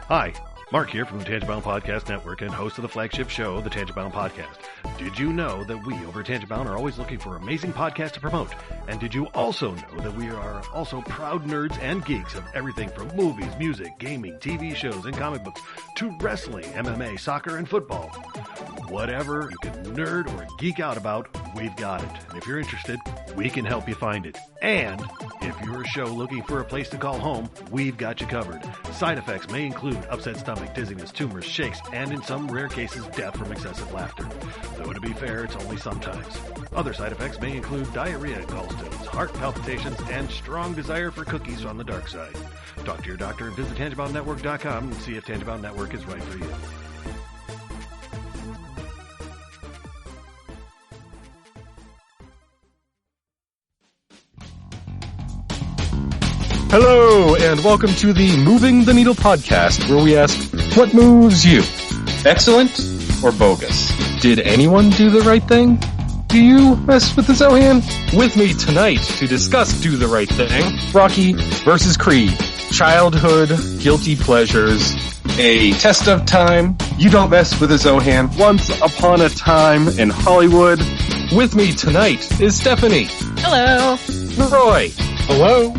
Hi, Mark here from the Tangent Bound Podcast Network and host of the flagship show, the Tangent Bound Podcast. Did you know that we over at Tangent Bound are always looking for amazing podcasts to promote? And did you also know that we are also proud nerds and geeks of everything from movies, music, gaming, TV shows, and comic books to wrestling, MMA, soccer, and football? Whatever you can nerd or geek out about, we've got it. And if you're interested, we can help you find it. And if you're a show looking for a place to call home, we've got you covered. Side effects may include upset stomach, dizziness, tumors, shakes, and in some rare cases, death from excessive laughter. Though to be fair, it's only sometimes. Other side effects may include diarrhea, gallstones, heart palpitations, and strong desire for cookies on the dark side. Talk to your doctor and visit TangentBoundNetwork.com and see if Tangent Bound Network is right for you. Hello, and welcome to the Moving the Needle podcast, where we ask, what moves you? Excellent or bogus? Did anyone do the right thing? Do you mess with the Zohan? With me tonight to discuss Do the Right Thing, Rocky vs. Creed, childhood, guilty pleasures, a test of time, you don't mess with the Zohan, once upon a time in Hollywood. With me tonight is Stephanie. Hello. Roy. Hello.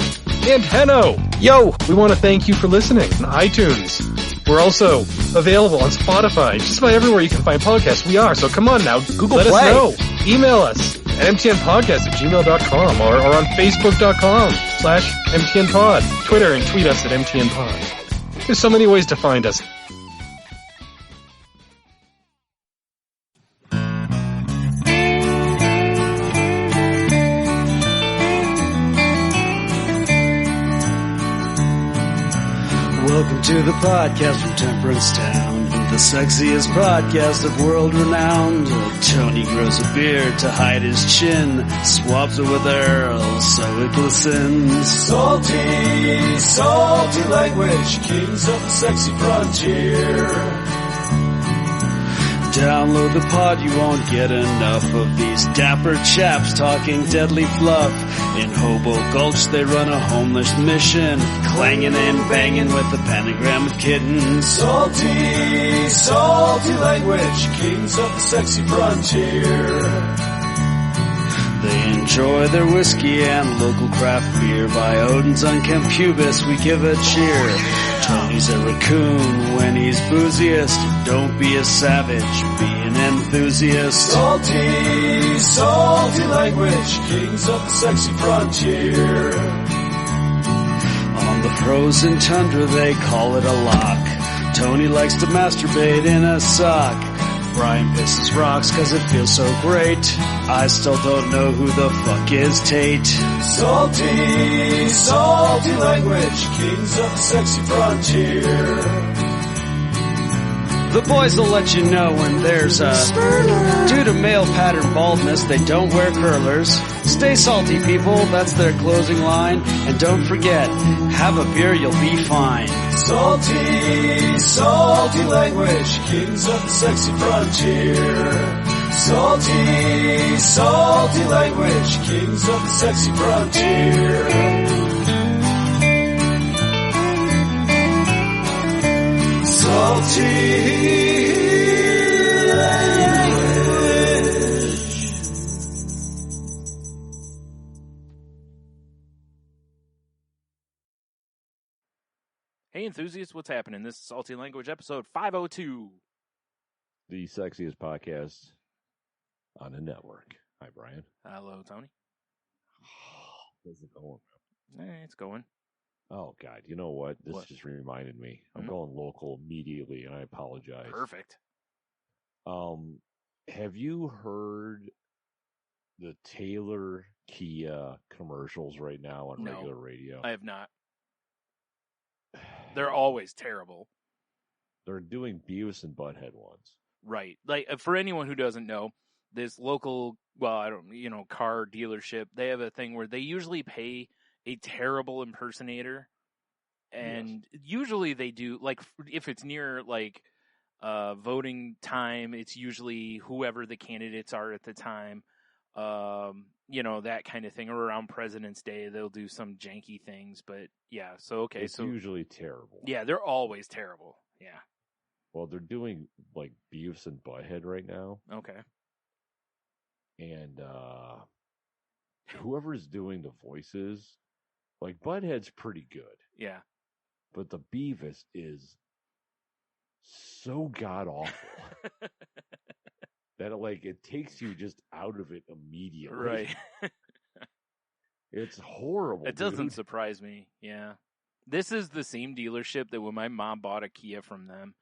And Henno. Yo, we want to thank you for listening on iTunes. We're also available on Spotify, just about everywhere you can find podcasts. We are, so come on now, Google let Play. us know. Email us at mtnpodcast@gmail.com or on facebook.com/mtnpod. Twitter and tweet us at mtnpod. There's so many ways to find us. Welcome to the podcast from Temperance Town, the sexiest podcast of world renowned. Tony grows a beard to hide his chin, swaps it with Earl so it glistens. Salty, salty language, kings of the sexy frontier. Download the pod, you won't get enough of these dapper chaps talking deadly fluff. In Hobo Gulch they run a homeless mission, clanging and banging with the pentagram of kittens. Salty, salty language, kings of the sexy frontier. They enjoy their whiskey and local craft beer. By Odin's unkempt pubis we give a cheer. Tony's a raccoon when he's booziest. Don't be a savage, be an enthusiast. Salty, salty language, kings of the sexy frontier. On the frozen tundra they call it a lock. Tony likes to masturbate in a sock. Brian pisses rocks cause it feels so great. I still don't know who the fuck is Tate. Salty, salty language, kings of the sexy frontier. The boys will let you know when there's a Spurler. Due to male pattern baldness, they don't wear curlers. Stay salty, people, that's their closing line. And don't forget, have a beer, you'll be fine. Salty, salty language, kings of the sexy frontier. Salty, salty language, kings of the sexy frontier. Salty language. Hey enthusiasts, what's happening? This is Salty Language episode 502. The sexiest podcast on the network. Hi, Brian. Hello, Tony. How's it going? It's going. Oh, God. You know what? This What? just reminded me. I'm Mhm. going local immediately, and I apologize. Perfect. Have you heard the Taylor Kia commercials right now on No. regular radio? I have not. They're always terrible. They're doing Beavis and Butthead ones. Right. Like, for anyone who doesn't know, this local, car dealership, they have a thing where they usually pay a terrible impersonator. And usually they do, like, if it's near, like, voting time, it's usually whoever the candidates are at the time. That kind of thing. Or around President's Day, they'll do some janky things. But yeah, so okay, It's usually terrible. yeah, they're always terrible. Yeah. Well, they're doing like Beavis and Butthead right now, Okay. and whoever's doing the voices, like Butthead's pretty good, Yeah. but the Beavis is so god awful that it takes you just out of it immediately. Right. It's horrible. It doesn't dude. surprise me. Yeah. This is the same dealership that when my mom bought a Kia from them,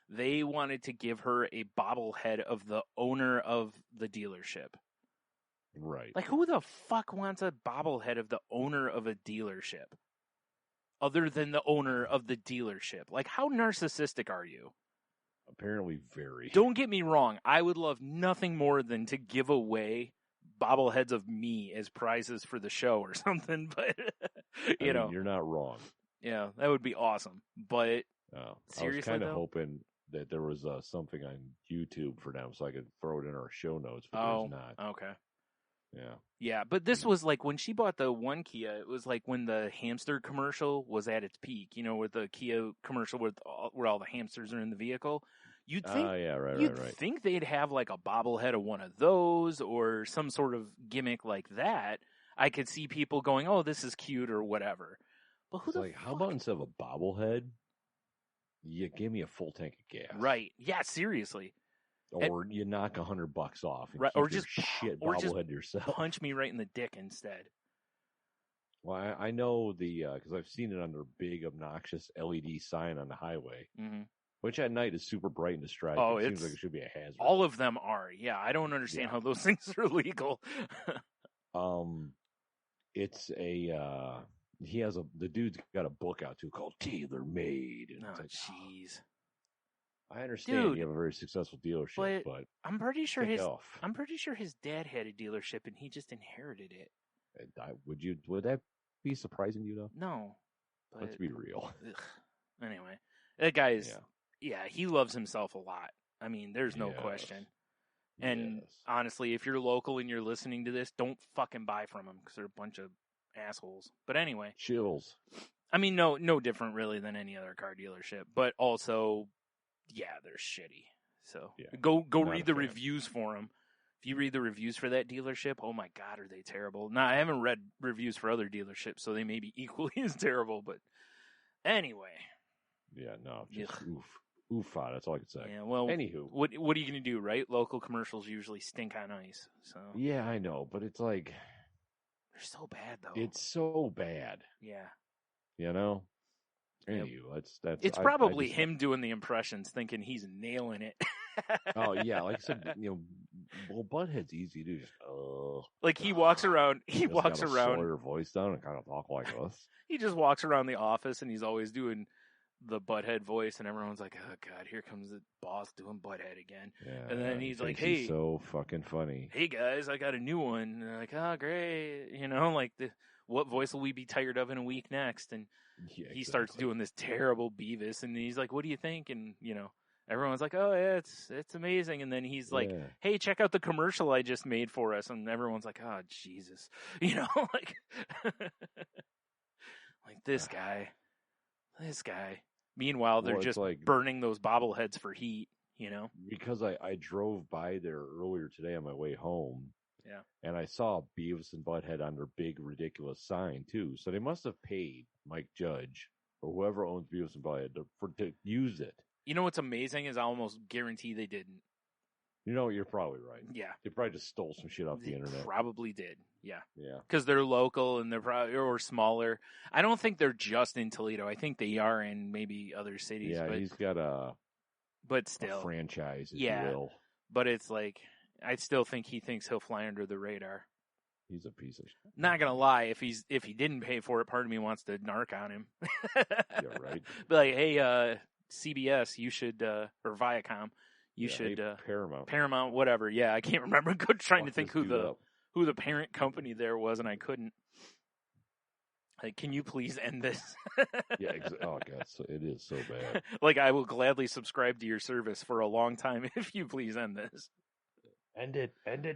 they wanted to give her a bobblehead of the owner of the dealership. Right. Like, who the fuck wants a bobblehead of the owner of a dealership? Other than the owner of the dealership. Like, how narcissistic are you? Apparently very. Don't get me wrong. I would love nothing more than to give away bobbleheads of me as prizes for the show or something. But, I mean, you're not wrong. yeah, that would be awesome. But I was seriously, kind of though? hoping that there was something on YouTube for them so I could throw it in our show notes, but Oh, there's not. okay. Yeah. Yeah, but this was like when she bought the one Kia, it was like when the hamster commercial was at its peak, with the Kia commercial where all the hamsters are in the vehicle. You'd think Yeah, right, you'd right. think they'd have like a bobblehead of one of those or some sort of gimmick like that. I could see people going, "Oh, this is cute" or whatever. But who It's the like, how fuck- about instead of a bobblehead, you give me a full tank of gas? Right? Yeah, seriously. Or you knock $100 off and Right, keep or your just- shit or just bobblehead yourself. Punch me right in the dick instead. Well, I know because I've seen it on their big obnoxious LED sign on the highway, Hmm. which at night is super bright and distracting. Oh, it seems it's- like it should be a hazard. All of them are. Yeah, I don't understand Yeah. how those things are legal. It's the dude's got a book out too called Tailor Made. And Oh, it's like, jeez. I understand Dude, you have a very successful dealership, but I'm pretty sure kick his off. I'm pretty sure his dad had a dealership and he just inherited it. Would that be surprising to you though? No. But, Let's be real. ugh. Anyway, that guy is Yeah. he loves himself a lot. I mean, there's no Yes. question. And Yes. honestly, if you're local and you're listening to this, don't fucking buy from them because they're a bunch of assholes. But anyway, Chills. I mean, no different really than any other car dealership, but also, yeah, they're shitty. So Yeah, go not read a the fan. reviews for them. If you read the reviews for that dealership, oh my god, are they terrible? Now, I haven't read reviews for other dealerships, so they may be equally as terrible. But anyway, Yeah, no, just Ugh. oofa. That's all I could say. yeah. Well, Anywho, what are you gonna do, right? Local commercials usually stink on ice, so yeah, I know, but it's like they're so bad though. it's so bad, yeah. you know. Yep. Anywho, that's It's I probably just- him doing the impressions, thinking he's nailing it. Oh yeah, like I said, well, Butthead's easy to do. Just, Like he walks around. He just walks gotta around. slow your voice down and kind of talk like us. He just walks around the office and he's always doing the butthead voice, and everyone's like, "Oh God, here comes the boss doing butthead again." Yeah, And then he he's like, thinks he's "Hey." so fucking funny. Hey guys, I got a new one. And they're like, oh great, like what voice will we be tired of in a week next? And Yeah, he starts exactly. doing this terrible Beavis, and he's like, what do you think? And everyone's like, oh yeah, it's amazing. And then he's like, Yeah. hey, check out the commercial I just made for us. And everyone's like, oh Jesus, like like this guy. Meanwhile, they're Well, it's just like- burning those bobbleheads for heat. Because I drove by there earlier today on my way home. Yeah. And I saw Beavis and Butthead on their big ridiculous sign too. So they must have paid Mike Judge or whoever owns Beavis and Butthead to use it. You know what's amazing is I almost guarantee they didn't. You're probably right. Yeah. They probably just stole some shit off the They internet. probably did. Yeah. Yeah. Because they're local and they're probably or smaller. I don't think they're just in Toledo. I think they are in maybe other cities. Yeah, but, he's got a still. franchise, if Yeah. you will. But it's like, I still think he thinks he'll fly under the radar. He's a piece of Not gonna lie, if he didn't pay for it, part of me wants to narc on him. Yeah, right. Be like, hey, CBS, you should, or Viacom, you Yeah, should, hey, Paramount. Paramount, whatever. Yeah, I can't remember. Good trying to Fuck think this who dude the up. who the parent company there was, and I couldn't. Like, can you please end this? Yeah, oh god, it is so bad. Like, I will gladly subscribe to your service for a long time if you please end this. End it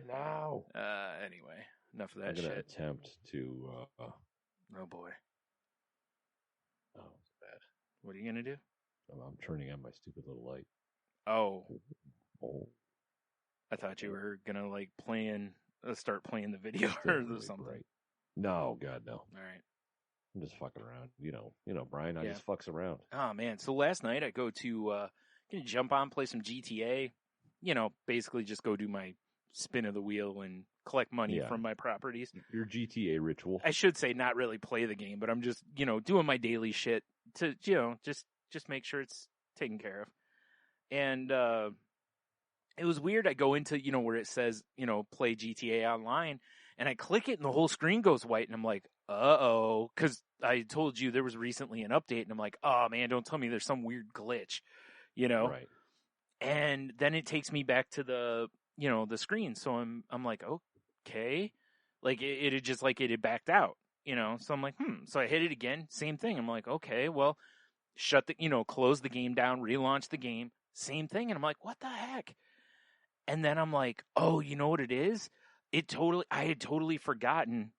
now. Anyway, enough of that I'm gonna shit. attempt to. Oh boy, Oh, it's bad. what are you gonna do? I'm turning on my stupid little light. Oh, Oh, I thought you were gonna like start playing the video still or really something. bright. No, God, no. All right. I'm just fucking around. You know, Brian. I Yeah. just fucks around. Oh man, so last night I go to gonna jump on, play some GTA. You know, basically just go do my spin of the wheel and collect money Yeah. from my properties. Your GTA ritual. I should say not really play the game, but I'm just, doing my daily shit to, just make sure it's taken care of. And it was weird. I go into, where it says, play GTA online, and I click it and the whole screen goes white, and I'm like, uh-oh, because I told you there was recently an update, and I'm like, oh man, don't tell me there's some weird glitch, Right. And then it takes me back to the, the screen. So I'm like, okay. Like it had just like it had backed out, So I'm like, So I hit it again. Same thing. I'm like, okay, well, close the game down, relaunch the game. Same thing. And I'm like, what the heck? And then I'm like, oh, you know what it is? I had totally forgotten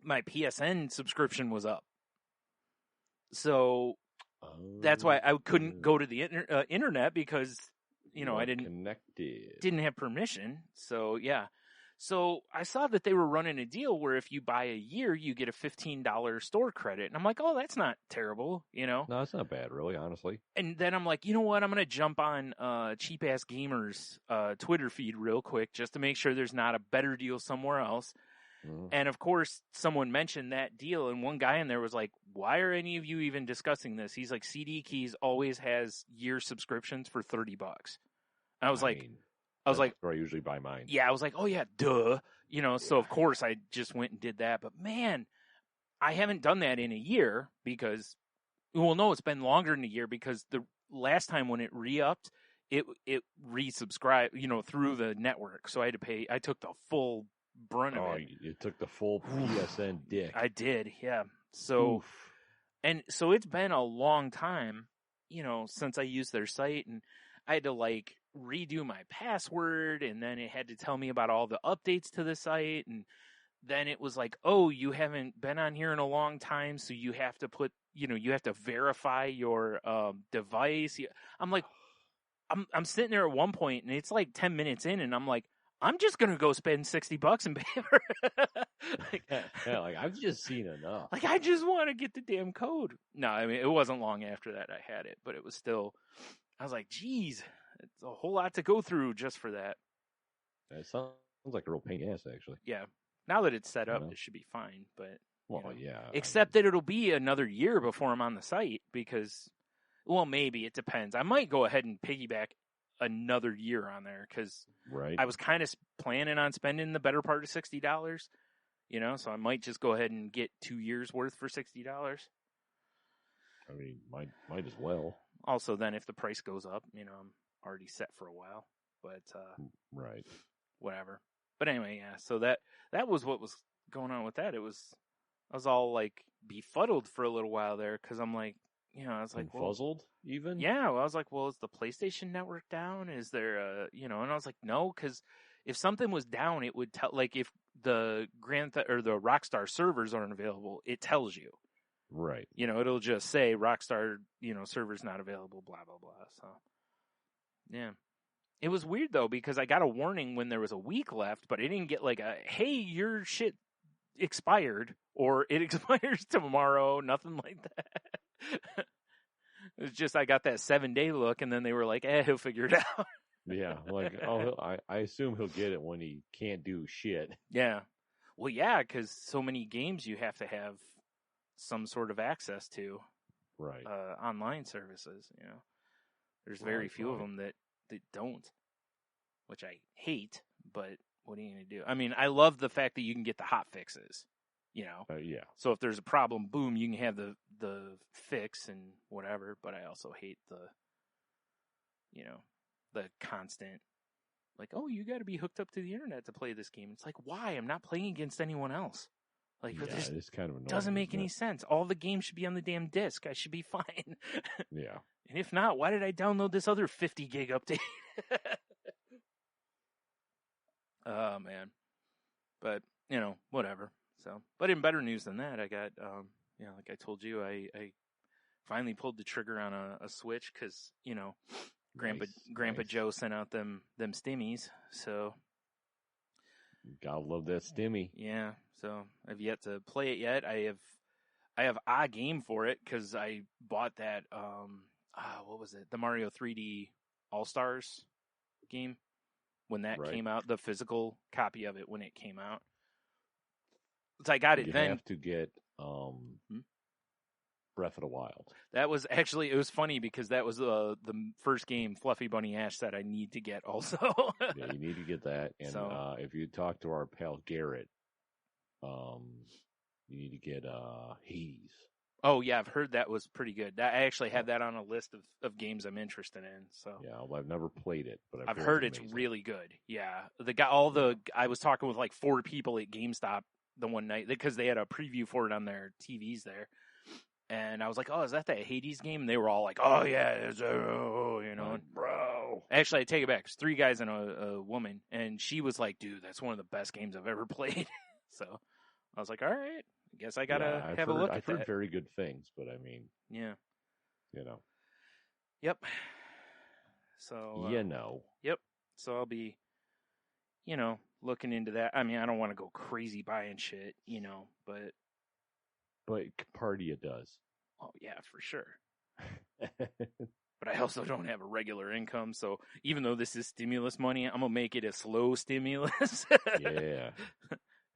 my PSN subscription was up. So that's why I couldn't go to the internet because, I didn't have permission. So yeah. So I saw that they were running a deal where if you buy a year, you get a $15 store credit. And I'm like, oh, that's not terrible, No, it's not bad, really, honestly. And then I'm like, you know what? I'm going to jump on Cheap Ass Gamers Twitter feed real quick just to make sure there's not a better deal somewhere else. Mm. And of course, someone mentioned that deal, and one guy in there was like, why are any of you even discussing this? He's like, CD Keys always has year subscriptions for $30. I was like, where I usually buy mine. yeah, I was like, oh yeah, duh. So of course I just went and did that. But man, I haven't done that in a year because, well, no, it's been longer than a year because the last time when it re-upped, it resubscribed, through the network. So I had to pay, I took the full brunt of it. You took the full PSN dick. I did, yeah. So, Oof. and so it's been a long time, since I used their site, and I had to like redo my password, and then it had to tell me about all the updates to the site, and then it was like, oh, you haven't been on here in a long time, so you have to put, you have to verify your device. I'm like, I'm sitting there at one point, and it's like 10 minutes in, and I'm like, I'm just gonna go spend $60 and pay for it. I've just seen enough. Like, I just want to get the damn code. No, I mean, it wasn't long after that I had it, but it was still, I was like, geez, it's a whole lot to go through just for that. It sounds like a real pain in the ass, actually. Yeah. Now that it's set up, it should be fine, but. Well, yeah. Except that it'll be another year before I'm on the site because, well, maybe it depends. I might go ahead and piggyback another year on there because right. I was kind of planning on spending the better part of $60, so I might just go ahead and get 2 years worth for $60. I mean, might as well. Also, then if the price goes up, I'm already set for a while, but right. Whatever. But anyway, yeah. So that was what was going on with that. I was all like befuddled for a little while there because I'm like, I was like, fuzzled even? Yeah, well, I was like, well, is the PlayStation Network down? Is there and I was like, no, because if something was down, it would tell, like if the or the Rockstar servers aren't available, it tells you. Right. It'll just say Rockstar, servers not available, blah, blah, blah. So, yeah. It was weird though, because I got a warning when there was a week left, but I didn't get like a, hey, your shit expired or it expires tomorrow, nothing like that. It's just I got that 7-day look, and then they were like, he'll figure it out. Yeah, like, I assume he'll get it when he can't do shit. Yeah. Well, yeah, because so many games you have to have some sort of access to. Right. Online services, There's very few of them that don't, which I hate, but what are you going to do? I mean, I love the fact that you can get the hot fixes. Yeah. So if there's a problem, boom, you can have the fix and whatever. But I also hate the constant, like, oh, you got to be hooked up to the internet to play this game. It's like, why? I'm not playing against anyone else. Like, yeah, it's kind of annoying. Doesn't make any sense. All the games should be on the damn disc. I should be fine. Yeah. And if not, why did I download this other 50 gig update? Oh man, but whatever. So, but in better news than that, I got like I told you, I finally pulled the trigger on a Switch because Grandpa Nice. Joe sent out them stimmies. So Gotta love that stimmy. yeah, so I've yet to play it yet. I have a game for it because I bought that what was it? The Mario 3D All Stars game when that Right. came out. The physical copy of it when it came out. So I got it You then. have to get Breath of the Wild. That was actually, it was funny because that was the first game Fluffy Bunny Ash said I need to get also. Yeah, you need to get that. And So- if you talk to our pal Garrett, you need to get Hades. Oh yeah, I've heard that was pretty good. I actually had that on a list of games I'm interested in. So Yeah, well, I've never played it, but I've heard it's amazing. really good. Yeah, I was talking with like 4 people at GameStop the one night because they had a preview for it on their TVs there, and I was like, "Oh, is that Hades game?" And they were all like, "Oh yeah, it's bro. Actually, I take it back. It's 3 guys and a woman, and she was like, "Dude, that's one of the best games I've ever played." So I was like, "All right, I guess I gotta have a look at I've heard that." very good things, but I mean, Yeah. Yep. So Yep. So I'll be, looking into that. I mean, I don't want to go crazy buying shit, but But Cardia does. oh yeah, for sure. But I also don't have a regular income, so even though this is stimulus money, I'm gonna make it a slow stimulus. Yeah.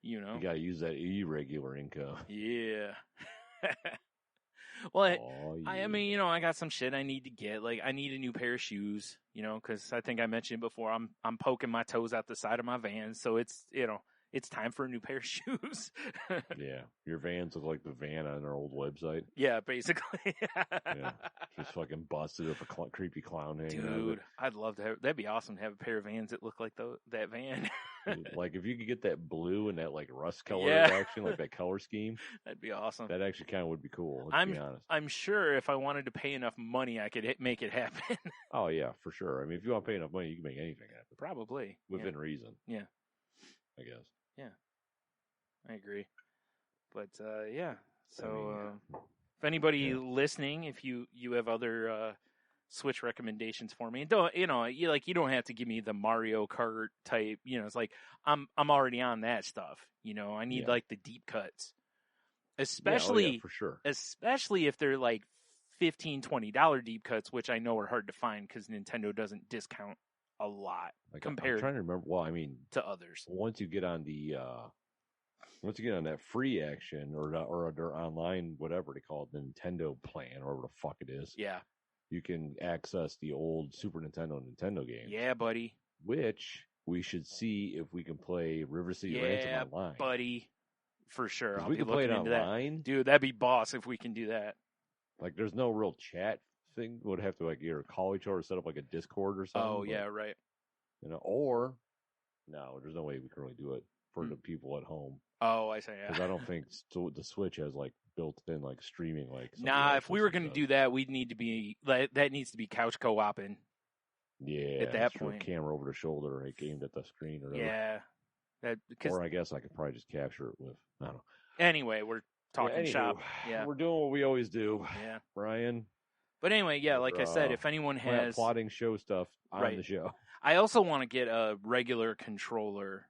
You You got to use that irregular income. Yeah. Well, Oh, I mean, I got some shit I need to get. Like, I need a new pair of shoes, because I think I mentioned before, I'm poking my toes out the side of my van, so it's time for a new pair of shoes. Yeah. Your vans look like the van on our old website. Yeah, basically. Yeah. Just fucking busted up a creepy clown hanging out of Dude, it. I'd love to have. That'd be awesome to have a pair of vans that look like that van. Like if you could get that blue and that like rust color Yeah. action, like that color scheme, That'd be awesome. that actually kind of would be cool. Let's be honest. I'm sure if I wanted to pay enough money, I could make it happen. Oh yeah, for sure. I mean, if you want to pay enough money, you can make anything happen Probably. within reason. Yeah. I guess. I agree. But yeah. So I mean, if anybody listening, if you have other Switch recommendations for me, don't you don't have to give me the Mario Kart type. It's like I'm already on that stuff. I need like the deep cuts, especially for sure. especially if they're like $15-$20 deep cuts, which I know are hard to find because Nintendo doesn't discount a lot Like, compared I'm trying to remember. Well, I mean, to others. once you get on that free action or their online, whatever they call it, the Nintendo plan or whatever the fuck it is, Yeah. you can access the old Super Nintendo games. Yeah, buddy. Which we should see if we can play River City Ransom online. Buddy. For sure. 'Cause I'll we be can play it looking into that. online. Dude, that'd be boss if we can do that. Like, there's no real chat thing. Would have to like either call each other or set up like a Discord or something. Oh, but, yeah, right. or no, there's no way we can really do it for the people at home. Oh, I say, Because yeah. I don't think the Switch has like built-in like streaming. Like some of the Nah, other if we were going to systems do that, we'd need to be, that needs to be couch co-oping. does. Yeah, at that that's true. point. Camera over the shoulder, like aimed at the screen or whatever. Yeah. Because Or I guess I could probably just capture it with. I don't know. anyway, we're talking Yeah, shop. anywho, Yeah. we're doing what we always do, Yeah. Brian. But anyway, yeah, like I said, We're, if anyone We're not has, plotting show stuff on Right. the show. I also want to get a regular controller,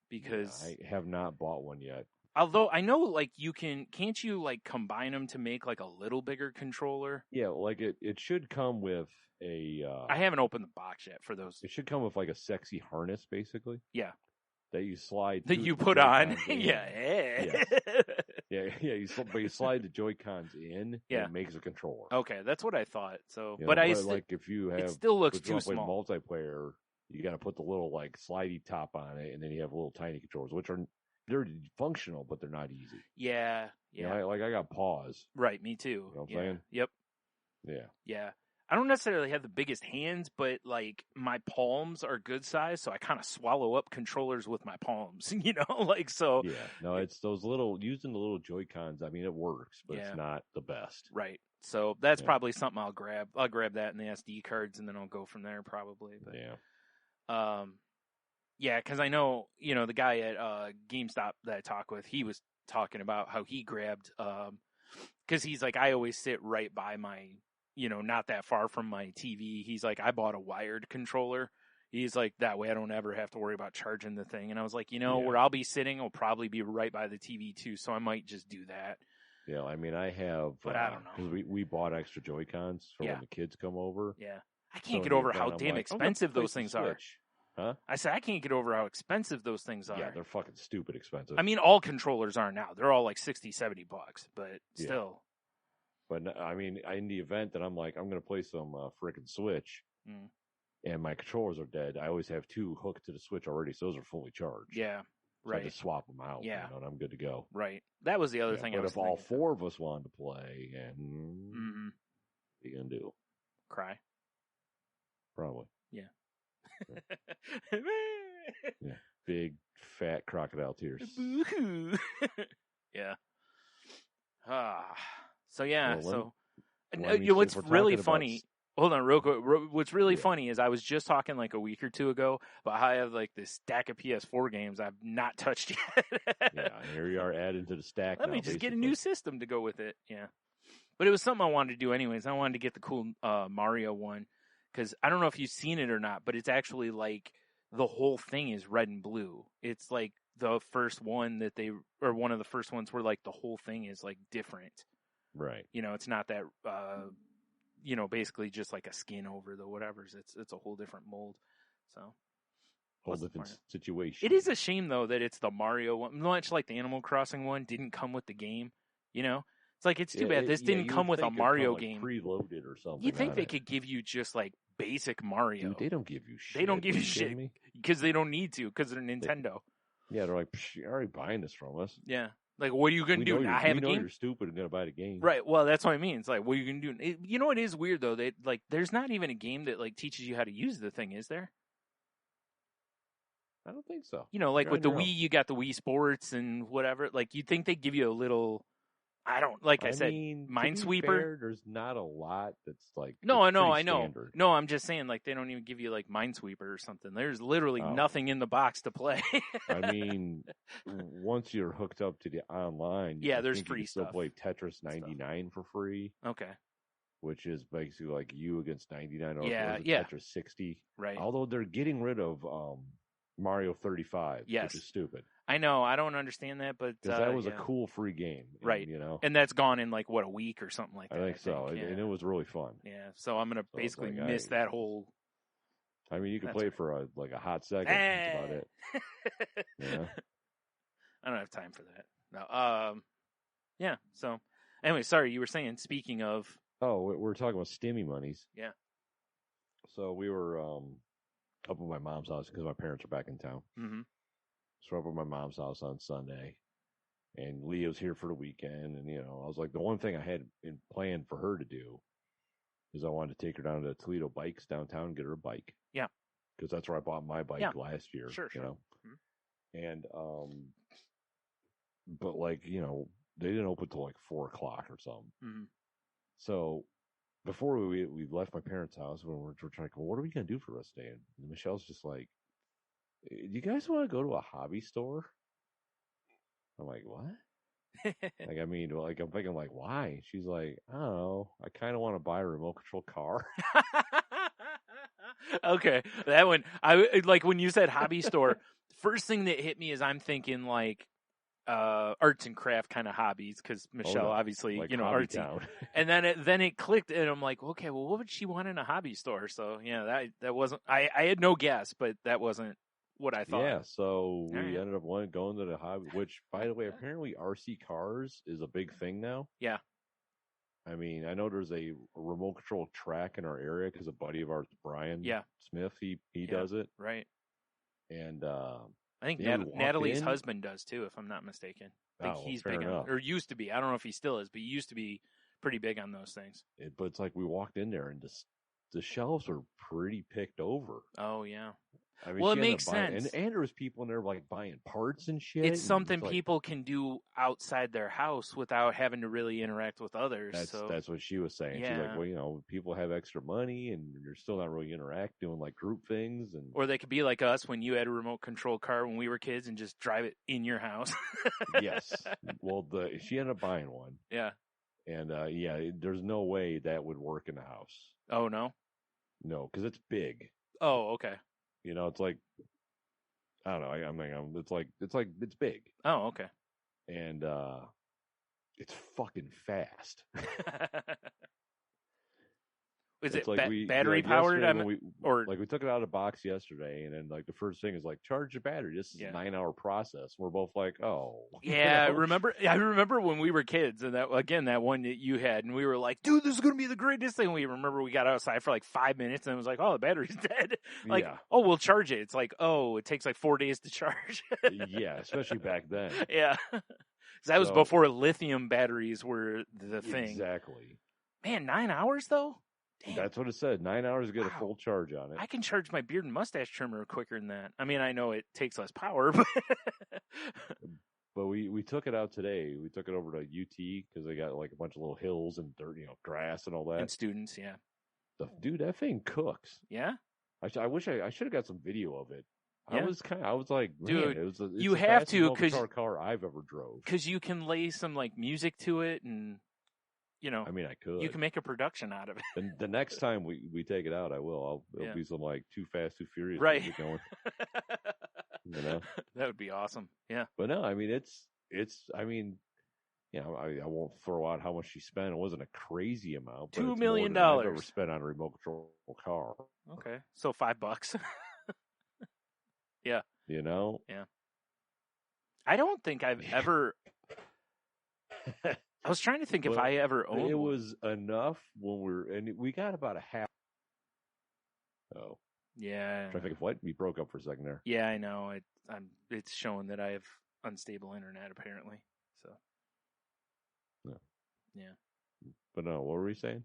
because I have not bought one yet. although I know, like, can't you like combine them to make like a little bigger controller? Yeah, like it should come with a. I haven't opened the box yet for those It should come with like a sexy harness, basically. Yeah. That you slide. that through you the put on. Joy-Cons in. Yeah. Yeah. But you slide the Joy Cons in. Yeah. And it makes a controller. Okay, that's what I thought. So, You but know, I like if you have, it still looks if you too wanna play small. multiplayer, you got to put the little like slidey top on it, and then you have little tiny controllers, which they're functional, but they're not easy. Yeah. You Yeah. know, I got paws. Right. Me too. You know what I'm yeah. saying? Yep. Yeah. Yeah. I don't necessarily have the biggest hands, but like my palms are good size, so I kind of swallow up controllers with my palms, like so. Yeah. No, it's those using the little Joy Cons. I mean, it works, but Yeah. it's not the best. Right. So that's Yeah. probably something I'll grab. I'll grab that in the SD cards, and then I'll go from there probably. But Yeah. Yeah, because I know, the guy at GameStop that I talk with, he was talking about how he grabbed, because he's like, I always sit right by my, not that far from my TV. He's like, I bought a wired controller. He's like, that way I don't ever have to worry about charging the thing. And I was like, where I'll be sitting will probably be right by the TV too, so I might just do that. Yeah, I mean, I have, but I don't know. Because we bought extra Joy-Cons for when the kids come over. Yeah. I can't get over how damn expensive those things are. Huh? I said, I can't get over how expensive those things are. Yeah, they're fucking stupid expensive. I mean, all controllers are now. They're all like $60, $70, but still. But I mean, in the event that I'm like, I'm going to play some frickin' Switch, and my controllers are dead, I always have 2 hooked to the Switch already, so those are fully charged. Yeah, so right. I just swap them out, and I'm good to go. Right. That was the other thing I was thinking. But if all 4 of us wanted to play, and what are you going to do? Cry. Probably. Yeah. Yeah. Big, fat crocodile tears. Yeah. So, yeah. Well, what's really funny... Hold on, real quick. What's really funny is I was just talking like a week or two ago about how I have like this stack of PS4 games I've not touched yet. Yeah, here you are adding to the stack. Let me just get a new system to go with it. Yeah. But it was something I wanted to do anyways. I wanted to get the cool Mario one because I don't know if you've seen it or not, but it's actually like the whole thing is red and blue. It's like the first one that one of the first ones where like the whole thing is like different. Right. It's not that... basically just like a skin over the whatever's. It's a whole different mold. So, whole different situation. It is a shame though that it's the Mario one, much like the Animal Crossing one, didn't come with the game. It's like it's too bad this didn't come with a Mario game preloaded or something. You think they could give you just like basic Mario? Dude, they don't give you shit. They don't give you shit because they don't need to because they're Nintendo. They're like, you're already buying this from us. Yeah. Like, what are you going to do? Not have a game? You're stupid and going to buy the game. Right. Well, that's what I mean. It's like, what are you going to do? It is weird, though. There's not even a game that, like, teaches you how to use the thing, is there? I don't think so. Like with the Wii, you got the Wii Sports and whatever. Like, you'd think they'd give you a little... I said, Minesweeper. Fair, there's not a lot that's like. No, I know. Standard. No, I'm just saying, like, they don't even give you like Minesweeper or something. There's literally nothing in the box to play. I mean, once you're hooked up to the online, there's free you stuff. Still play Tetris 99 for free. Okay. Which is basically like you against 99 or Tetris 60. Right. Although they're getting rid of Mario 35, which is stupid. I know. I don't understand that, but because that was a cool free game, right? And that's gone in like a week or something like that. I think so, and it was really fun. Yeah, so I'm gonna basically miss that whole. I mean, you can play it for a hot second. That's about it. Yeah. I don't have time for that. No. Yeah. So, anyway, sorry. You were saying. Speaking of. Oh, we're talking about stimmy monies. Yeah. So we were up at my mom's house because my parents are back in town. Mm-hmm. So up at my mom's house on Sunday, and Leo's here for the weekend. And, I was like, the one thing I had in plan for her to do is I wanted to take her down to Toledo Bikes downtown and get her a bike. Yeah. Because that's where I bought my bike last year. Sure. Mm-hmm. And, but like, they didn't open till like 4:00 or something. Mm-hmm. So before we left my parents' house, when we're trying to go, what are we going to do for the rest of the day? And Michelle's just like, do you guys want to go to a hobby store? I'm like, what? Like, I mean, like, I'm thinking, like, why? She's like, I don't know. I kind of want to buy a remote control car. Okay, that one. I like when you said hobby store. First thing that hit me is I'm thinking like arts and craft kind of hobbies because Michelle obviously like artsy. Town. And then it clicked and I'm like, okay, well, what would she want in a hobby store? So yeah, that wasn't. I had no guess, but that wasn't what I thought. Yeah, so we ended up going to the hobby, which, by the way, apparently RC cars is a big thing now. Yeah. I mean, I know there's a remote control track in our area because a buddy of ours, Brian Smith, he does it. Right. And I think Natalie's husband does too, if I'm not mistaken. I think he's big on, or used to be. I don't know if he still is, but he used to be pretty big on those things. But it's like we walked in there and the shelves were pretty picked over. Oh, yeah. I mean, Well, it she ended makes up buying, sense. and there was people in there like buying parts and shit. It's and something like, people can do outside their house without having to really interact with others. That's what she was saying. She's like, Yeah. well, you know, people have extra money and you're still not really doing like group things, and Or they could be like us when you had a remote control car when we were kids and just drive it in your house. yes. Well, she ended up buying one, Yeah. and there's no way that would work in the house. Oh, no? No, because it's big. Oh, okay. You know, it's like I don't know. It's big, Oh, okay. and it's fucking fast. Is It's it like battery like powered? yesterday or we took it out of the box yesterday, and then like the first thing is like charge the battery. This is Yeah. a 9-hour process. We're both like, oh, yeah, you know? I remember when we were kids, and that one that you had, and we were like, dude, this is gonna be the greatest thing. We got outside for like 5 minutes, and it was like, oh, the battery's dead. Like, Yeah. oh, we'll charge it. It's like, oh, it takes like 4 days to charge. Yeah, especially back then. Yeah. That was So- before lithium batteries were the thing. Exactly. Man, 9 hours though? Damn. That's what it said. 9 hours to get Wow. a full charge on it. I can charge my beard and mustache trimmer quicker than that. I mean, I know it takes less power, but But we took it out today. We took it over to UT because they got like a bunch of little hills and dirt, you know, grass and all that. and students, yeah. Dude, that thing cooks. Yeah? I wish I should have got some video of it. Yeah. I was like, Dude, man, it's you the have fastest to, 'cause- multi-car car I've ever drove. Because you can lay some like music to it, and you know, I mean, I could. you can make a production out of it. And the next time we take it out, I will. It'll Yeah. be some like Too Fast, Too Furious Right. music going. You know, That would be awesome. Yeah. but no, I mean it's. I mean, you know, I won't throw out how much she spent. It wasn't a crazy amount. But $2 it's million. more than I've ever spent on a remote control car. Okay. So $5. You know, I don't think I've ever. I was trying to think if Well, I ever owned it one. was enough and we got about a half. Oh, Yeah. trying to think of what we broke up for a second there. Yeah, I know. It's showing that I have unstable internet apparently. So. No. Yeah. But no, what were we saying?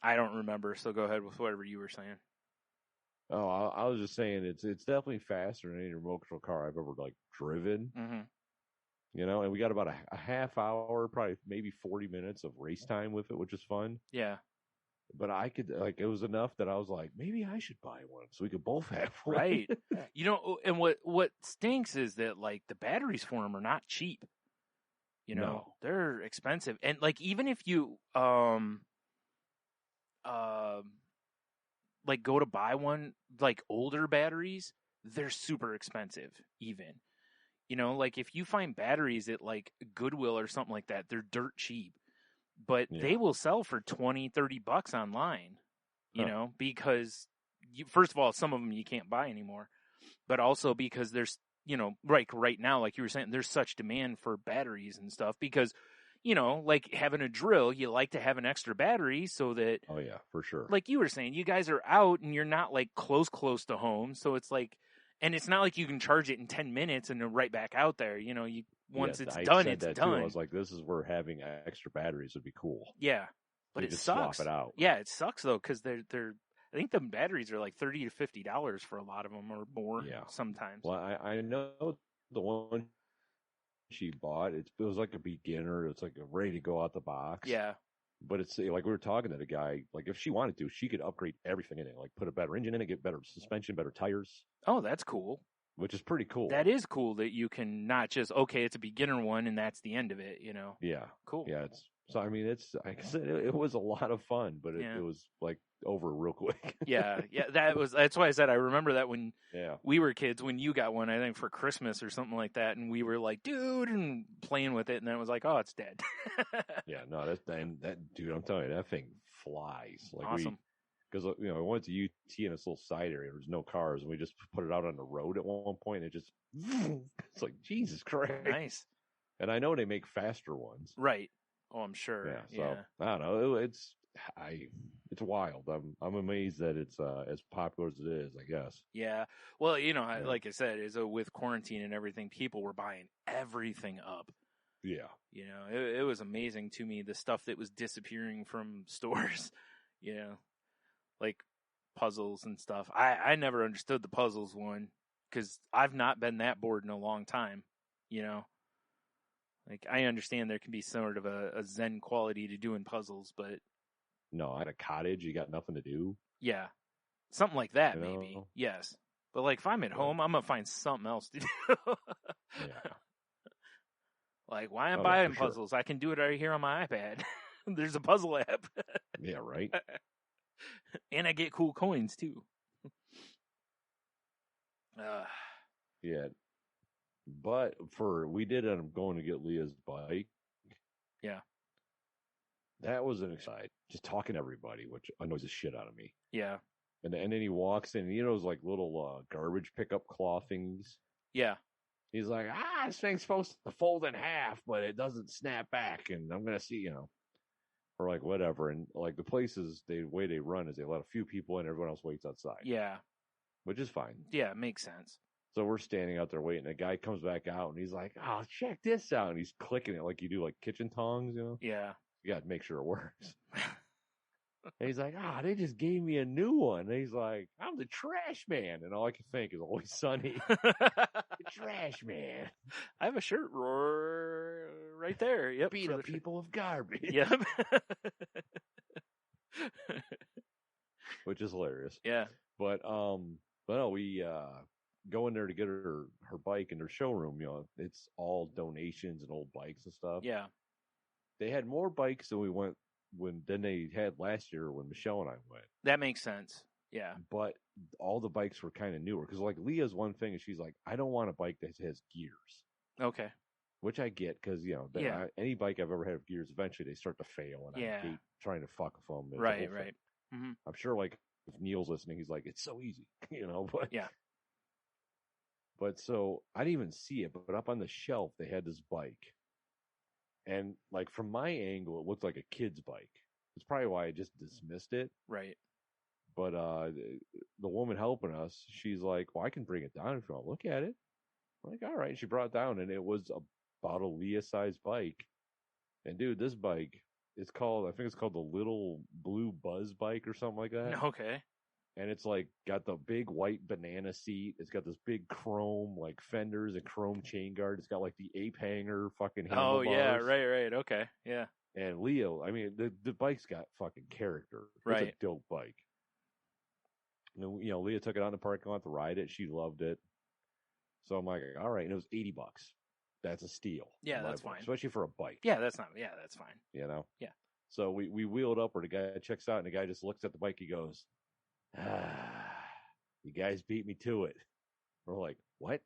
I don't remember. So go ahead with whatever you were saying. Oh, I was just saying it's definitely faster than any remote control car I've ever like driven. Mm-hmm. You know, and we got about a half hour, probably maybe 40 minutes of race time with it, which is fun. Yeah. But I could like it was enough that I was like, maybe I should buy one so we could both have one. Right. You know, and what stinks is that like the batteries for them are not cheap. You know, No. they're expensive, and like even if you like go to buy one, like older batteries, they're super expensive. Even, you know, like if you find batteries at like Goodwill or something like that, they're dirt cheap, but Yeah. they will sell for $20-$30 online. You Huh. know, because first of all, some of them you can't buy anymore, but also because there's, you know, like right now, like you were saying, there's such demand for batteries and stuff because, you know, like having a drill, you like to have an extra battery so that, Oh yeah, for sure. like you were saying, you guys are out and you're not like close to home. So it's like, and it's not like you can charge it in 10 minutes and then right back out there. You know, once Yeah, it's I done, said it's that done. Too. I was like, this is where having extra batteries would be cool. Yeah. But You it just sucks. swap it out. Yeah, it sucks though, because they're, I think the batteries are like $30 to $50 for a lot of them or more Yeah. sometimes. Well, I know the one she bought. It was like a beginner. It's like ready to go out the box. Yeah. But it's like we were talking to the guy. Like if she wanted to, she could upgrade everything in it. Like put a better engine in it, get better suspension, better tires, Oh, that's cool. which is pretty cool. That is cool that you can not just, okay, it's a beginner one and that's the end of it, you know? Yeah. Cool. Yeah. So I mean, like I said, it was a lot of fun, but Yeah. it was like over real quick. Yeah. Yeah. That's why I said I remember that when Yeah. we were kids, when you got one, I think for Christmas or something like that. And we were like, dude, and playing with it. And then it was like, oh, it's dead. Yeah. No, that dude, I'm telling you, that thing flies. Like Awesome. because we went to UT in this little side area. There was no cars, and we just put it out on the road at one point. And it just, it's like Jesus Christ. Nice. And I know they make faster ones. Right. Oh, I'm sure. Yeah. So Yeah. I don't know. It's wild. I'm amazed that it's as popular as it is. I guess. Yeah. Well, you know, Yeah. like I said, with quarantine and everything, people were buying everything up. Yeah. You know, it was amazing to me, the stuff that was disappearing from stores, you know, like puzzles and stuff. I never understood the puzzles one because I've not been that bored in a long time. Like, I understand there can be sort of a zen quality to doing puzzles, but No, at a cottage, you got nothing to do. yeah, something like that, You maybe. know? Yes. But, like, if I'm at home, I'm going to find something else to do. Yeah. Like, why am I Oh, yeah, buying for sure. puzzles? I can do it right here on my iPad. There's a puzzle app. Yeah, right? And I get cool coins, too. Yeah. But we did end up going to get Leah's bike. Yeah. That was an exciting. Just talking to everybody, which annoys the shit out of me. Yeah. And then he walks in, those like little garbage pickup claw things. Yeah. He's like, this thing's supposed to fold in half, but it doesn't snap back. And I'm going to see, or like whatever. And like the places, the way they run is they let a few people in, everyone else waits outside. Yeah. Which is fine. Yeah, it makes sense. So we're standing out there waiting. A guy comes back out and he's like, check this out. And he's clicking it like you do like kitchen tongs, Yeah. You got to make sure it works. And he's like, they just gave me a new one. And he's like, I'm the trash man. And all I can think is Always Sunny. The trash man. I have a shirt right there. Yep. Beat up people of garbage. Yep. Which is hilarious. Yeah. But no, we go in there to get her bike in their showroom. It's all donations and old bikes and stuff. Yeah. They had more bikes than they had last year when Michelle and I went. That makes sense. Yeah. But all the bikes were kind of newer because like Leah's one thing is she's like, I don't want a bike that has gears. Okay. Which I get because any bike I've ever had with gears, eventually they start to fail, and I hate trying to fuck with them. Right. Mm-hmm. I'm sure like if Neil's listening, he's like, it's so easy, But yeah. But so I didn't even see it, but up on the shelf they had this bike. And like from my angle, it looked like a kid's bike. It's probably why I just dismissed it. Right. But the woman helping us, she's like, "Well, I can bring it down if you want to look at it." I'm like, all right. And she brought it down, and it was about a Leah-sized bike. And dude, this bike, I think it's called the Little Blue Buzz bike or something like that. Okay. And it's like got the big white banana seat. It's got this big chrome like fenders and chrome chain guard. It's got like the ape hanger fucking handlebars. Oh yeah, right. Okay, yeah. And Leo, I mean, the bike's got fucking character. Right. It's a dope bike. And, Leah took it out in the parking lot to ride it. She loved it. So I'm like, all right. And it was $80. That's a steal. Yeah, that's fine. Especially for a bike. Yeah, that's fine. Yeah. So we wheeled up where the guy checks out and the guy just looks at the bike. He goes, you guys beat me to it. We're like, what?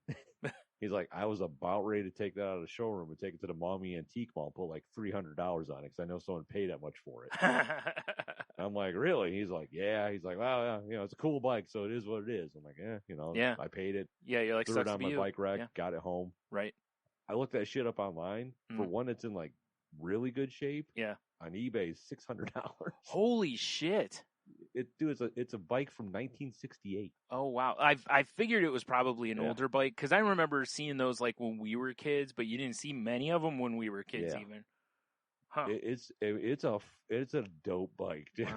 He's like, I was about ready to take that out of the showroom and take it to the Mommy Antique Mall and put like $300 on it because I know someone paid that much for it. I'm like, really? He's like, yeah. He's like, well, yeah, it's a cool bike, so it is what it is. I'm like, yeah. I paid it. Yeah, you're like, threw sucks it to on be my you. bike rack, Yeah. got it home. Right. I looked that shit up online. For one, it's in like really good shape. Yeah. On eBay, $600. Holy shit. It's a bike from 1968. Oh wow! I figured it was probably an older bike because I remember seeing those like when we were kids, but you didn't see many of them when we were kids even. Huh? It's a dope bike, dude.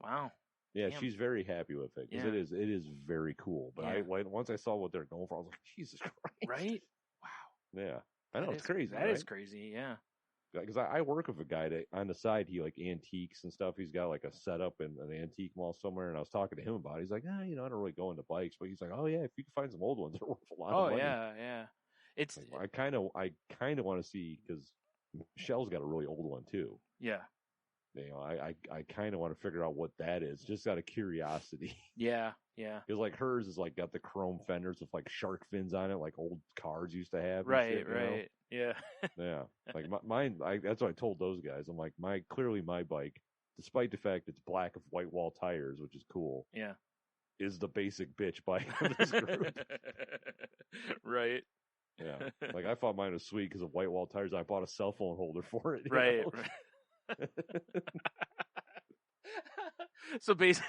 Wow. Yeah, Damn. she's very happy with it because it is very cool. But once I saw what they're going for, I was like, Jesus Christ! Right? Wow. Yeah, I know it's crazy. That is crazy. Yeah. Because I work with a guy that on the side, he like antiques and stuff. He's got like a setup in an antique mall somewhere. And I was talking to him about it. He's like, I don't really go into bikes, but he's like, oh yeah, if you can find some old ones, they're worth a lot of money. Oh yeah. It's, I kind of want to see because Michelle's got a really old one too. Yeah. I kind of want to figure out what that is, just out of curiosity. Yeah. Because like hers is like got the chrome fenders with like shark fins on it, like old cars used to have. Right. Shit, Right. Yeah. Yeah. Like mine. That's what I told those guys. I'm like, my bike, despite the fact it's black with white wall tires, which is cool. Yeah. Is the basic bitch bike of this group. Right. Yeah. Like I thought mine was sweet because of white wall tires. I bought a cell phone holder for it. Right. So basically,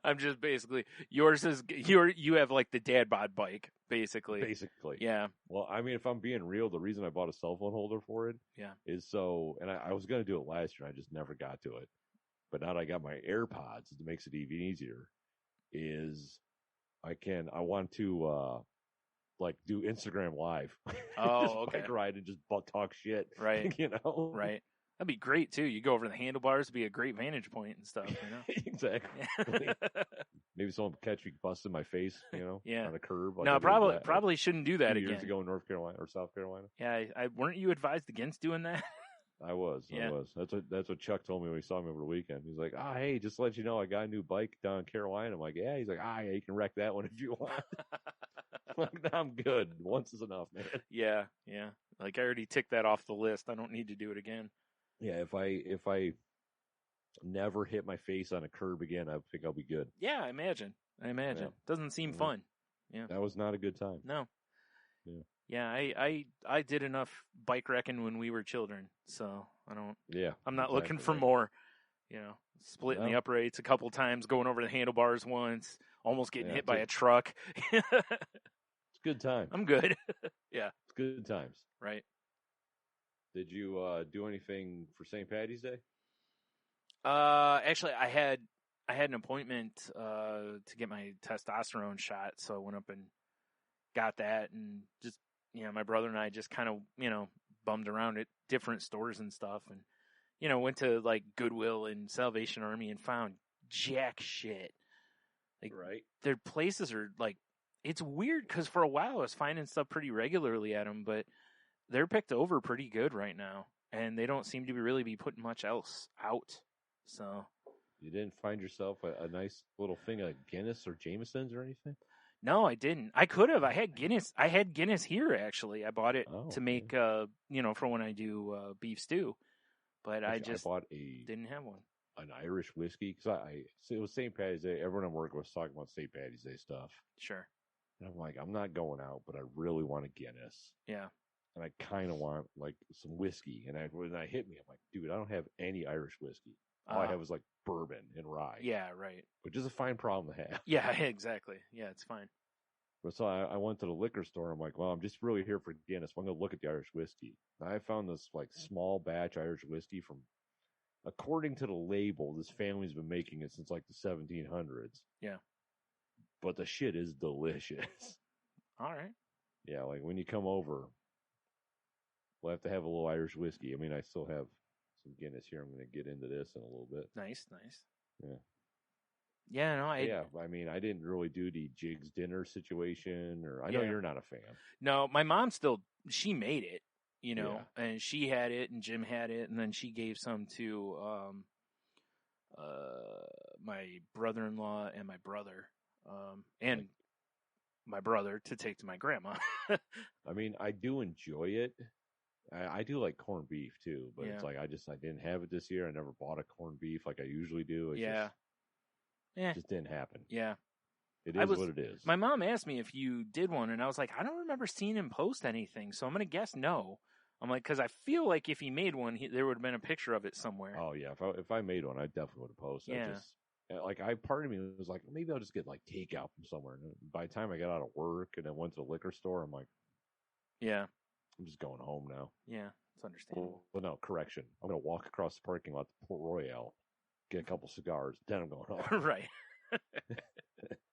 I'm just basically yours is you have like the dad bod bike basically. Basically. Yeah. Well, I mean, if I'm being real, the reason I bought a cell phone holder for it, yeah, is so. And I was going to do it last year. I just never got to it. but now that I got my AirPods, it makes it even easier. Is I want to like do Instagram Live. Oh, Just okay. bike ride and just talk shit. Right. You know? Right. That'd be great too. You go over the handlebars, be a great vantage point and stuff, you know? Exactly. Maybe someone will catch me busting my face, Yeah. on a curb. Like No, I did probably shouldn't do that 2 again. years ago in North Carolina or South Carolina. Yeah, I weren't you advised against doing that? I was. That's what Chuck told me when he saw me over the weekend. He's like, hey, just to let you know, I got a new bike down in Carolina. I'm like, yeah. He's like, yeah, you can wreck that one if you want. I'm like, no, I'm good. Once is enough, man. Yeah. Like I already ticked that off the list. I don't need to do it again. Yeah, if I never hit my face on a curb again, I think I'll be good. Yeah, I imagine. Yeah. Doesn't seem Yeah. fun. Yeah. That was not a good time. No. Yeah. Yeah, I did enough bike wrecking when we were children, so Yeah. I'm not looking exactly for right. more. Splitting the No. uprights a couple times, going over the handlebars once, almost getting Yeah, hit it's by a- a truck. It's a good time. I'm good. It's good times. Right. Did you do anything for St. Patty's Day? Actually, I had an appointment to get my testosterone shot, so I went up and got that, and just my brother and I just kind of bummed around at different stores and stuff, and went to like Goodwill and Salvation Army and found jack shit. Like Right. their places are like, it's weird because for a while I was finding stuff pretty regularly at them, but they're picked over pretty good right now, and they don't seem to really be putting much else out. So You didn't find yourself a nice little thing of Guinness or Jameson's or anything? no, I didn't. I could have. I had Guinness here actually. I bought it Oh, to make for when I do beef stew, but I Actually, just bought didn't have one. an Irish whiskey because it was St. Patty's Day. Everyone I'm working with was talking about St. Patty's Day stuff. Sure. And I'm like, I'm not going out, but I really want a Guinness. Yeah. And I kind of want like some whiskey. And when that hit me, I'm like, dude, I don't have any Irish whiskey. All I have is like bourbon and rye. Yeah. Right. Which is a fine problem to have. Yeah. Exactly. Yeah. It's fine. But so I went to the liquor store. I'm like, well, I'm just really here for Guinness. I'm going to look at the Irish whiskey. And I found this like small batch Irish whiskey from, according to the label, this family's been making it since like the 1700s. Yeah. But the shit is delicious. All right. Yeah, like when you come over, we'll have to have a little Irish whiskey. I mean, I still have some Guinness here. I'm going to get into this in a little bit. Nice. Yeah. Yeah. No. I mean, I didn't really do the Jig's dinner situation, or I know Yeah. you're not a fan. No. My mom she made it. And she had it, and Jim had it, and then she gave some to my brother-in-law and my brother, and my brother to take to my grandma. I mean, I do enjoy it. I do like corned beef too, but Yeah. it's like I didn't have it this year. I never bought a corned beef like I usually do. It just didn't happen. Yeah. It is what it is. My mom asked me if you did one, and I was like, I don't remember seeing him post anything, so I'm going to guess no. I'm like, because I feel like if he made one, there would have been a picture of it somewhere. Oh yeah, if I made one, I definitely would have posted. Yeah. Part of me was like, maybe I'll just get like takeout from somewhere. And by the time I got out of work and then went to the liquor store, I'm like, Yeah. I'm just going home now. Yeah. It's understandable. Well, no, correction. I'm going to walk across the parking lot to Port Royale, get a couple cigars, then I'm going home. Right.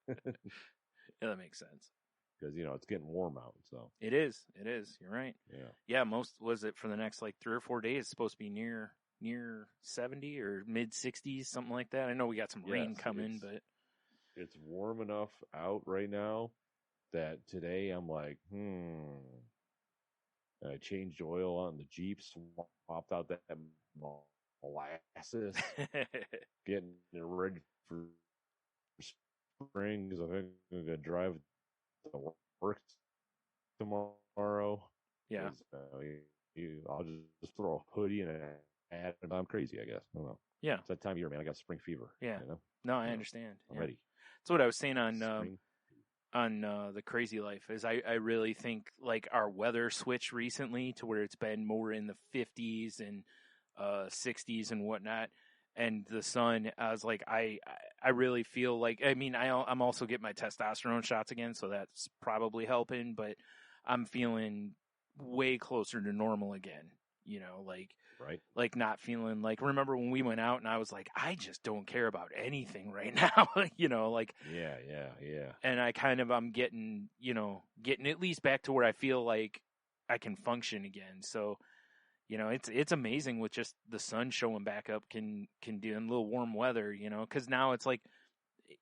Yeah, that makes sense. Because it's getting warm out. So It is. You're right. yeah. Yeah, was it for the next like 3 or 4 days? It's supposed to be near 70 or mid 60s, something like that. I know we got some rain Yes, coming, but It's warm enough out right now that today I'm like, I changed oil on the Jeep, swapped out that molasses, getting it ready for spring because I think I'm going to drive to work tomorrow. yeah. I'll just throw a hoodie and a hat. I'm crazy, I guess. I don't know. Yeah. It's that time of year, man. I got spring fever. Yeah. You know? No, I Yeah. understand. I'm Yeah. ready. That's what I was saying on Spring. the Crazy Life is I really think like our weather switched recently to where it's been more in the 50s and 60s and whatnot, and the sun. I was like, I really feel like, I mean, I'm also getting my testosterone shots again, so that's probably helping, but I'm feeling way closer to normal again. like not feeling like, remember when we went out and I was like, I just don't care about anything right now, Yeah. and I'm getting at least back to where I feel like I can function again. So, it's amazing with just the sun showing back up can do in a little warm weather, cause now it's like,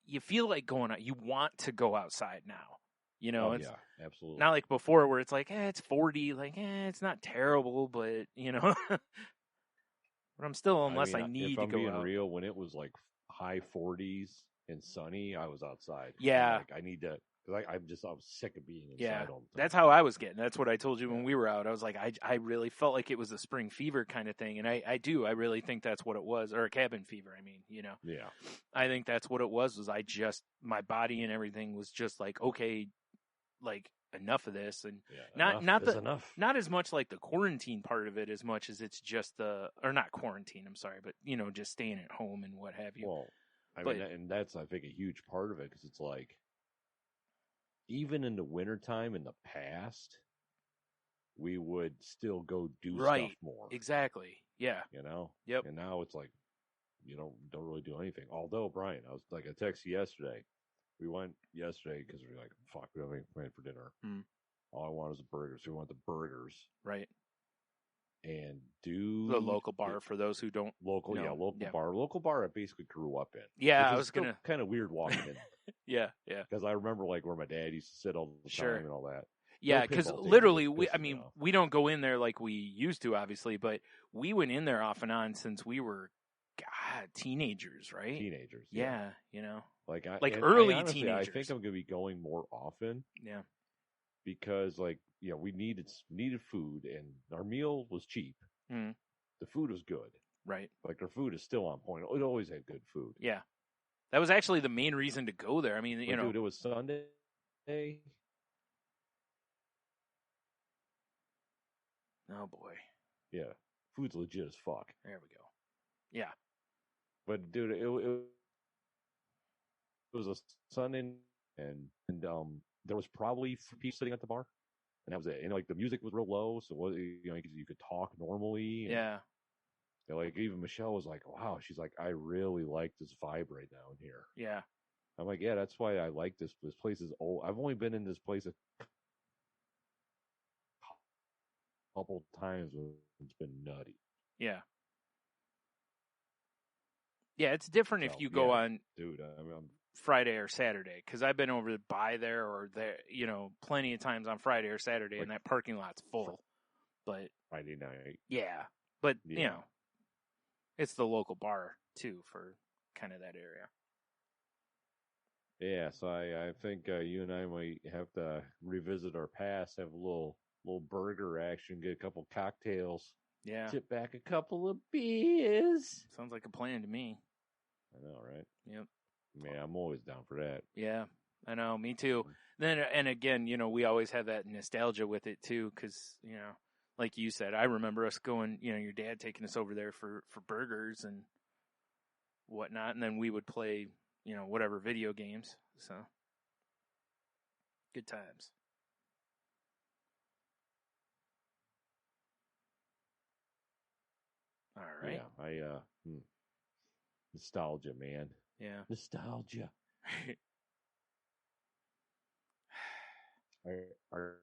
you feel like going out, you want to go outside now. It's absolutely not like before where it's like, it's 40, like, it's not terrible, but but I'm still, unless I need if I'm to go being out. real, when it was like high 40s and sunny, I was outside. Yeah. Like, I need to, because I was sick of being inside Yeah, all the time. that's how I was getting. That's what I told you when we were out. I was like, I really felt like it was a spring fever kind of thing. And I really think that's what it was, or a cabin fever. I mean, Yeah. I think that's what it was my body and everything was just like, okay, like enough of this. And enough. not as much like the quarantine part of it as much as it's just or not quarantine, I'm sorry, but just staying at home and what have you. Well, I mean, and that's, I think, a huge part of it, because it's like, even in the wintertime in the past, we would still go do stuff more. Exactly. Yeah. Yep. And now it's like, don't really do anything. Although, Brian, I was like, I texted you yesterday. We went yesterday because we were like, fuck, we don't have anything planned for dinner. All I want is a burger. So we went to Burgers. Right. And the local bar, for those who don't local bar. Local bar I basically grew up in. Yeah, I was gonna kind of weird walking in. Yeah. Because I remember like where my dad used to sit all the time and all that. Yeah, because literally we don't go in there like we used to, obviously, but we went in there off and on since we were teenagers, right? Teenagers. Yeah. Like early honestly, teenagers. I think I'm gonna be going more often. Yeah. Because we needed food, and our meal was cheap. Mm. The food was good. Right. Like, our food is still on point. It always had good food. Yeah. That was actually the main reason to go there. I mean, dude, it was Sunday. Oh boy. Yeah. Food's legit as fuck. There we go. Yeah. But dude, it was a Sunday, and there was probably 3 people sitting at the bar, and that was it. And like, the music was real low, so you could talk normally. And, yeah. Like, even Michelle was like, "Wow," she's like, "I really like this vibe right now in here." Yeah. I'm like, "Yeah, that's why I like this. This place is old. I've only been in this place a couple times when it's been nutty." Yeah. Yeah, it's different if you go on, dude. I mean, Friday or Saturday, because I've been over by there or there, plenty of times on Friday or Saturday, and that parking lot's full. But Friday night, yeah. But it's the local bar too for kind of that area. Yeah, so I think you and I might have to revisit our past, have a little burger action, get a couple cocktails. Yeah. Tip back a couple of beers. Sounds like a plan to me. I know, right? Yep. Man, I'm always down for that. Yeah, I know. Me too. Then, and again, we always have that nostalgia with it too, because, like you said, I remember us going, your dad taking us over there for burgers and whatnot, and then we would play, whatever video games. So, good times. All right. Yeah, nostalgia, man. Yeah. Nostalgia. Are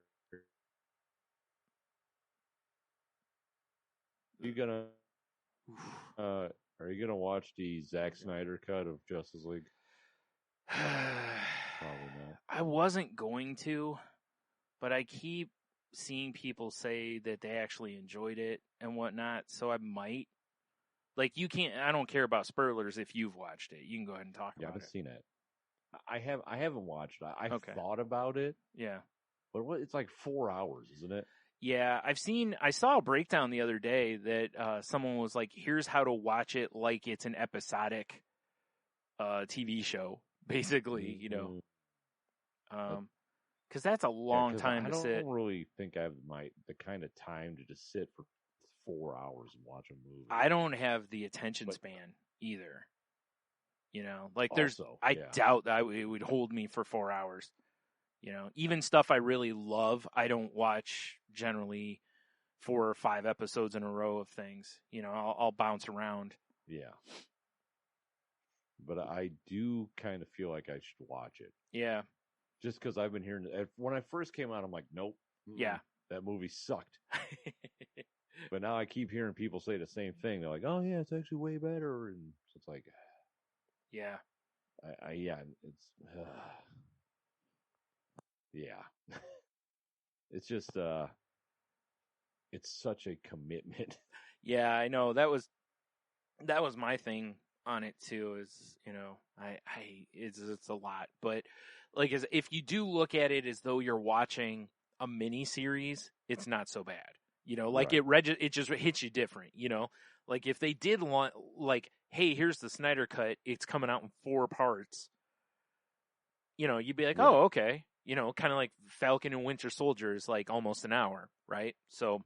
you gonna watch the Zack Snyder cut of Justice League? Probably not. I wasn't going to, but I keep seeing people say that they actually enjoyed it and whatnot, so I might. Like, I don't care about spoilers if you've watched it. You can go ahead and talk about it. Yeah, I haven't seen it. I haven't watched it. I've Okay. thought about it. Yeah. But it's like 4 hours, isn't it? Yeah, I saw a breakdown the other day that someone was like, here's how to watch it like it's an episodic TV show, basically, because that's a long time to sit. I don't really think I have the kind of time to just sit for 4 hours and watch a movie. I don't have the attention span either. Like Also, I doubt that it would hold me for 4 hours. Even stuff I really love, I don't watch generally, 4 or 5 episodes in a row of things. You know, I'll bounce around. Yeah. But I do kind of feel like I should watch it. Yeah. Just because I've been hearing when I first came out, I'm like, nope. Yeah. That movie sucked. But now I keep hearing people say the same thing. They're like, oh, yeah, it's actually way better. And so it's like, yeah. It's, yeah. It's just, it's such a commitment. Yeah, I know. That was my thing on it too, is, you know, it's a lot. But like, if you do look at it as though you're watching a mini series, it's not so bad. You know, like Right. it just hits you different, you know? Like if they did want, like, hey, here's the Snyder Cut, it's coming out in 4 parts. You know, you'd be like, oh, okay. You know, kind of like Falcon and Winter Soldier is like almost an hour, right? So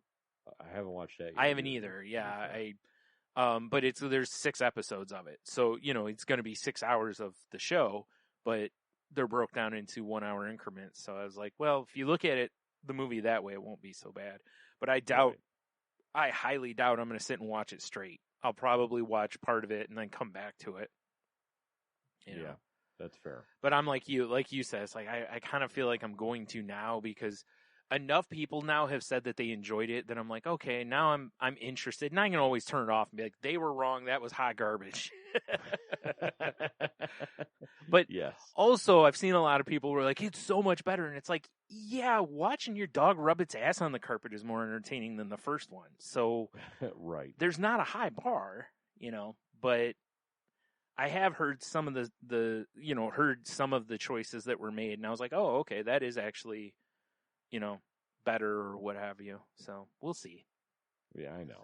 I haven't watched that yet. I haven't either. Yeah, but there's 6 episodes of it. So, you know, it's going to be 6 hours of the show, but they're broke down into 1 hour increments. So I was like, well, if you look at it, the movie that way, it won't be so bad. But I highly doubt I'm going to sit and watch it straight. I'll probably watch part of it and then come back to it. You know? Yeah, that's fair. But I'm like you said, it's like I kind of feel like I'm going to now, because enough people now have said that they enjoyed it that I'm like, okay, now I'm interested. And I can always turn it off and be like, they were wrong. That was hot garbage. But yes. Also, I've seen a lot of people who are like, it's so much better. And it's like, yeah, watching your dog rub its ass on the carpet is more entertaining than the first one. So Right. there's not a high bar, you know, but I have heard some of the heard some of the choices that were made. And I was like, oh, okay, that is actually, you know, better or what have you. So we'll see. Yeah, I know.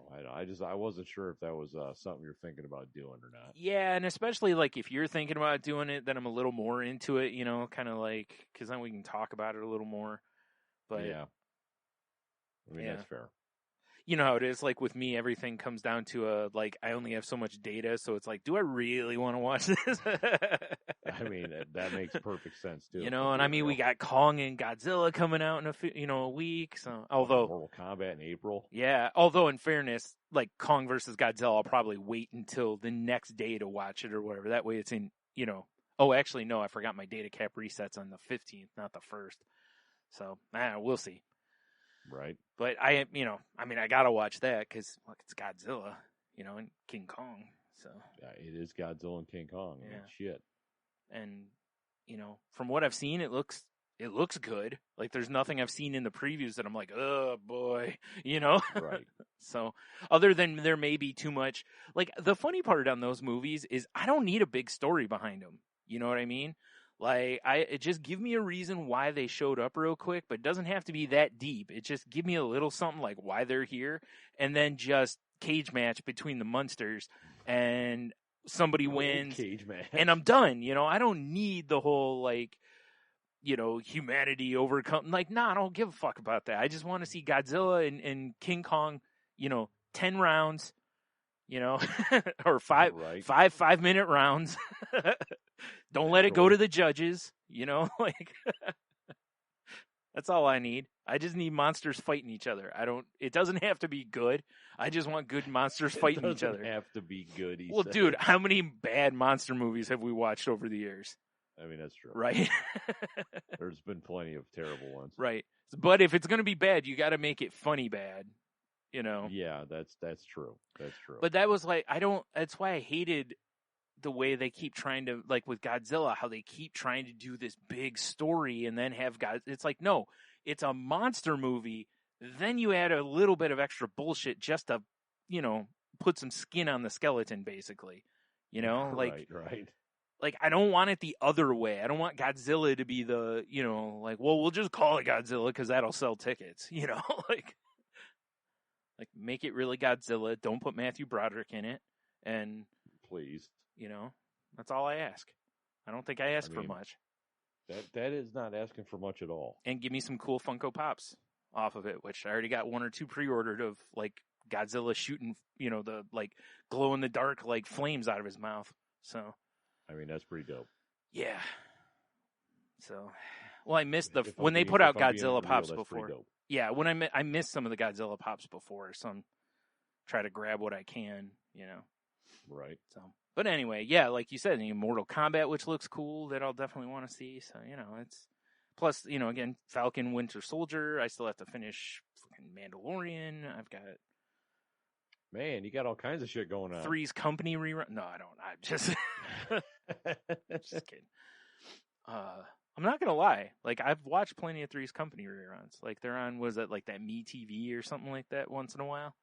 I wasn't sure if that was something you're thinking about doing or not. Yeah, and especially like if you're thinking about doing it, then I'm a little more into it, you know, kind of like, because then we can talk about it a little more. But yeah, I mean, that's fair. You know how it is, like with me, everything comes down to I only have so much data, so it's like, do I really want to watch this? I mean, that makes perfect sense too. You know, and I mean, we got Kong and Godzilla coming out in a week. So, although Mortal Kombat in April, yeah. Although, in fairness, like Kong versus Godzilla, I'll probably wait until the next day to watch it or whatever. That way, it's in, you know. Oh, actually, no, I forgot my data cap resets on the 15th, not the 1st. So, we'll see. Right. But I gotta watch that because it's Godzilla, you know, and King Kong. So yeah, it is Godzilla and King Kong. Yeah. Shit. And you know, from what I've seen, it looks good. Like there's nothing I've seen in the previews that I'm like, oh boy, you know. Right. So other than there may be too much. Like the funny part on those movies is I don't need a big story behind them. You know what I mean? Like, it just give me a reason why they showed up real quick, but it doesn't have to be that deep. It just give me a little something like why they're here, and then just cage match between the monsters, and somebody wins, cage match, and I'm done. You know, I don't need the whole like, you know, humanity overcome. Like, nah, I don't give a fuck about that. I just want to see Godzilla and King Kong. You know, 10 rounds. You know, or 5-minute rounds. Don't let it go to the judges, you know, like that's all I need. I just need monsters fighting each other. It doesn't have to be good. I just want good monsters fighting each other. It doesn't have to be good. Well, dude, how many bad monster movies have we watched over the years? I mean, that's true. Right? There's been plenty of terrible ones. Right. But if it's going to be bad, you got to make it funny bad. You know? Yeah, that's true. That's true. But that was like, that's why I hated the way they keep trying to, like with Godzilla, how they keep trying to do this big story and then have it's like, no, it's a monster movie. Then you add a little bit of extra bullshit just to, you know, put some skin on the skeleton, basically. You know, like, right. Like, I don't want it the other way. I don't want Godzilla to be the, you know, like, well, we'll just call it Godzilla because that'll sell tickets, you know, like make it really Godzilla. Don't put Matthew Broderick in it. And please, you know, that's all I ask. I don't think I ask for much. That is not asking for much at all. And give me some cool Funko Pops off of it, which I already got 1 or 2 pre-ordered of, like, Godzilla shooting, you know, the, like, glow-in-the-dark, like, flames out of his mouth. So, I mean, that's pretty dope. Yeah. So, well, I missed when they put out Godzilla Pops before. Yeah, when I missed some of the Godzilla pops before, so I'm try to grab what I can, Right. So, but anyway, yeah, like you said, Mortal Kombat, which looks cool, that I'll definitely want to see. So, it's plus, again, Falcon Winter Soldier. I still have to finish fucking Mandalorian. I've got Man, you got all kinds of shit going on. Three's Company rerun. No, I don't. I'm just just kidding. I'm not gonna lie. Like, I've watched plenty of Three's Company reruns. Like, they're on, was that like that MeTV or something like that once in a while?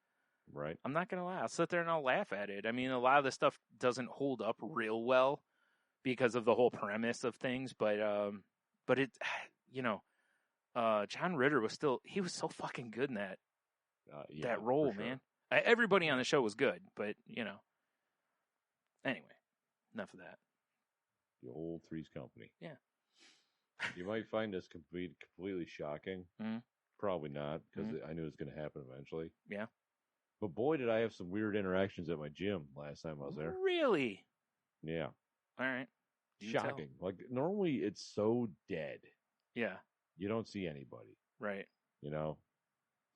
Right. I'm not gonna lie. I'll sit there and I'll laugh at it. I mean, a lot of the stuff doesn't hold up real well because of the whole premise of things, but it, John Ritter was so fucking good in that that role, sure. man. Everybody on the show was good, but anyway, enough of that. The old Three's Company. Yeah. You might find this completely shocking. Mhm. Probably not, because I knew it was going to happen eventually. Yeah. But boy, did I have some weird interactions at my gym last time I was there. Really? Yeah. All right. Do Shocking. Like, normally it's so dead. Yeah. You don't see anybody. Right.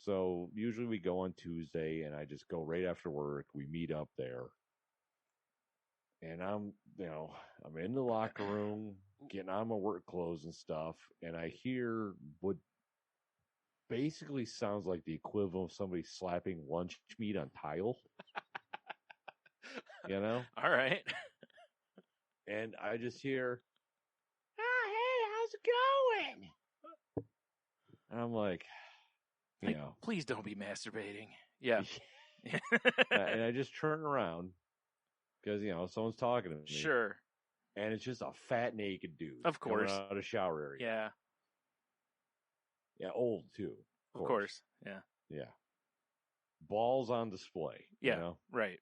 So usually we go on Tuesday, and I just go right after work. We meet up there. And I'm in the locker room, getting on my work clothes and stuff, and I hear what basically sounds like the equivalent of somebody slapping lunch meat on tile. All right. And I just hear, hey, how's it going? And I'm like, please don't be masturbating. Yeah. and I just turn around because, someone's talking to me. Sure. And it's just a fat, naked dude. Of course. Coming out of the shower area. Yeah. Yeah, old too. Of course. Yeah. Yeah. Balls on display. Yeah. Right.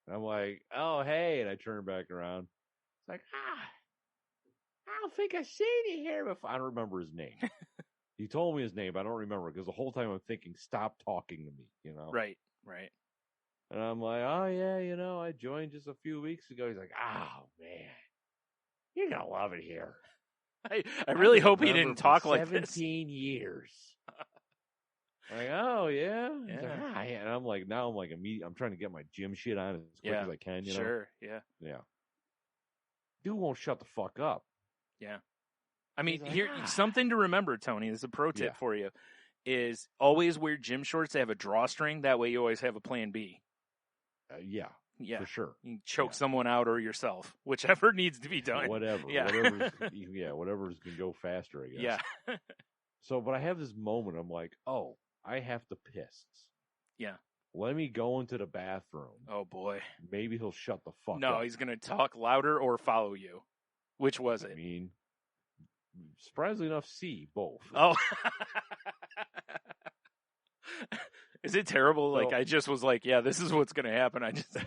And I'm like, oh, hey. And I turn back around. It's like, I don't think I've seen you here before. I don't remember his name. He told me his name, but I don't remember because the whole time I'm thinking, stop talking to me, Right. And I'm like, oh, yeah, I joined just a few weeks ago. He's like, oh, man, you're going to love it here. I really hope he didn't talk like this. 17 years. Like, oh, yeah? Yeah. He's like, yeah. And I'm like, I'm trying to get my gym shit on as quick as I can, Sure, yeah. Yeah. Dude won't shut the fuck up. Yeah. I mean, Like, here something to remember, Tony. This is a pro tip for you: is always wear gym shorts that have a drawstring. That way, you always have a plan B. Yeah, for sure. You can choke someone out or yourself, whichever needs to be done. Whatever. Yeah. Whatever's can go faster, I guess. Yeah. So, but I have this moment. I'm like, oh, I have to piss. Yeah. Let me go into the bathroom. Oh boy. Maybe he'll shut the fuck up. No, he's gonna talk louder or follow you. Which was it? I mean, surprisingly enough, C, both. Oh. Is it terrible? Like, I just was like, yeah, this is what's going to happen. I just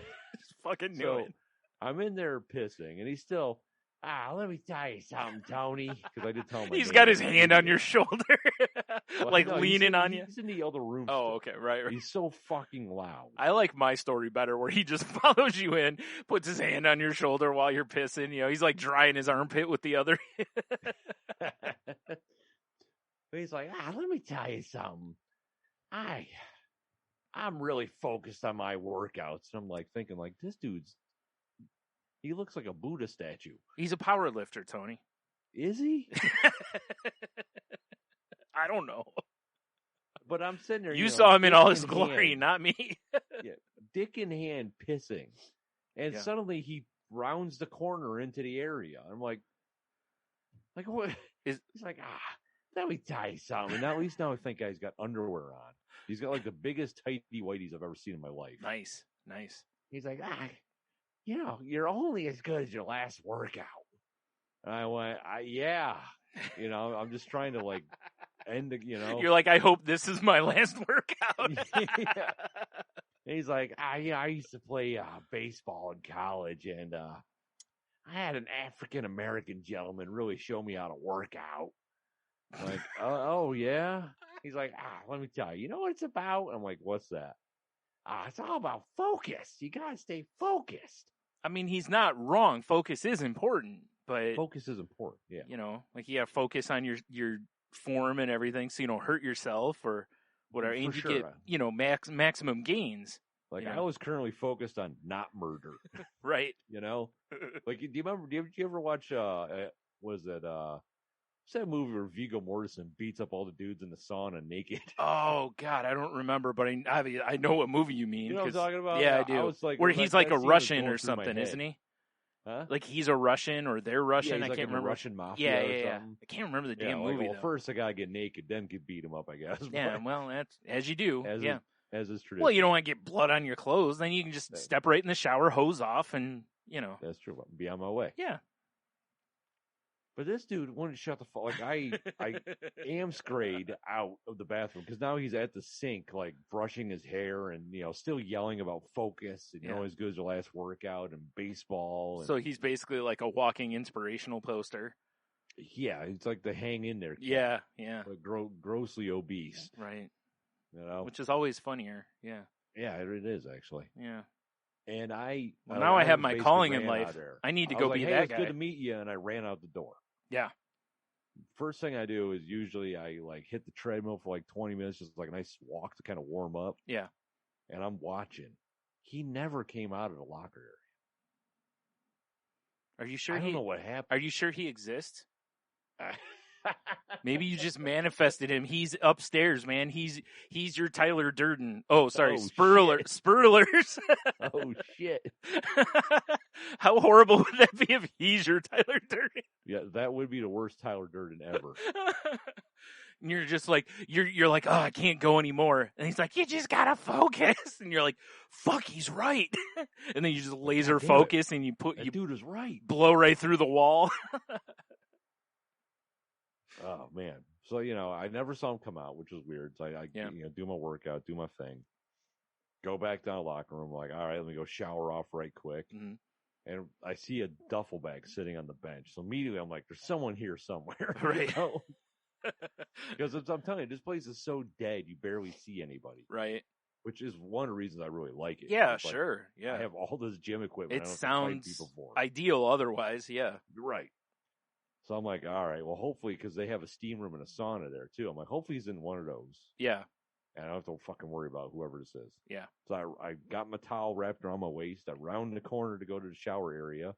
fucking knew it. I'm in there pissing, and he's still, let me tell you something, Tony. Because I did tell him. He's got his hand on your shoulder, leaning on you. He's in the other room. Oh, okay, right. He's so fucking loud. I like my story better where he just follows you in, puts his hand on your shoulder while you're pissing. He's like drying his armpit with the other. But he's like, let me tell you something. I'm really focused on my workouts. And I'm like thinking, like, this he looks like a Buddha statue. He's a power lifter, Tony. Is he? I don't know. But I'm sitting there. You saw him in all his glory, not me. Yeah, dick in hand, pissing, and suddenly he rounds the corner into the area. I'm like what? He's like, let me tell you something. And at least now I think he's got underwear on. He's got like the biggest tighty whities I've ever seen in my life. Nice. He's like, you're only as good as your last workout. And I went, yeah. I'm just trying to like end the, You're like, I hope this is my last workout. Yeah. And he's like, I used to play baseball in college, and I had an African American gentleman really show me how to work out. I'm like, oh yeah. He's like, let me tell you. You know what it's about? I'm like, what's that? It's all about focus. You gotta stay focused. I mean, he's not wrong. Focus is important, but focus is important. Yeah. Like you gotta focus on your form and everything, so you don't hurt yourself or whatever, For and you sure. get maximum gains. Like Yeah. I was currently focused on not murder. Right. You know, like do you remember? Did you ever watch? Was it? What's that movie where Viggo Mortensen beats up all the dudes in the sauna naked? Oh God, I don't remember, but I know what movie you mean. You know what I'm 'cause- talking about? Yeah, I I do. was like, where that- he's that like a scene was Russian going or through my something, head. isn't he? Huh? Like he's a Russian or they're Russian. Yeah, I he's can't like in the remember. Russian mafia or Yeah. something. I can't remember the Yeah, damn like, movie well, though. first I gotta get naked, then could beat him up, I guess. Yeah, But well, that's as you do. as Yeah. as is tradition. Well, you don't want to get blood on your clothes. Then you can just Right. step right in the shower, hose off, and That's true. Be on my way. Yeah. But this dude wouldn't shut the fuck. Like I am sprayed out of the bathroom because now he's at the sink, like brushing his hair and still yelling about focus and Yeah. as good as your last workout and baseball. And, So he's basically like a walking inspirational poster. yeah, it's like the hang in there. Kid. Yeah. Like grossly obese. Right. Which Which is always funnier. Yeah. yeah, it is actually. Yeah. And Well, now I have my basically calling in ran life. out there. I need to I go was be like, hey, that it's guy. good to meet you, and I ran out the door. Yeah. First thing I do is usually I like hit the treadmill for like 20 minutes, just like a nice walk to kind of warm up. Yeah. And I'm watching. He never came out of the locker area. Are you sure I don't know what happened. Are you sure he exists? Maybe you just manifested him. He's upstairs, man. He's your Tyler Durden. Oh, sorry, Oh, Spurlers. Oh shit! How horrible would that be if he's your Tyler Durden? Yeah, that would be the worst Tyler Durden ever. And you're just like you're like, oh, I can't go anymore. And he's like, you just gotta focus. And you're like, fuck, he's right. And then you just laser damn it. focus and you That dude was right. blow right through the wall. Oh man! So I never saw him come out, which was weird. So I Yeah. do my workout, do my thing, go back down to the locker room. Like, all right, let me go shower off right quick. Mhm. And I see a duffel bag sitting on the bench. So immediately I'm like, there's someone here somewhere. Right. Because I'm telling you, this place is so dead, you barely see anybody. Right. Which is one of the reasons I really like it. Yeah, It's like, sure. Yeah. I have all this gym equipment. It I don't have to fight sounds people for. ideal otherwise, yeah. Right. So I'm like, all right, well, hopefully, because they have a steam room and a sauna there too. I'm like, hopefully he's in one of those. Yeah. And I don't have to fucking worry about whoever this is. Yeah. So I got my towel wrapped around my waist. I round the corner to go to the shower area.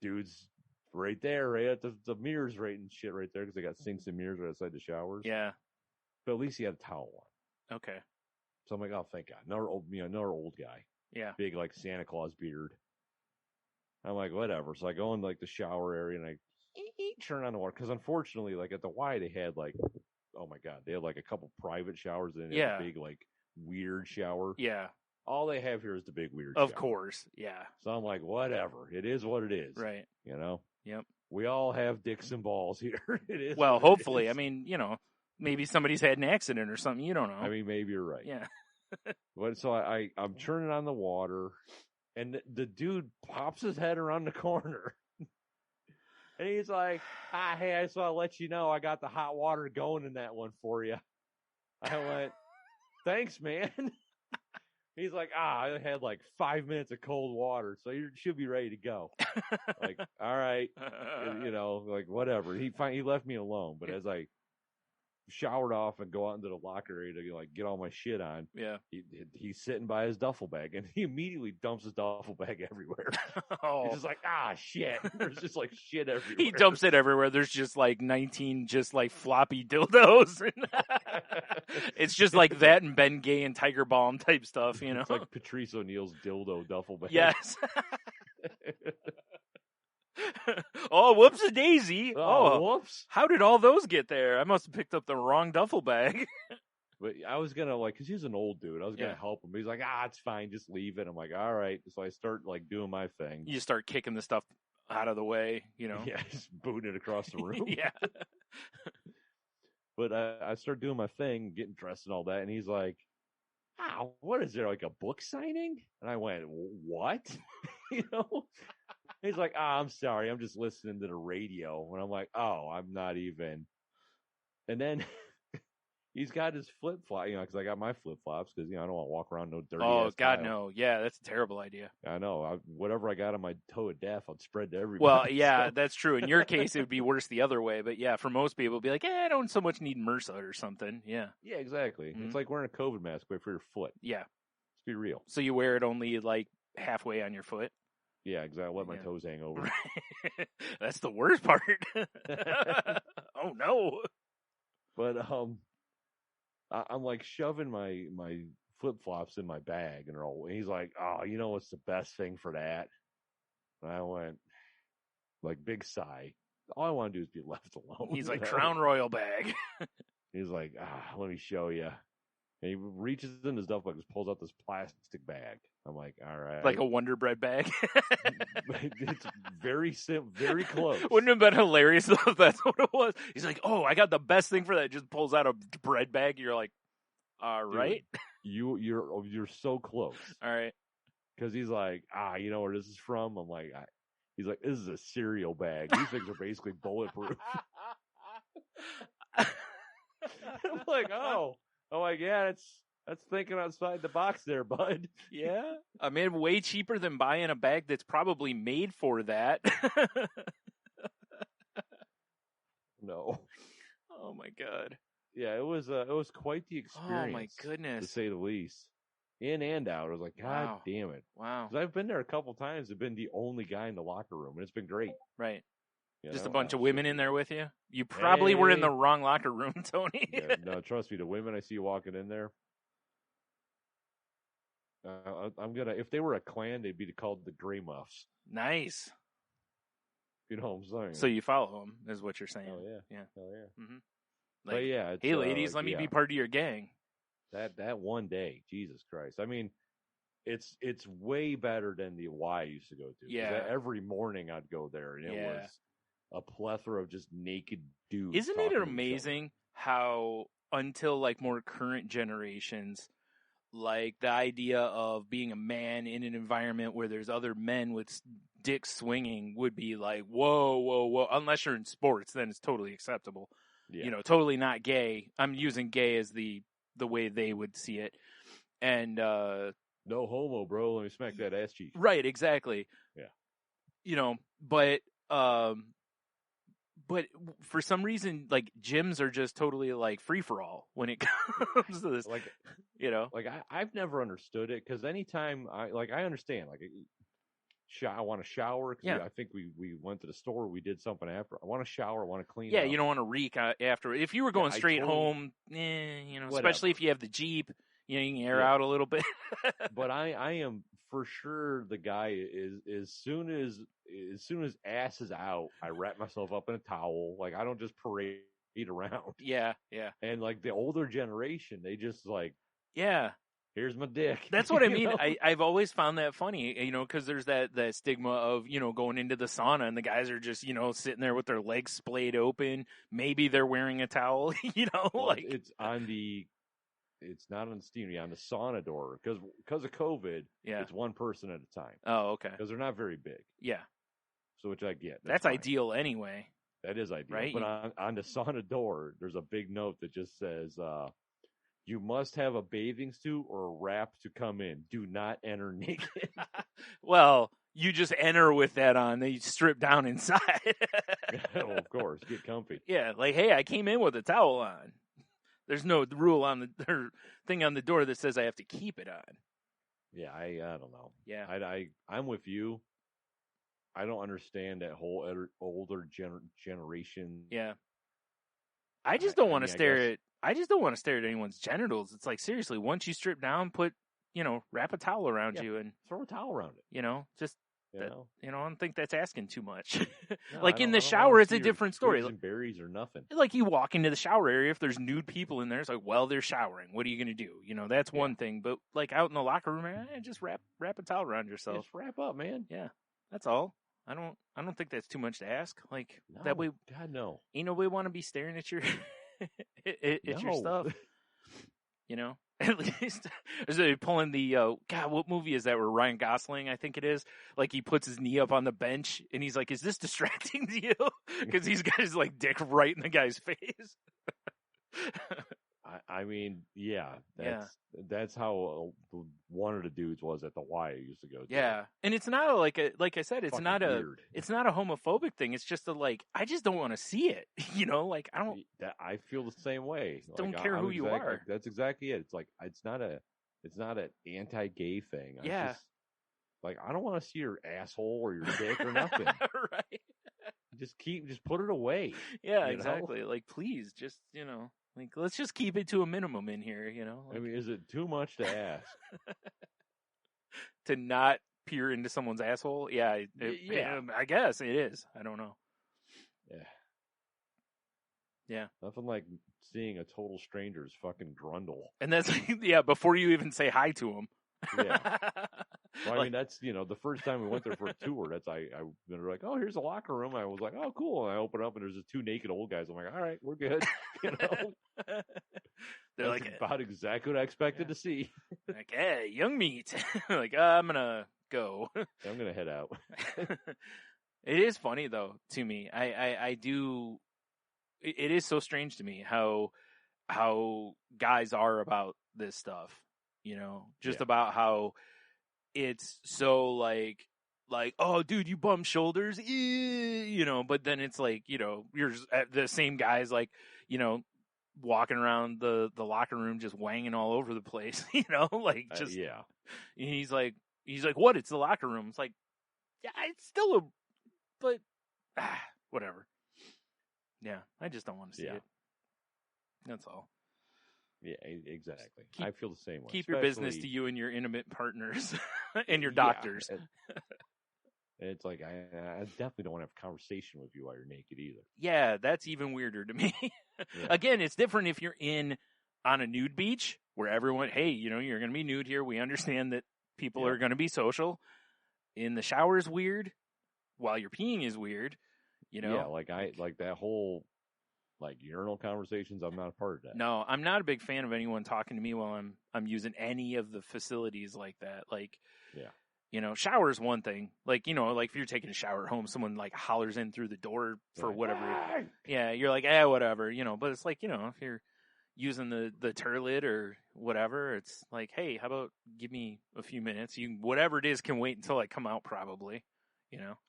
Dude's right there, right at the mirrors right and shit right there because they got sinks and mirrors right outside the showers. Yeah. But at least he had a towel on. Okay. So I'm like, oh, thank God. Another old guy. Yeah. Big, like, Santa Claus beard. I'm like, whatever. So I go in, like, the shower area and I turn on the water. Because unfortunately, like, at the Y, they had, like, oh my God, they had, like, a couple private showers. And Yeah. a big, like, weird shower. Yeah. All they have here is the big weird Of shower. course. Yeah. So I'm like, whatever. It is what it is. Right. Yep. We all have dicks and balls here. It is. Well, what it hopefully. is. I mean, maybe somebody's had an accident or something. You don't know. I mean, maybe you're right. yeah. But so I'm turning on the water, and the dude pops his head around the corner, and he's like, hey, I just want to let you know I got the hot water going in that one for you. I went, thanks, man. He's like, I had like 5 minutes of cold water, so you should be ready to go. Like, all right, like whatever. He left me alone, but as I showered off and go out into the locker area to like get all my shit on, Yeah. he's sitting by his duffel bag, and he immediately dumps his duffel bag everywhere. Oh. He's just like, shit. There's just like shit everywhere. He dumps it everywhere. There's just like 19 just like floppy dildos. It's just like that and Ben Gay and Tiger Balm type stuff, It's like Patrice O'Neal's dildo duffel bag. Yes. Oh, whoops-a-daisy. Oh, whoops. how did all those get there? I must have picked up the wrong duffel bag. But I was gonna because he's an old dude. I was gonna Yeah. help him. But he's like, it's fine, just leave it. I'm like, all right. So I start like doing my thing. You start kicking the stuff out of the way, Yeah, just booting it across the room. Yeah. But I start doing my thing, getting dressed and all that, and he's like, what is there, like a book signing? And I went, what? He's like, I'm sorry, I'm just listening to the radio. And I'm like, I'm not even. And then he's got his flip flop, because I got my flip flops because I don't want to walk around no dirty. Oh ass God, tile. no! Yeah, that's a terrible idea. I know. Whatever I got on my toe of death, I'd spread to everybody. Well, yeah, so. that's true. In your case, it would be worse the other way. But yeah, for most people, it'd be like, I don't so much need MRSA or something. Yeah. Yeah, exactly. Mhm. It's like wearing a COVID mask, but for your foot. Yeah. Let's be real. So you wear it only like halfway on your foot. Yeah, exactly. Let my Yeah. toes hang over. That's the worst part. Oh no. But I'm like shoving my flip flops in my bag, and he's like, "Oh, you know what's the best thing for that?" And I went, like, big sigh. All I want to do is be left alone. He's like Crown Royal bag. He's like, let me show you. And he reaches in his duffel bag, just pulls out this plastic bag. I'm like, all right, Like a Wonder Bread bag. it's very very close. Wouldn't it have been hilarious though if that's what it was? He's like, oh, I got the best thing for that. Just pulls out a bread bag. You're like, all right. You're so close. All right. Because he's like, you know where this is from? I'm like, he's like, this is a cereal bag. These things are basically bulletproof. I'm like, oh my God, that's thinking outside the box there, bud. Yeah. I mean, way cheaper than buying a bag that's probably made for that. No. Oh my God. Yeah, it was quite the experience. Oh my goodness. To say the least. In and out. I was like, God Wow. damn it. Wow. 'Cause I've been there a couple times. I've been the only guy in the locker room, and it's been great. Right. You Just know? a bunch of women in there with you. You probably were in the Hey. wrong locker room, Tony. Yeah, no, trust me, the women I see walking in there, I'm gonna. If they were a clan, they'd be called the Grey Muffs. Nice. You know what I'm saying? So you follow them, is what you're saying. Hell yeah, Yeah. hell yeah. Mm-hmm. But Like, yeah, it's, hey, ladies, let me yeah, be part of your gang. that one day. Jesus Christ! I mean, it's way better than the Y I used to go to. 'Cause Yeah. every morning I'd go there, and it Yeah. was a plethora of just naked dudes. Isn't talking it to each other. amazing how until like more current generations, like the idea of being a man in an environment where there's other men with dicks swinging would be like, whoa, whoa, whoa. Unless you're in sports, then it's totally acceptable. Yeah. You know, totally not gay. I'm using gay as the way they would see it. And, No homo, bro. Let me smack that ass cheek. right, exactly. Yeah. You know, but for some reason, like gyms are just totally like free for all when it comes to this. Like, You know, I've never understood it because anytime I understand, like, I want to shower. 'Cause Yeah. I think we went to the store. We did something after. I want to shower. I want to clean. yeah, up. you don't want to reek after. If you were going I straight totally- home, you know, Whatever. especially if you have the Jeep, you know, you can air Yeah. out a little bit. But I am for sure the guy is as soon as ass is out, I wrap myself up in a towel. Like, I don't just parade around. Yeah, yeah, And like the older generation, they just like, yeah. here's my dick. That's what I You mean. know? I've always found that funny, you know, because there's that stigma of, you know, going into the sauna and the guys are just, you know, sitting there with their legs splayed open. Maybe they're wearing a towel, you know, Well, like it's not on the steam, on the sauna door because of COVID. yeah. It's one person at a time Oh, okay. because they're not very big. Yeah, So which I get. that's fine. ideal anyway. That is ideal. Right? But on the sauna door, there's a big note that just says, "You must have a bathing suit or a wrap to come in. Do not enter naked." Well, you just enter with that on, then you strip down inside. Well, of course, get comfy. Yeah, like, hey, I came in with a towel on. There's no rule on the thing on the door that says I have to keep it on. Yeah, I don't know. Yeah. I'm with you. I don't understand that whole older generation. Yeah. I just don't want to I stare guess- at. I just don't want to stare at anyone's genitals. It's like, seriously, once you strip down, wrap a towel around Yeah. you, and Throw a towel around it. just You That- know? I don't think that's asking too much. No, Like I in don't- the I don't shower, wanna it's see a your different story. twigs and berries or nothing. Like you walk into the shower area, if there's nude people in there, it's like, well, they're showering. What are you going to do? You know, that's Yeah. one thing. But like out in the locker room, just wrap a towel around yourself. Just wrap up, man. That's all. I don't think that's too much to ask. Like No, that way, God no. ain't nobody want to be staring at your at your No. stuff. You know, at least is they pulling the God? What movie is that? Where Ryan Gosling, I think it is, like he puts his knee up on the bench and he's like, "Is this distracting to you?" Because he's got his like dick right in the guy's face. I mean, yeah, that's how one of the dudes was at the Y I used to go to. Yeah, and it's not like I said, it's Fucking not weird. it's not a homophobic thing. It's just I just don't want to see it. Like I don't. I feel the same way. Don't care who you are. That's exactly it. It's like it's not an anti-gay thing. Yeah. It's just, I don't want to see your asshole or your dick or nothing. Right. Just put it away. Yeah, exactly. Like, please, just let's just keep it to a minimum in here. I mean, is it too much to ask? To not peer into someone's asshole? Yeah, I guess it is. I don't know. Yeah. Yeah. Nothing like seeing a total stranger's fucking grundle. And that's before you even say hi to them. Yeah. Well, I mean, that's, the first time we went there for a tour, they're like, oh, here's a locker room. I was like, oh, cool. And I open up and there's just two naked old guys. I'm like, all right, we're good. They're that's about exactly what I expected to see. Like, hey, young meat. Like, I'm going to go. I'm going to head out. It is funny though, to me. I do. It is so strange to me how guys are about this stuff, about how it's so like, oh, dude, you bum shoulders, but then it's like, you're the same guys, walking around the locker room, just wanging all over the place, just, yeah. He's like, what? It's the locker room. It's like, yeah, it's still but whatever. Yeah. I just don't want to see it. That's all. Yeah, exactly. I feel the same way. Keep your business to you and your intimate partners and your doctors. And it's like, I definitely don't want to have a conversation with you while you're naked either. Yeah, that's even weirder to me. Yeah. Again, it's different if you're on a nude beach where everyone, hey, you're going to be nude here. We understand that people are going to be social. In the shower is weird. While you're peeing is weird. Yeah, that whole urinal conversations, I'm not a part of that. No, I'm not a big fan of anyone talking to me while I'm using any of the facilities like that. Shower is one thing. If you're taking a shower at home, someone hollers in through the door for whatever. Hey! Yeah, you're like, whatever, but it's if you're using the turlet or whatever, it's like, hey, how about give me a few minutes? Whatever it is can wait until I come out probably,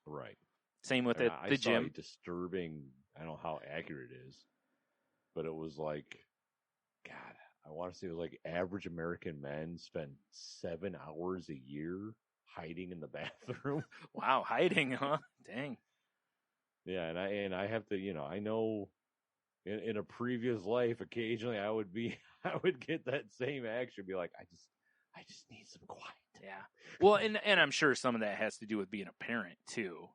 Right. Same with the gym. Disturbing. I don't know how accurate it is, but it was God, I want to say it was average American men spend 7 hours a year hiding in the bathroom. Wow, hiding, huh? Dang. Yeah, and I have to, I know in a previous life, occasionally I would get that same action, be like, I just need some quiet. Yeah. Well, and I'm sure some of that has to do with being a parent too.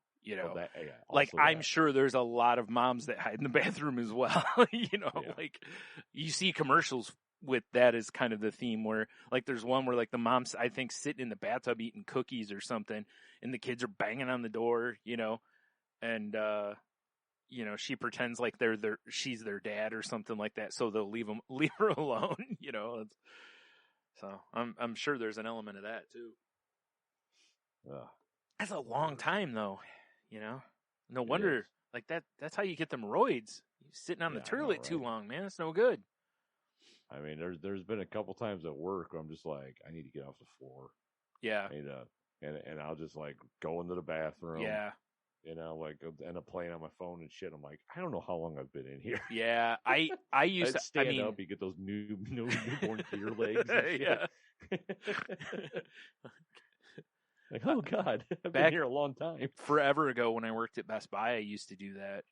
I'm sure there's a lot of moms that hide in the bathroom as well. You see commercials with that as kind of the theme where there's one where the mom's, I think, sitting in the bathtub eating cookies or something and the kids are banging on the door, and, she pretends like she's their dad or something like that. So they'll leave her alone, So I'm sure there's an element of that too. That's a long time though. No wonder that's how you get them roids. You're sitting on the toilet too long, man. It's no good. I mean, there's been a couple times at work where I'm just like, I need to get off the floor. Yeah. And I'll just go into the bathroom. Yeah. End up playing on my phone and shit. I'm like, I don't know how long I've been in here. Yeah. I used to stand up. You get those newborn deer legs. And yeah. Oh God, I've been here a long time. Forever ago when I worked at Best Buy, I used to do that.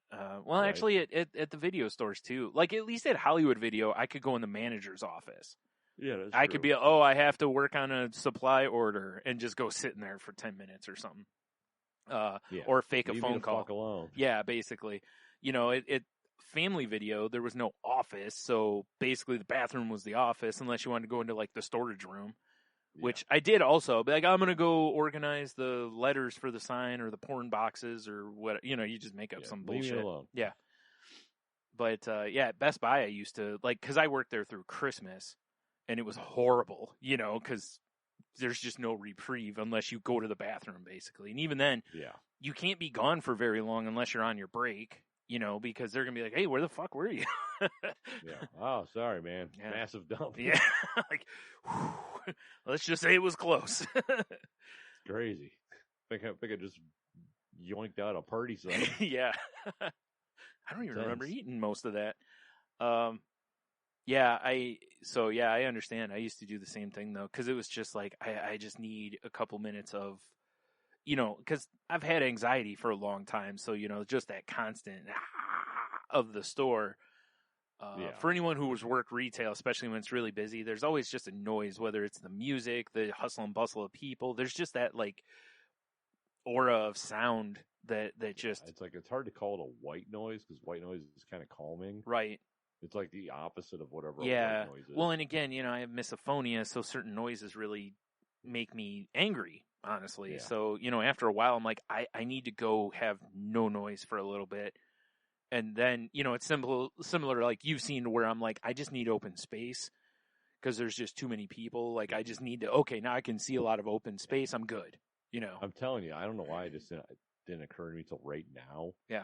Actually at the video stores too. At least at Hollywood Video, I could go in the manager's office. Yeah, that's I true. could be, I have to work on a supply order and just go sit in there for 10 minutes or something. Or fake a phone call. Fuck alone. Yeah, basically. It Family Video, there was no office, so basically the bathroom was the office unless you wanted to go into the storage room. Which I did also. But I'm going to go organize the letters for the sign or the porn boxes or what. You just make up some bullshit. Leave me alone. Yeah. But, at Best Buy, I used to, because I worked there through Christmas, and it was horrible, because there's just no reprieve unless you go to the bathroom, basically. And even then, you can't be gone for very long unless you're on your break, you know, because they're going to be like, hey, where the fuck were you? Yeah. Oh, sorry, man. Yeah. Massive dump. Yeah. Like, whew, let's just say it was close. Crazy. I think I just yoinked out a party site. Yeah. I don't even remember Intense. eating most of that. Yeah, I understand. I used to do the same thing though, because it was just like, I just need a couple minutes of, you know, because I've had anxiety for a long time. So, you know, just that constant of the store. Yeah. For anyone who's worked retail, especially when it's really busy, there's always just a noise, whether it's the music, the hustle and bustle of people. There's just that like aura of sound that just, It's like, it's hard to call it a white noise because white noise is kind of calming. right. It's like the opposite of whatever Yeah. a white noise is. Well, and again, you know, I have misophonia, so certain noises really make me angry, honestly. Yeah. So, you know, after a while, I'm like, I need to go have no noise for a little bit. And then, you know, it's similar like you've seen where I'm like, I just need open space because there's just too many people. Like, I just need to, okay, now I can see a lot of open space. I'm good, you know? I'm telling you, I don't know why it didn't occur to me till right now. Yeah.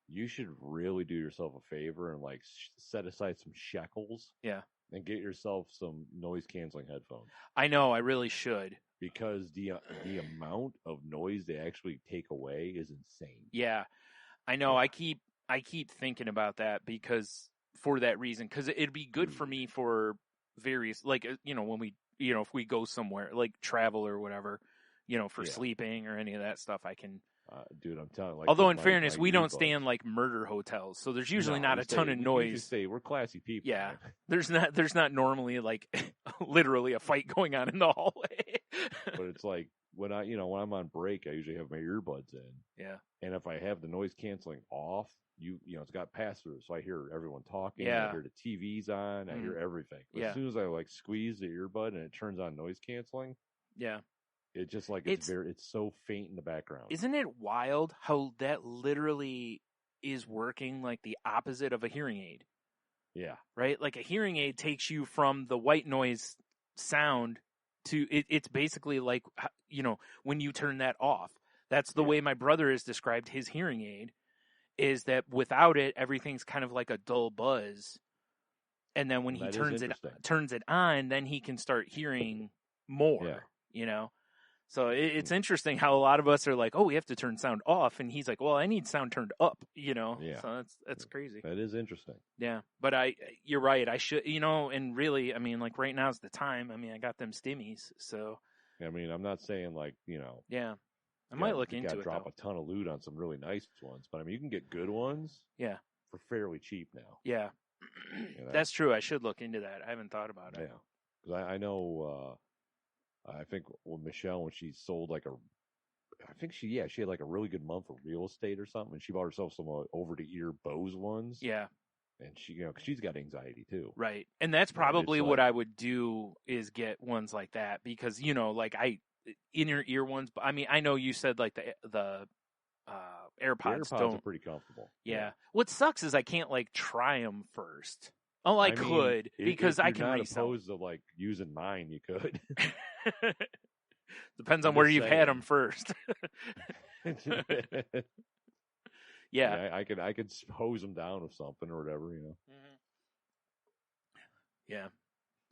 You should really do yourself a favor and like set aside some shekels. Yeah. And get yourself some noise canceling headphones. I know, I really should. Because the amount of noise they actually take away is insane. Yeah. I know. Yeah. I keep thinking about that because for that reason, because it'd be good for me for various, like, you know, when we, you know, if we go somewhere like travel or whatever, you know, for sleeping or any of that stuff, I can. Dude, I'm telling you. Like, although in fairness, we don't stay in like murder hotels, so there's usually not a ton of noise. We're classy people. Yeah. Man. There's not normally like literally a fight going on in the hallway. But it's like when I'm on break, I usually have my earbuds in. Yeah. And if I have the noise canceling off, you know, it's got pass through, so I hear everyone talking. Yeah. I hear the TVs on. I hear everything. But as soon as I like squeeze the earbud and it turns on noise canceling, yeah, it just like it's so faint in the background. Isn't it wild how that literally is working like the opposite of a hearing aid? Yeah. Right? Like a hearing aid takes you from the white noise sound to it's basically like, you know, when you turn that off. That's the way my brother has described his hearing aid, is that without it, everything's kind of like a dull buzz. And then when he turns it on, then he can start hearing more, you know? So it's interesting how a lot of us are like, oh, we have to turn sound off. And he's like, well, I need sound turned up, you know? Yeah. So that's crazy. That is interesting. Yeah. But you're right. I should, you know, and really, I mean, like right now's the time. I mean, I got them stimmies. So. I mean, I'm not saying like, you know. Yeah. I might look into it. Drop a ton of loot on some really nice ones. But I mean, you can get good ones. Yeah. For fairly cheap now. Yeah. That's true. I should look into that. I haven't thought about it. Yeah. Because I know, I think Michelle, when she sold like I think she had like a really good month of real estate or something, and she bought herself some over the ear Bose ones. Yeah. And she, you know, cause she's got anxiety too. Right. And that's probably what I would do is get ones like that because, you know, like inner ear ones. I mean, I know you said like the AirPods are pretty comfortable. Yeah. What sucks is I can't like try them first. Oh, I could because I can resell. Opposed to like using mine, you could. Depends on where you've had them first. Yeah. I could hose them down with something or whatever, you know. Mm-hmm. Yeah.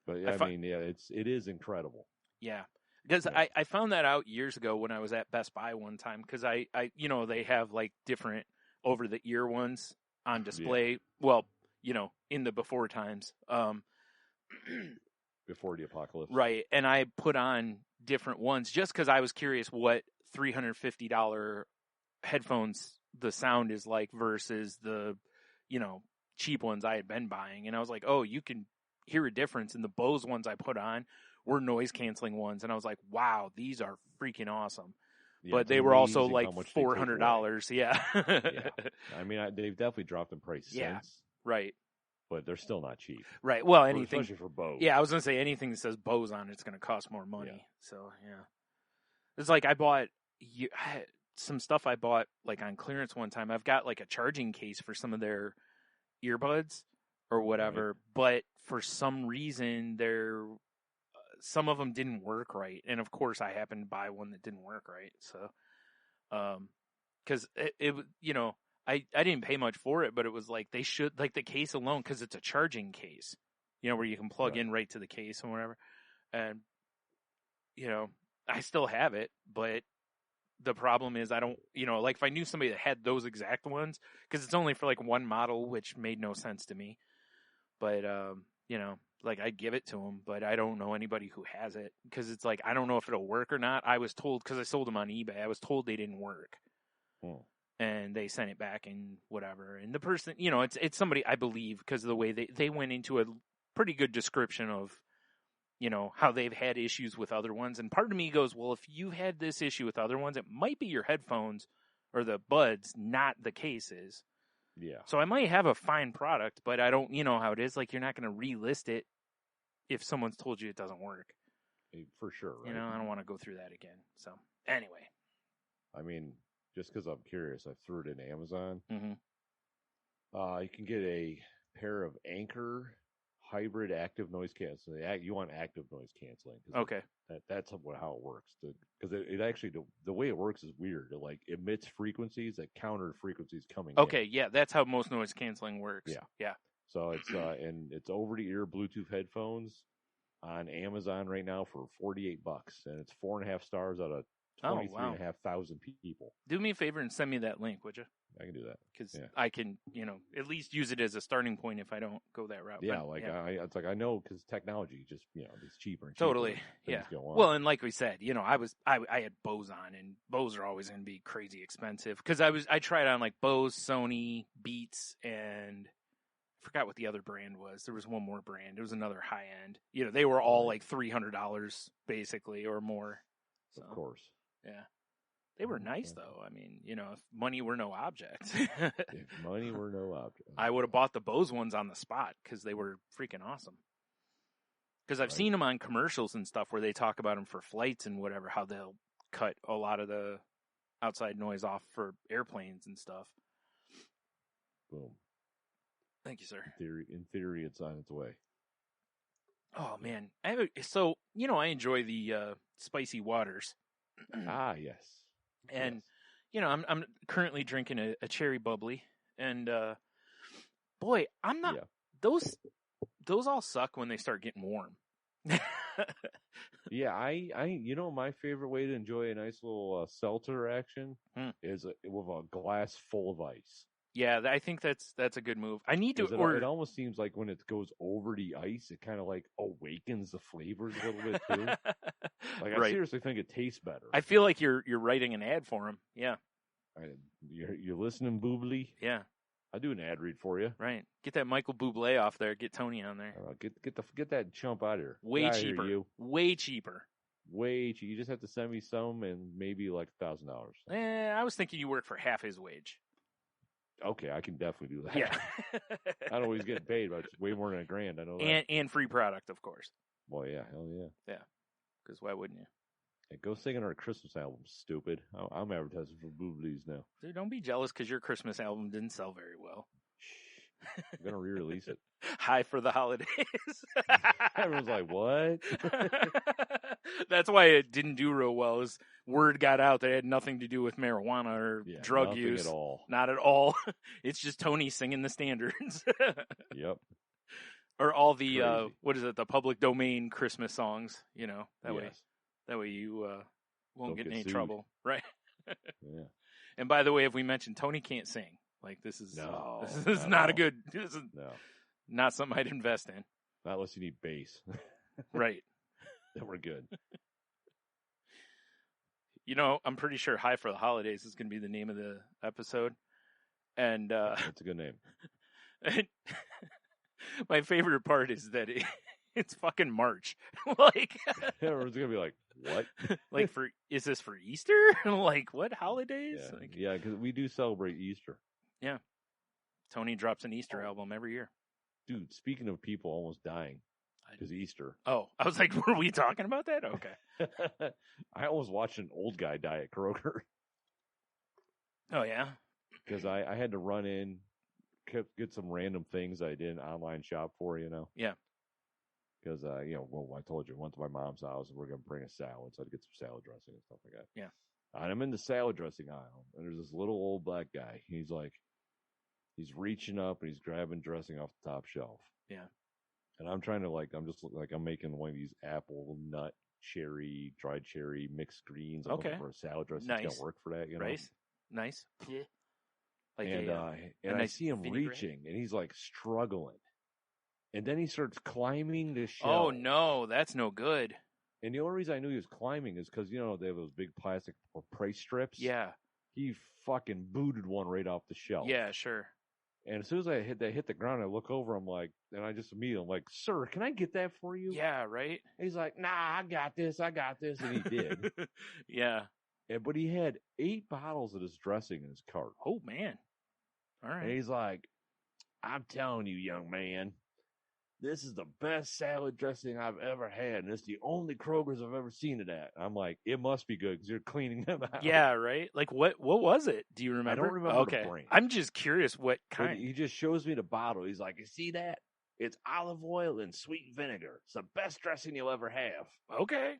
But yeah, I mean, it is incredible. Yeah. Because I found that out years ago when I was at Best Buy one time because I you know, they have like different over the ear ones on display. Yeah. Well, you know, in the before times. Before the apocalypse. Right. And I put on different ones just because I was curious what $350 headphones the sound is like versus the, you know, cheap ones I had been buying. And I was like, oh, you can hear a difference. And the Bose ones I put on were noise canceling ones. And I was like, wow, these are freaking awesome. Yeah, but they were also like $400. Yeah. Yeah. I mean, they've definitely dropped in price since. Right. But they're still not cheap. Right. Well, anything. Especially for Bose. Yeah, I was going to say anything that says Bose on it's going to cost more money. Yeah. So, yeah. It's like I bought some stuff I bought like on clearance one time. I've got like a charging case for some of their earbuds or whatever. Right. But for some reason, some of them didn't work right. And, of course, I happened to buy one that didn't work right. So, because it you know, I didn't pay much for it, but it was like they should, like the case alone, because it's a charging case, where you can plug in right to the case and whatever. And, I still have it, but the problem is I don't, like if I knew somebody that had those exact ones, because it's only for like one model, which made no sense to me. But, like I'd give it to them, but I don't know anybody who has it, because it's like, I don't know if it'll work or not. I was told, because I sold them on eBay, I was told they didn't work. And they sent it back and whatever. And the person, it's somebody I believe, because of the way they went into a pretty good description of, how they've had issues with other ones. And part of me goes, well, if you had this issue with other ones, it might be your headphones or the buds, not the cases. Yeah. So I might have a fine product, but I don't, how it is. Like, you're not going to relist it if someone's told you it doesn't work. For sure, right? I don't want to go through that again. So, anyway. I mean, just because I'm curious, I threw it in Amazon. Mm-hmm. You can get a pair of Anchor hybrid active noise canceling. You want active noise canceling. Okay. That's how it works. Because it actually, the way it works is weird. It emits frequencies that counter frequencies coming in. Okay, yeah, that's how most noise canceling works. Yeah. So it's and it's over the ear Bluetooth headphones on Amazon right now for $48, and it's 4.5 stars out of 23,500 people. Do me a favor and send me that link, would you? I can do that because I can, at least use it as a starting point if I don't go that route. Yeah, but, I know because technology just it's cheaper and cheaper. Totally, yeah. Well, and like we said, I had Bose on, and Bose are always going to be crazy expensive because I tried on like Bose, Sony, Beats, and I forgot what the other brand was. There was one more brand. It was another high end. They were all like $300 basically or more. So, of course. Yeah. They were nice, though. I mean, if money were no object. If money were no object. I would have bought the Bose ones on the spot because they were freaking awesome. Because I've seen them on commercials and stuff where they talk about them for flights and whatever, how they'll cut a lot of the outside noise off for airplanes and stuff. Boom. Thank you, sir. In theory, it's on its way. Oh, man. I enjoy the spicy waters. Ah, yes. And, I'm currently drinking a cherry bubbly, and, boy, I'm not, those all suck when they start getting warm. Yeah, my favorite way to enjoy a nice little seltzer action is with a glass full of ice. Yeah, I think that's a good move. I need to order. It almost seems like when it goes over the ice, it kind of like awakens the flavors a little bit too. Like I seriously think it tastes better. I feel like you're writing an ad for him. Yeah. You're listening, Boobly? Yeah. I'll do an ad read for you. Right. Get that Michael Bublé off there. Get Tony on there. Get that chump out of here. Way cheaper. Way cheaper. Way cheaper. You just have to send me some and maybe like $1,000. I was thinking you work for half his wage. Okay, I can definitely do that. Yeah. I don't always get paid, but it's way more than $1,000. I know that. And free product, of course. Well, yeah, hell yeah. Yeah. Because why wouldn't you? Hey, go sing on our Christmas album, stupid. I'm advertising for Booblies now. Dude, don't be jealous because your Christmas album didn't sell very well. I'm going to re-release it. Hi for the holidays. Everyone's like, what? That's why it didn't do real well. Is word got out that it had nothing to do with marijuana or drug use. At all. Not at all. It's just Tony singing the standards. Yep. Or all the the public domain Christmas songs. That way you won't get in any trouble, right? Yeah. And by the way, if we mentioned Tony can't sing, like this is not a good. This is not something I'd invest in. Not unless you need bass. Right. Then we're good. I'm pretty sure High for the Holidays is going to be the name of the episode. And that's a good name. My favorite part is that it's fucking March. Like everyone's going to be like, what? Like is this for Easter? Like what holidays? Yeah, because we do celebrate Easter. Yeah. Tony drops an Easter album every year. Dude, speaking of people almost dying, because Easter. Oh, I was like, were we talking about that? Okay. I almost watched an old guy die at Kroger. Oh, yeah? Because I had to run in, get some random things I did online shop for, Yeah. Because, I told you, I went to my mom's house and we're going to bring a salad, so I had to get some salad dressing and stuff like that. Yeah. And I'm in the salad dressing aisle, and there's this little old black guy. He's like, He's reaching up and he's grabbing dressing off the top shelf. Yeah. And I'm trying to I'm making one of these apple, nut, cherry, dried cherry, mixed greens. I'm looking for a salad dressing that's Nice. gonna work for that, you know. Nice. Like and a I nice see him vinaigrette? reaching, and he's like struggling. And then he starts climbing the shelf. Oh no, that's no good. And the only reason I knew he was climbing is because, they have those big plastic or price strips. Yeah. He fucking booted one right off the shelf. Yeah, sure. And as soon as I hit the ground, I look over, I'm I just immediately, I'm like, sir, can I get that for you? Yeah, right? And he's like, nah, I got this. And he did. Yeah. But he had 8 bottles of this dressing in his cart. Oh, man. All And right. he's like, I'm telling you, young man, this is the best salad dressing I've ever had. And it's the only Kroger's I've ever seen it at. I'm like, it must be good because you're cleaning them out. Yeah, right? Like, what was it? Do you remember? I don't remember okay. the brand. I'm just curious what But kind. he just shows me the bottle. He's like, you see that? It's olive oil and sweet vinegar. It's the best dressing you'll ever have. Okay.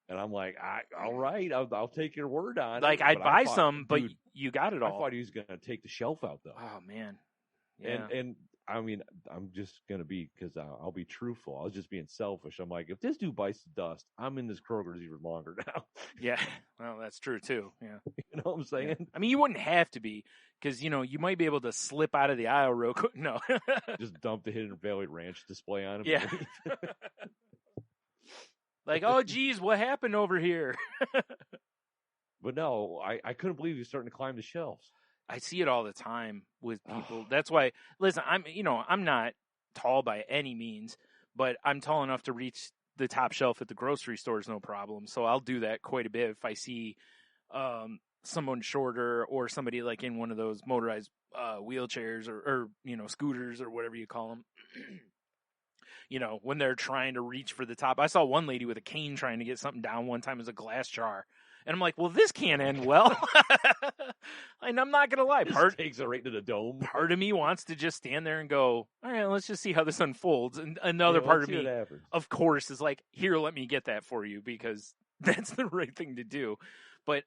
And I'm like, all right, I'll take your word on Like, it. I'd But I buy thought, some, but dude, you got it I all. thought he was going to take the shelf out, though. Oh, man. Yeah. And I mean, I'm just going to be, because I'll be truthful. I was just being selfish. I'm like, if this dude bites the dust, I'm in this Kroger's even longer now. Yeah. Well, that's true, too. Yeah. You know what I'm saying? Yeah. I mean, you wouldn't have to be, because, you might be able to slip out of the aisle real quick. No. Just dump the Hidden Valley Ranch display on him. Yeah. Like, oh, geez, what happened over here? But no, I couldn't believe he was starting to climb the shelves. I see it all the time with people. That's why, listen, I'm not tall by any means, but I'm tall enough to reach the top shelf at the grocery stores, no problem. So I'll do that quite a bit if I see someone shorter or somebody like in one of those motorized wheelchairs or scooters or whatever you call them. When they're trying to reach for the top. I saw one lady with a cane trying to get something down one time as a glass jar. And I'm like, well, this can't end well. And I'm not going to lie. Takes it right to the dome. Part of me wants to just stand there and go, all right, let's just see how this unfolds. And another part of me, of course, is like, here, let me get that for you because that's the right thing to do. But,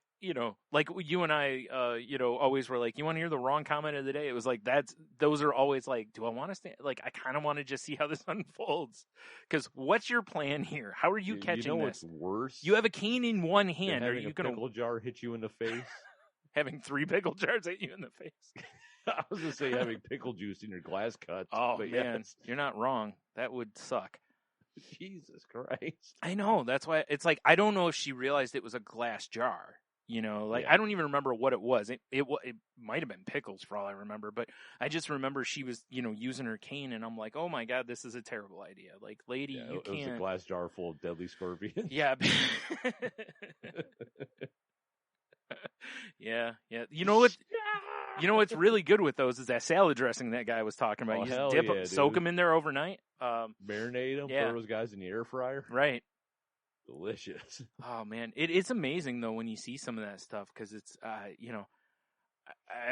like you and I, always were like, you want to hear the wrong comment of the day? It was like, those are always like, do I want to stand? Like, I kind of want to just see how this unfolds. Because what's your plan here? How are you catching this? What's worse? You have a cane in one hand. Are you going to pickle jar hit you in the face? Having 3 pickle jars hit you in the face? I was going to say having pickle juice in your glass cuts. Oh, but man, yes. You're not wrong. That would suck. Jesus Christ. I know. That's why it's like, I don't know if she realized it was a glass jar. I don't even remember what it was. It might have been pickles for all I remember, but I just remember she was, using her cane, and I'm like, oh my God, this is a terrible idea. Like, lady, you can't. It was a glass jar full of deadly scorpions. Yeah. Yeah. You know what? What's really good with those is that salad dressing that guy was talking about. Oh, You just dip yeah, them, soak them in there overnight. Marinate them, yeah. throw those guys in the air fryer. Right. Delicious. Oh man, it's amazing though when you see some of that stuff because it's I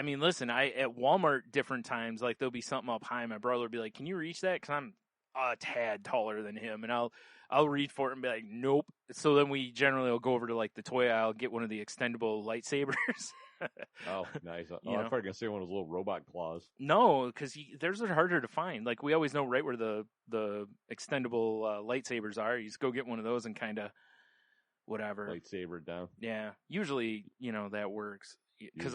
mean, listen, at Walmart different times like there'll be something up high. My brother will be like, "Can you reach that?" Because I'm a tad taller than him, and I'll reach for it and be like, "Nope." So then we generally will go over to like the toy aisle, get one of the extendable lightsabers. Oh, nice. Oh, I'm probably gonna say one of those little robot claws. No, because theirs are harder to find. Like we always know right where the extendable lightsabers are. You just go get one of those and kind of whatever. Lightsaber down. Yeah, usually that works because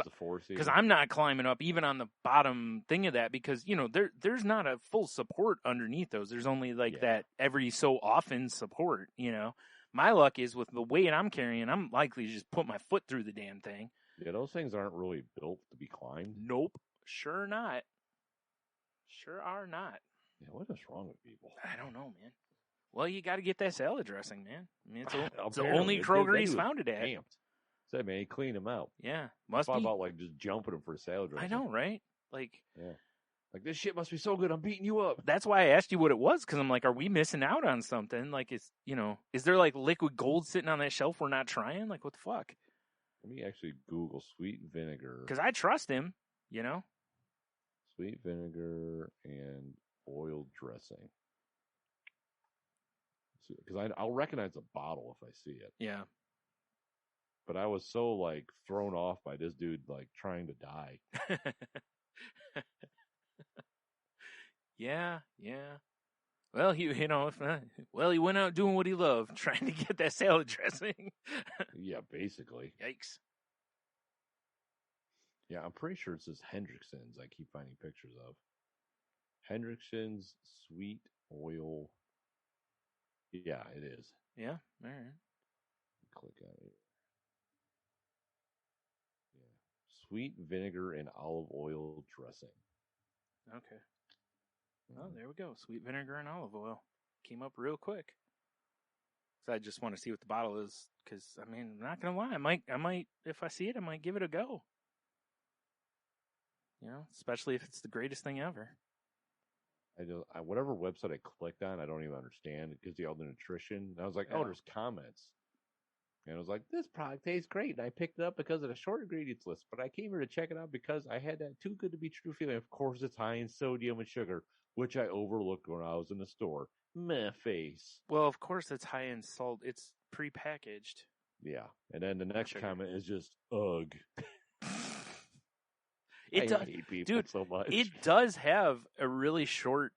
I'm I'm not climbing up even on the bottom thing of that because there's not a full support underneath those. There's only that every so often support. My luck is with the weight I'm carrying, I'm likely to just put my foot through the damn thing. Yeah, those things aren't really built to be climbed. Nope. Sure not. Sure are not. Yeah, what is wrong with people? I don't know, man. Well, you got to get that salad dressing, man. I mean, it's the Apparently, only Kroger he's found it at. Camped. Said, man, he cleaned them out. Yeah, must thought be. about like just jumping him for a salad dressing. I know, right? Like, yeah, like this shit must be so good. I'm beating you up. That's why I asked you what it was because I'm like, are we missing out on something? Like, is there like liquid gold sitting on that shelf we're not trying? Like, what the fuck? Let me actually Google sweet vinegar. Because I trust him, Sweet vinegar and oil dressing. Because I'll recognize a bottle if I see it. Yeah. But I was so like thrown off by this dude like trying to die. Yeah. Well, he went out doing what he loved, trying to get that salad dressing. Yeah, basically. Yikes. Yeah, I'm pretty sure it says Hendrickson's. I keep finding pictures of Hendrickson's sweet oil. Yeah, it is. Yeah, all right. Click on it. Yeah, sweet vinegar and olive oil dressing. Okay. Oh, there we go. Sweet vinegar and olive oil. Came up real quick. So I just want to see what the bottle is, because I mean, I'm not gonna lie, I might, if I see it, I might give it a go. You know, especially if it's the greatest thing ever. Whatever website I clicked on, I don't even understand. It gives you all the nutrition. And I was like, Yeah. oh, there's comments. And I was like, this product tastes great. And I picked it up because of the short ingredients list. But I came here to check it out because I had that too good to be true feeling. Of course, it's high in sodium and sugar, which I overlooked when I was in the store. Meh face. Well, of course, it's high in salt. It's prepackaged. Yeah. And then the next Sugar. comment is just, ugh. It I does, hate people dude. so much. It does have a really short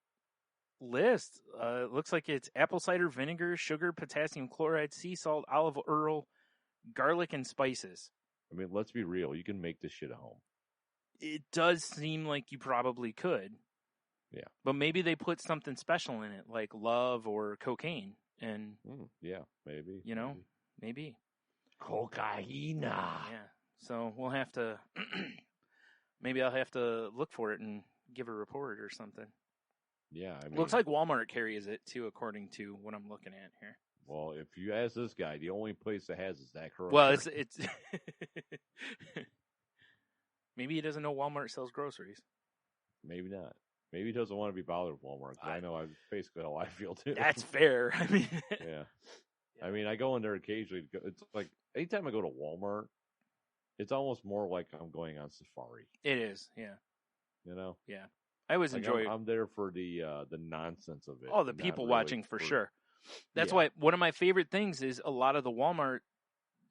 list. It looks like it's apple cider vinegar, sugar, potassium chloride, sea salt, olive oil, garlic, and spices. I mean, let's be real. You can make this shit at home. It does seem like you probably could. Yeah. But maybe they put something special in it, like love or cocaine. And, Yeah, maybe. you know, maybe. Cocaine. Yeah. So we'll have to, maybe I'll have to look for it and give a report or something. Yeah, I mean, Looks like Walmart carries it too, according to what I'm looking at here. well, if you ask this guy, the only place that has is that correct. Well, it's maybe he doesn't know Walmart sells groceries. maybe not. Maybe he doesn't want to be bothered with Walmart. 'Cause I know I basically how I feel too. That's fair. I mean, yeah. I mean, I go in there occasionally. It's like anytime I go to Walmart, it's almost more like I'm going on safari. it is. Yeah, You know, I always like enjoy I'm there for the nonsense of it. all the not people really watching for sure. That's Yeah. why one of my favorite things is a lot of the Walmart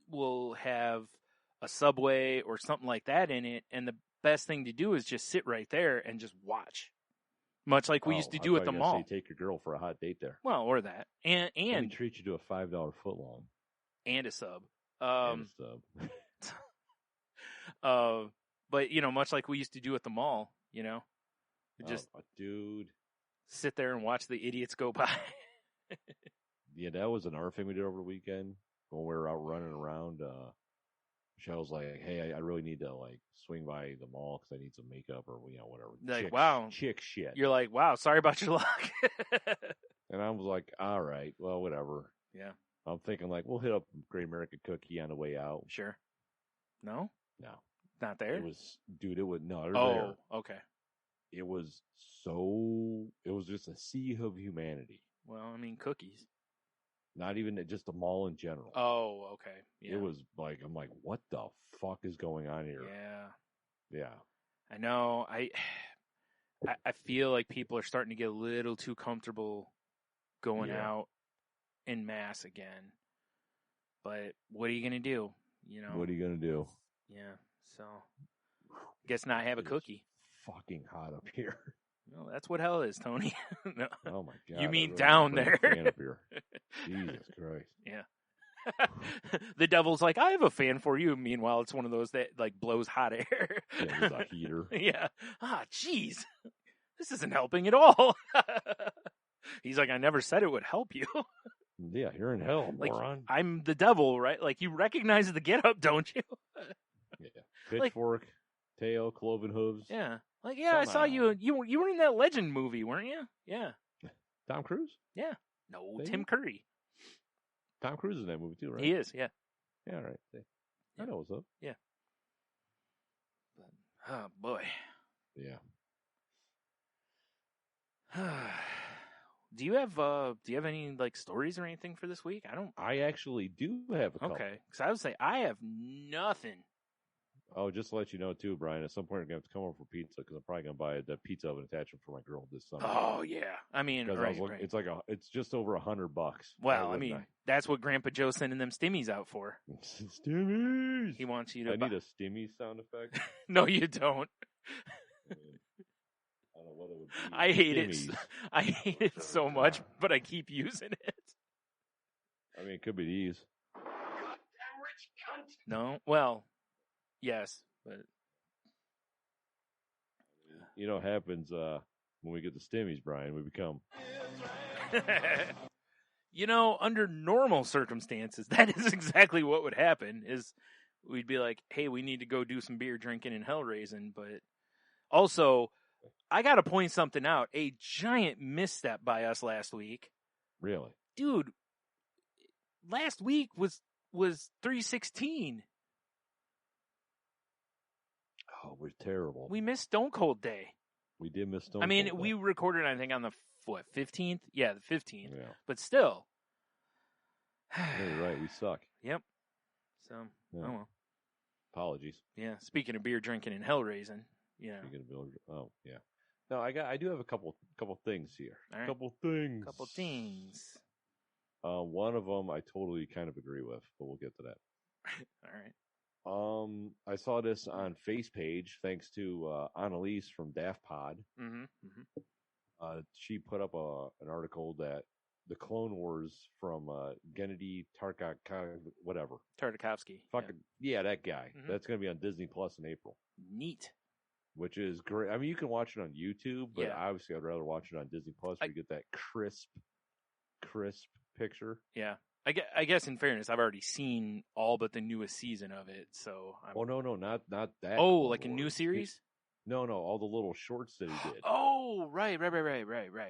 will have a Subway or something like that in it, and the best thing to do is just sit right there and just watch, much like we used to I do at thought the you were gonna mall. say take your girl for a hot date there. Well, or that, and Let me treat you to a $5 footlong a sub. and a sub. But you know, much like we used to do at the mall, you know, just Dude. sit there and watch the idiots go by. Yeah, that was another thing we did over the weekend when we were out running around. Michelle's like, "Hey, I really need to like swing by the mall because I need some makeup or whatever." Like, chick, wow. chick shit. You're like, wow, sorry about your luck. And I was like, "All right, well, whatever." Yeah, I'm thinking like we'll hit up Great American Cookie on the way out. sure. No, No, not there. it was, dude. It was no, they're Oh, there. okay. It was just a sea of humanity. Well, I mean, cookies. Not even just the mall in general. Oh, okay. Yeah. It was like, I'm like, what the fuck is going on here? Yeah, Yeah. I know. I feel like people are starting to get a little too comfortable going Yeah. out en masse again. But what are you gonna do? You know. What are you gonna do? Yeah. So, guess not have a It is cookie. Fucking hot up here. No, that's what hell is, Tony. No. Oh my god. You I mean really down put a there. fan up here. Jesus Christ. Yeah. The devil's like, I have a fan for you. Meanwhile, it's one of those that like blows hot air. Yeah, there's a heater. Yeah. Ah, jeez. This isn't helping at all. He's like, I never said it would help you. Yeah, you're in hell, Like, moron. I'm the devil, right? Like, you recognize the get up, don't you? Yeah. like- Pitchfork, tail, cloven hooves. Yeah. Like, yeah, I saw Somehow. you were in that Legend movie, weren't you? Yeah. Tom Cruise? No, Did Tim you? Curry. Tom Cruise is in that movie too, right? He is, yeah. Yeah, all right. I know what's up. Oh boy. Yeah. Do you have any like stories or anything for this week? I don't. I actually do have a couple. Okay, because I would say I have nothing. Oh, just to let you know too, Brian. At some point, I'm gonna have to come over for pizza because I'm probably gonna buy a pizza oven attachment for my girl this summer. Oh yeah, I mean, Because right, right. it's just over $100. Well, I mean, that's what Grandpa Joe's sending them stimmies out for. Stimmies. He wants you to. I need a stimmy sound effect. No, you don't. Yeah. it would be I hate it. Timmy's. I hate it so much, but I keep using it. I mean, it could be these. No, well, yes, but You know what happens when we get the stimmies, Brian? We become. you know, under normal circumstances, that is exactly what would happen. Is we'd be like, "Hey, we need to go do some beer drinking and hell raising," but also, I got to point something out. A giant misstep by us last week. Really? Dude, last week was 316. Oh, we're terrible. We missed Stone Cold Day. We did miss Stone I mean, Cold we Day. recorded, I think, on the 15th? Yeah, the 15th. Yeah. But still. Yeah, you're right. We suck. Yep. So, Yeah. oh well. Apologies. Yeah, speaking of beer drinking and hell raising, you know. Speaking of Bill, oh yeah. No, I do have a couple things here. All right. Couple things. Couple things. One of them I totally kind of agree with, but we'll get to that. All right. I saw this on Face Page thanks to Annalise from Daft Pod. Mm-hmm. Mm-hmm. She put up an article that the Clone Wars from Gennady whatever. Tartakovsky. Fucking yeah, that guy. Mhm. That's going to be on Disney Plus in April, Neat. which is great. I mean, you can watch it on YouTube, but Yeah. obviously I'd rather watch it on Disney Plus where you get that crisp picture. Yeah. I guess in fairness, I've already seen all but the newest season of it, so I'm... Oh no, not that. Oh, Clone like a new Wars. series? No, all the little shorts that he did. Oh, right.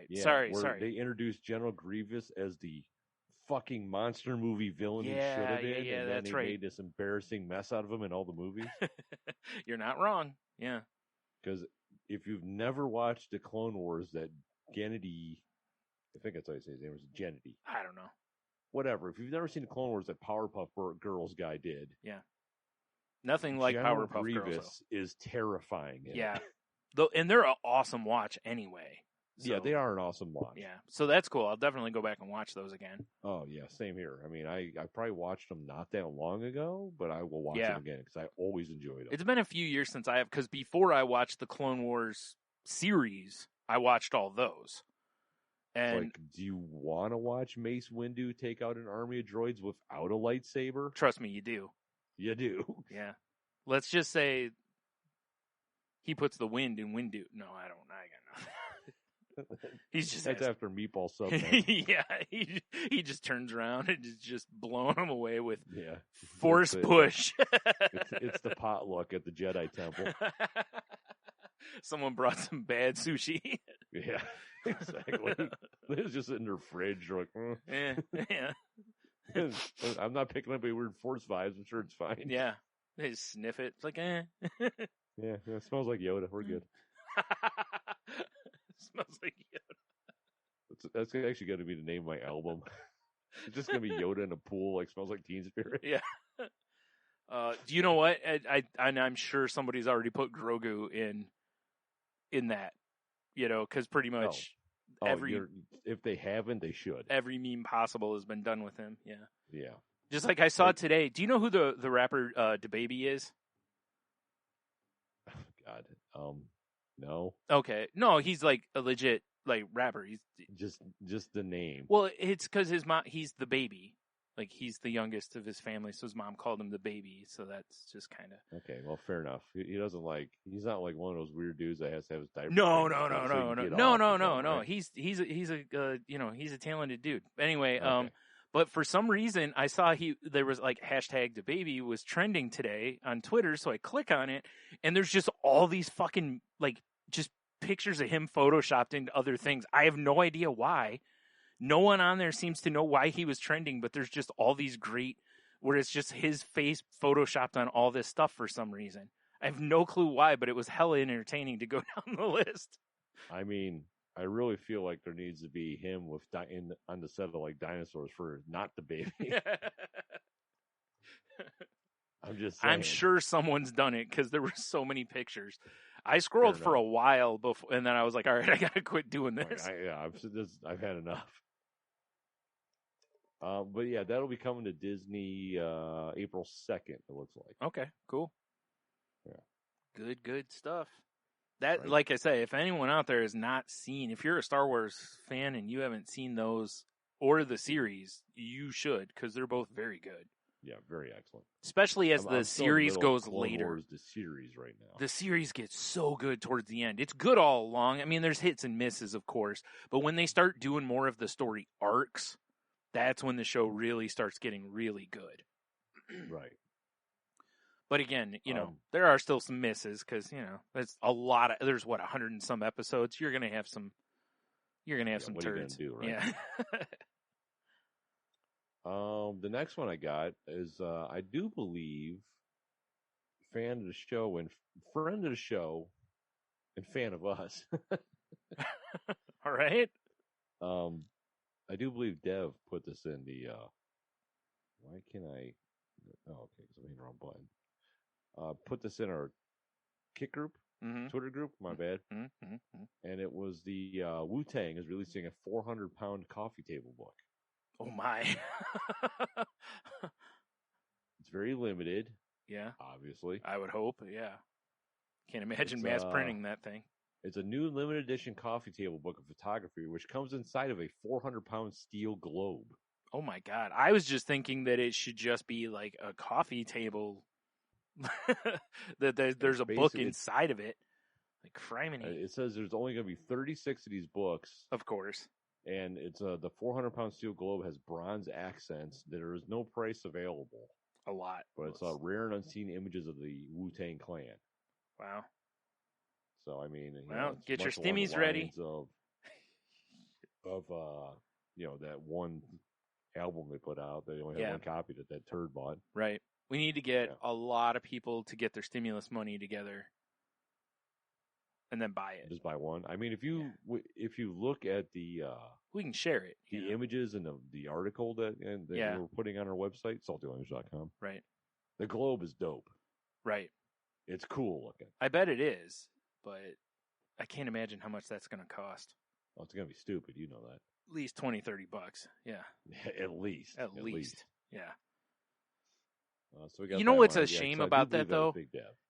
Yeah, Sorry. They introduced General Grievous as the fucking monster movie villain he Yeah, should have been. yeah, and then that's they right. made this embarrassing mess out of him in all the movies. You're not wrong. Yeah. Because if you've never watched the Clone Wars, that Gennady, I think that's how you say his name, was Gennady. I don't know. Whatever. If you've never seen the Clone Wars, that Powerpuff Girls guy did. Nothing like General Powerpuff Grievous Girls. is terrifying. in it. Yeah. Though, and they're an awesome watch anyway. Yeah, they are an awesome watch. Yeah. So that's cool. I'll definitely go back and watch those again. Oh, yeah, same here. I mean, I probably watched them not that long ago, but I will watch Yeah. them again because I always enjoyed them. It's been a few years since I have, because before I watched the Clone Wars series, I watched all those. And Like, do you want to watch Mace Windu take out an army of droids without a lightsaber? trust me, you do. You do. Yeah. Let's just say he puts the wind in Windu. No, I don't. I got nothing. He's just That's after Meatball Sub. yeah, he just turns around and is just blowing him away with Yeah. force It's push. it's the potluck at the Jedi Temple. Someone brought some bad sushi. Yeah, exactly. It was just in their fridge. They're like, Yeah. I'm not picking up any weird force vibes. I'm sure it's fine. Yeah. They just sniff it. It's like, Yeah, it smells like Yoda. We're good. Smells like Yoda. That's actually going to be the name of my album. It's just going to be Yoda in a pool, like smells like Teen Spirit. Yeah. Do you know what? I'm sure somebody's already put Grogu in that, because pretty much If they haven't, they should. every meme possible has been done with him. Yeah. Yeah. Just like I saw today. Do you know who the rapper DaBaby is? God. No. Okay. No, he's like a legit like rapper. He's Just the name. well, it's because his mom. He's the baby. Like he's the youngest of his family, so his mom called him the baby. So that's just kind of Okay, well, fair enough. He doesn't like. He's not like one of those weird dudes that has to have his diaper. no. changed so he can get off or something, right? He's a talented dude. Anyway, Okay. but for some reason I saw there was like hashtag DaBaby was trending today on Twitter, so I click on it and there's just all these fucking like just pictures of him photoshopped into other things. I have no idea why. No one on there seems to know why he was trending, but there's just all these great where it's just his face photoshopped on all this stuff for some reason. I have no clue why, but it was hella entertaining to go down the list. I mean, I really feel like there needs to be him with on the set of like Dinosaurs for not the baby. I'm just saying. I'm sure someone's done it because there were so many pictures. I scrolled for a while before, and then I was like, "All right, I gotta quit doing this." I've had enough. But yeah, that'll be coming to Disney April 2nd. It looks like. Okay, cool. Yeah. Good stuff. That, Right. like I say, if anyone out there has not seen, if you're a Star Wars fan and you haven't seen those or the series, you should, because they're both very good. Yeah, very excellent. Especially as I'm the still in the series middle of goes Clone later. Wars, the series right now. The series gets so good towards the end. It's good all along. I mean, there's hits and misses, of course, but when they start doing more of the story arcs, that's when the show really starts getting really good. Right. But again, there are still some misses because there's a lot of there's 100 and some episodes. You're gonna have some some what are you gonna turds. do, right? Yeah. The next one I got is I do believe fan of the show and friend of the show and fan of us. All right. I do believe Dev put this in the. Why can't I? Oh, okay, because I'm hitting the wrong button. Put this in our Kick group, Twitter group. My bad. And it was the Wu-Tang is releasing a 400-pound coffee table book. Oh my. It's very limited. Yeah. Obviously. I would hope. Yeah. Can't imagine It's, mass printing that thing. It's a new limited edition coffee table book of photography, which comes inside of a 400-pound steel globe. Oh my God. I was just thinking that it should just be like a coffee table. That there's a book inside of it. Like criminy. It says there's only going to be 36 of these books. Of course. And it's the 400-pound steel globe has bronze accents. There is no price available. A lot. But it's rare and unseen images of the Wu-Tang Clan. Wow. So, I mean... Well, get your much along the stimmies ready. Of that one album they put out. They only had one copy that turd bought. Right. We need to get a lot of people to get their stimulus money together. And then buy it. Just buy one. I mean, if you look at the we can share it. The images and the article that we're putting on our website, saltylanguage.com. Right. The globe is dope. Right. It's cool looking. I bet it is, but I can't imagine how much that's going to cost. Oh, it's going to be stupid. You know that. At least $20-30. Yeah. At least. At least. Yeah. So we got you know what's a shame about that though?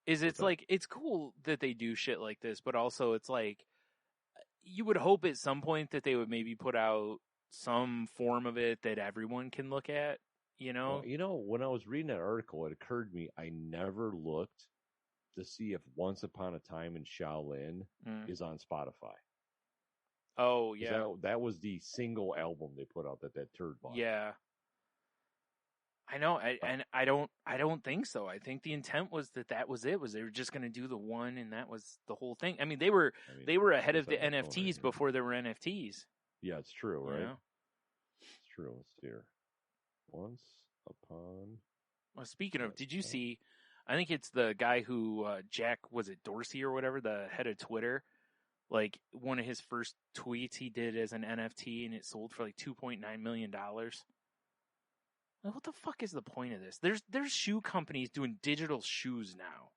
Is it's like it's cool that they do shit like this, but also it's like you would hope at some point that they would maybe put out some form of it that everyone can look at, Well, when I was reading that article, it occurred to me I never looked to see if Once Upon a Time in Shaolin is on Spotify. Oh, yeah. That was the single album they put out that turd bought. Yeah. I know, and I don't think so. I think the intent was that was it. Was they were just going to do the one, and that was the whole thing. I mean, they were ahead of the NFTs before there were NFTs. Yeah, it's true, right? It's true. Let's see here. Once upon. Well, speaking of, did you see? I think it's the guy who Jack Dorsey or whatever, the head of Twitter. Like one of his first tweets he did as an NFT, and it sold for like $2.9 million. What the fuck is the point of this? There's shoe companies doing digital shoes now.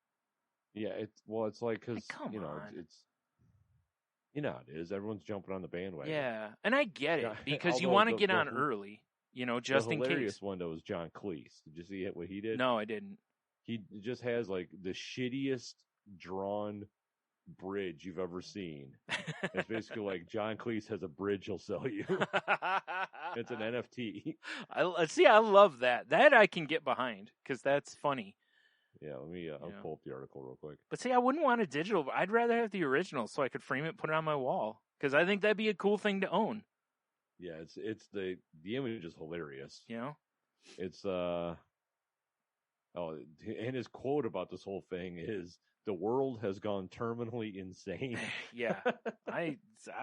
Yeah, it's like because come on. it's it is. Everyone's jumping on the bandwagon. Yeah, and I get it because you want to get on early, just in case. The hilarious one though was John Cleese. Did you see what he did? No, I didn't. He just has like the shittiest drawn bridge you've ever seen. It's basically like John Cleese has a bridge he'll sell you. It's an NFT. I love that. That I can get behind because that's funny. Yeah, let me. I'll pull up the article real quick. But see, I wouldn't want a digital. I'd rather have the original so I could frame it, put it on my wall because I think that'd be a cool thing to own. Yeah, it's the image is hilarious. It's and his quote about this whole thing is, "The world has gone terminally insane." Yeah, I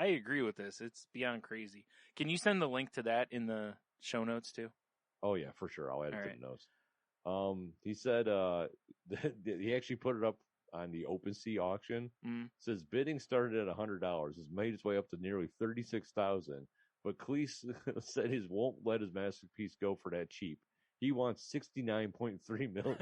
agree with this. It's beyond crazy. Can you send the link to that in the show notes too? Oh yeah, for sure. I'll add it to the notes. He said he actually put it up on the OpenSea auction. Says bidding started at $100, has made its way up to nearly $36,000. But Cleese said he won't let his masterpiece go for that cheap. He wants $69.3 million.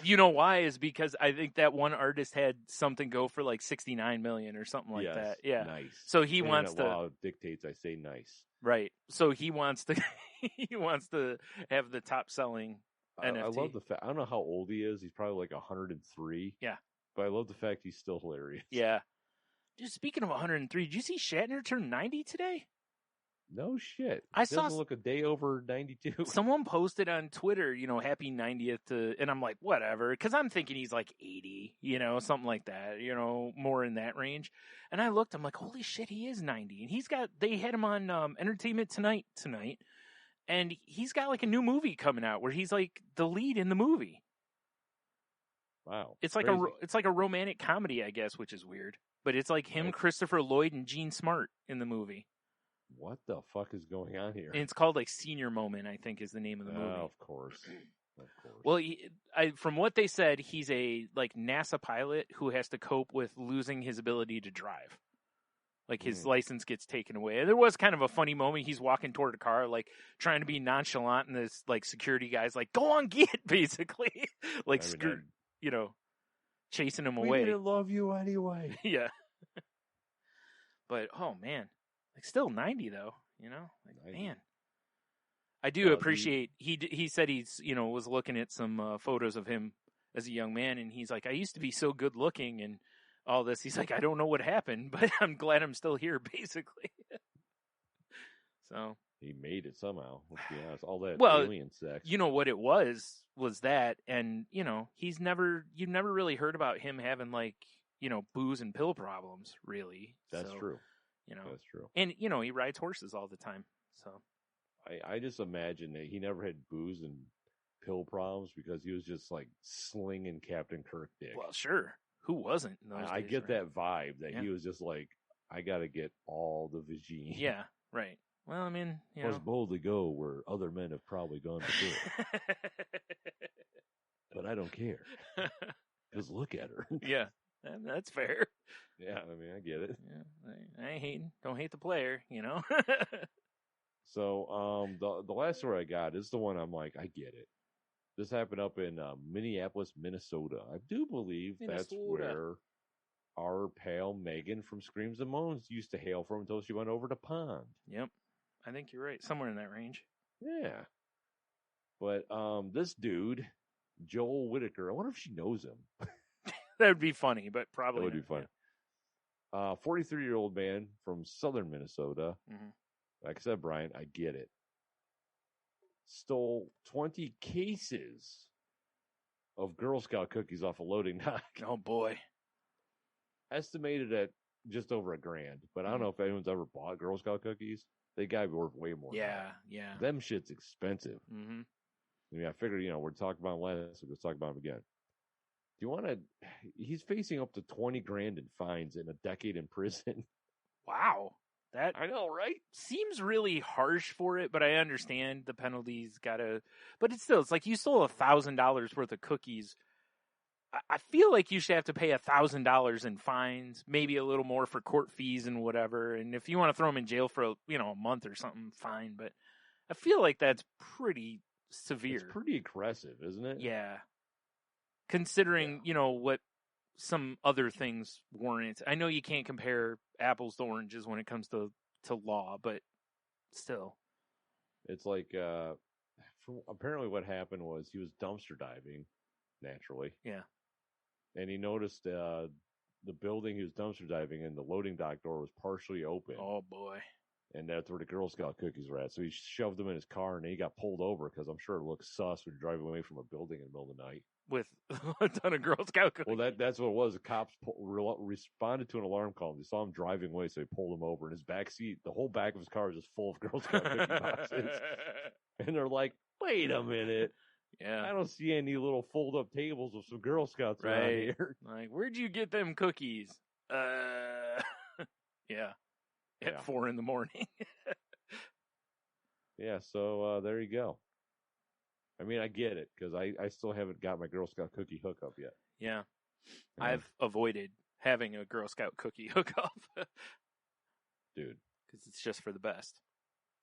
You know why? Is because I think that one artist had something go for like $69 million or something like that. Yeah. Nice. So he wants to. Law dictates I say nice. Right. So he wants to. He wants to have the top selling NFT. I love the fact. I don't know how old he is. He's probably like 103. Yeah. But I love the fact he's still hilarious. Yeah. Just speaking of 103, did you see Shatner turn 90 today? No shit. I saw Doesn't look a day over 92. someone posted on Twitter, happy 90th and I'm like, whatever, because I'm thinking he's like 80, something like that, more in that range. And I looked, I'm like, holy shit, he is 90. And they had him on Entertainment Tonight, and he's got like a new movie coming out where he's like the lead in the movie. Wow. It's like a romantic comedy, I guess, which is weird. But it's like him, Christopher Lloyd, and Gene Smart in the movie. What the fuck is going on here? And it's called like Senior Moment, I think, is the name of the movie. Of course. Well, from what they said, he's a like NASA pilot who has to cope with losing his ability to drive. Like his license gets taken away. And there was kind of a funny moment. He's walking toward a car, like trying to be nonchalant, and this like security guy's like, "Go on, get," basically, like chasing him away. We didn't love you anyway. Yeah. But oh man. Like still 90 though, like 90. Man. I do appreciate he said he's, was looking at some photos of him as a young man, and he's like, I used to be so good looking and all this. He's like, I don't know what happened, but I'm glad I'm still here, basically. So he made it somehow. Let's be honest. All that alien sex. You know what it was that, and you've never really heard about him having like, booze and pill problems, really. That's true. That's true. And, he rides horses all the time. So I just imagine that he never had booze and pill problems because he was just like slinging Captain Kirk dick. Well, sure. Who wasn't in those I days, get right? that vibe that he was just like, I got to get all the vagine. Yeah, right. Well, I mean, Must boldly go where other men have probably gone before. But I don't care. Just look at her. Yeah, that's fair. Yeah, I mean, I get it. Yeah, I ain't hating. Don't hate the player, So, the last story I got is the one I'm like, I get it. This happened up in Minneapolis, Minnesota. I do believe that's where our pal Megan from Screams and Moans used to hail from until she went over to Pond. Yep, I think you're right. Somewhere in that range. Yeah. But this dude, Joel Whitaker, I wonder if she knows him. That would be funny, but probably that would be funny. 43-year-old man from southern Minnesota. Mm-hmm. Like I said, Brian, I get it. Stole 20 cases of Girl Scout cookies off a loading dock. Oh, boy. Estimated at just over $1,000. But I don't know if anyone's ever bought Girl Scout cookies. They got to be worth way more. Yeah. Them shit's expensive. Mm-hmm. I mean, I figured, we're talking about them last, so let's talk about them again. Do you want to? He's facing up to $20,000 in fines and a decade in prison. Wow, that I know, right? Seems really harsh for it, but I understand the penalties. But it's like you stole $1,000 worth of cookies. I feel like you should have to pay $1,000 in fines, maybe a little more for court fees and whatever. And if you want to throw them in jail for a month or something, fine. But I feel like that's pretty severe. It's pretty aggressive, isn't it? Yeah. Considering, what some other things warrant. I know you can't compare apples to oranges when it comes to law, but still. It's like, apparently what happened was he was dumpster diving, naturally. Yeah. And he noticed the building he was dumpster diving in, the loading dock door was partially open. Oh, boy. And that's where the Girl Scout cookies were at. So he shoved them in his car, and then he got pulled over because I'm sure it looks sus when you're driving away from a building in the middle of the night. With a ton of Girl Scout cookies. Well, that's what it was. The cops responded to an alarm call. They saw him driving away, so they pulled him over. And his back seat, the whole back of his car was just full of Girl Scout cookie boxes. And they're like, wait a minute. Yeah. I don't see any little fold-up tables with some Girl Scouts around here. Like, where'd you get them cookies? Yeah. At 4 a.m. Yeah, so there you go. I mean, I get it, because I still haven't got my Girl Scout cookie hookup yet. Yeah. I've avoided having a Girl Scout cookie hookup. Dude. Because it's just for the best.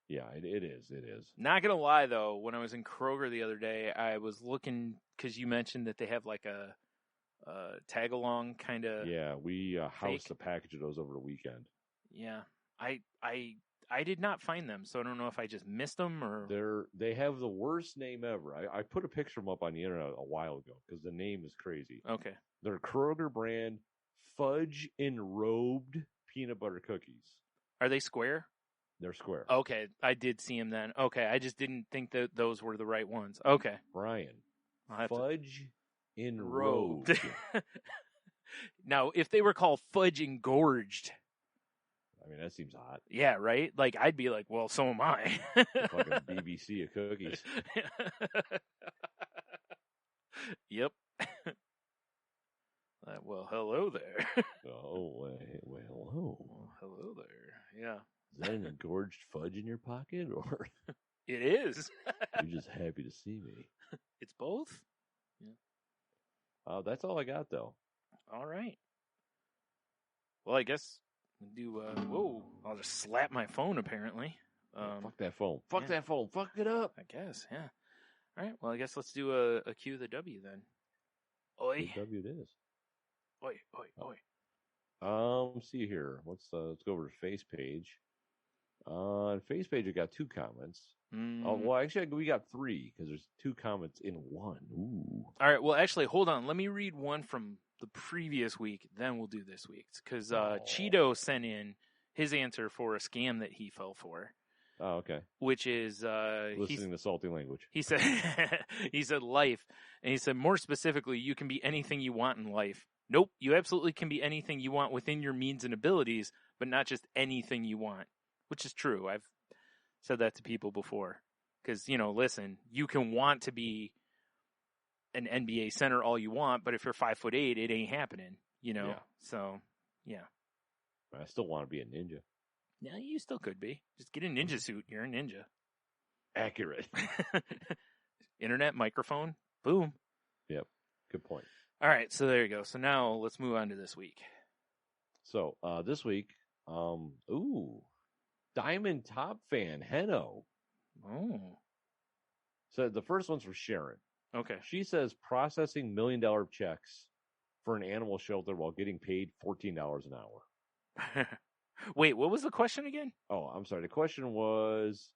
Yeah, it is. It is. Not going to lie, though, when I was in Kroger the other day, I was looking, because you mentioned that they have like a tag-along kind of. Yeah, we housed a package of those over the weekend. Yeah. I I did not find them, so I don't know if I just missed them or. They have the worst name ever. I put a picture of them up on the internet a while ago because the name is crazy. Okay. They're Kroger brand fudge enrobed peanut butter cookies. Are they square? They're square. Okay, I did see them then. Okay, I just didn't think that those were the right ones. Okay. Brian, I'll have to- fudge enrobed. Now, if they were called fudge engorged, I mean, that seems hot. yeah, right? Like, I'd be like, well, so am I. Fucking BBC of cookies. Yep. Well, hello there. Oh, well, hello. Well, hello there. Yeah. Is that an engorged fudge in your pocket, or It is. you're just happy to see me? It's both. That's all I got, though. All right. Well, I guess we'll do. Whoa! I'll just slap my phone. Apparently. Fuck that phone. Fuck yeah. that phone. Fuck it up. I guess. Yeah. All right. Well, I guess let's do a Q the W then. Oi! W it is. Oi! Oi! Oi! See here. Let's go over to Face page. On Face page, we got 2 comments. Oh, well, actually, we got 3 because there's 2 comments in one. Ooh. All right. Well, actually, hold on. Let me read one from the previous week. Then we'll do this week's because Cheeto sent in his answer for a scam that he fell for. Oh, okay. Which is Listening to salty language. He said he said life, and he said more specifically, you can be anything you want in life. Nope, you absolutely can be anything you want within your means and abilities, but not just anything you want, which is true. I've said that to people before. Because, listen, you can want to be an NBA center all you want, but if you're 5'8", it ain't happening, Yeah. So, yeah. I still want to be a ninja. Yeah, you still could be. Just get a ninja suit. You're a ninja. Accurate. Internet, microphone, boom. Yep. Good point. All right, so there you go. So now let's move on to this week. So, this week, Diamond Top fan, Heno. Oh, So the first one's for Sharon. okay. She says processing $1 million checks for an animal shelter while getting paid $14 an hour. Wait, what was the question again? Oh, I'm sorry. The question was,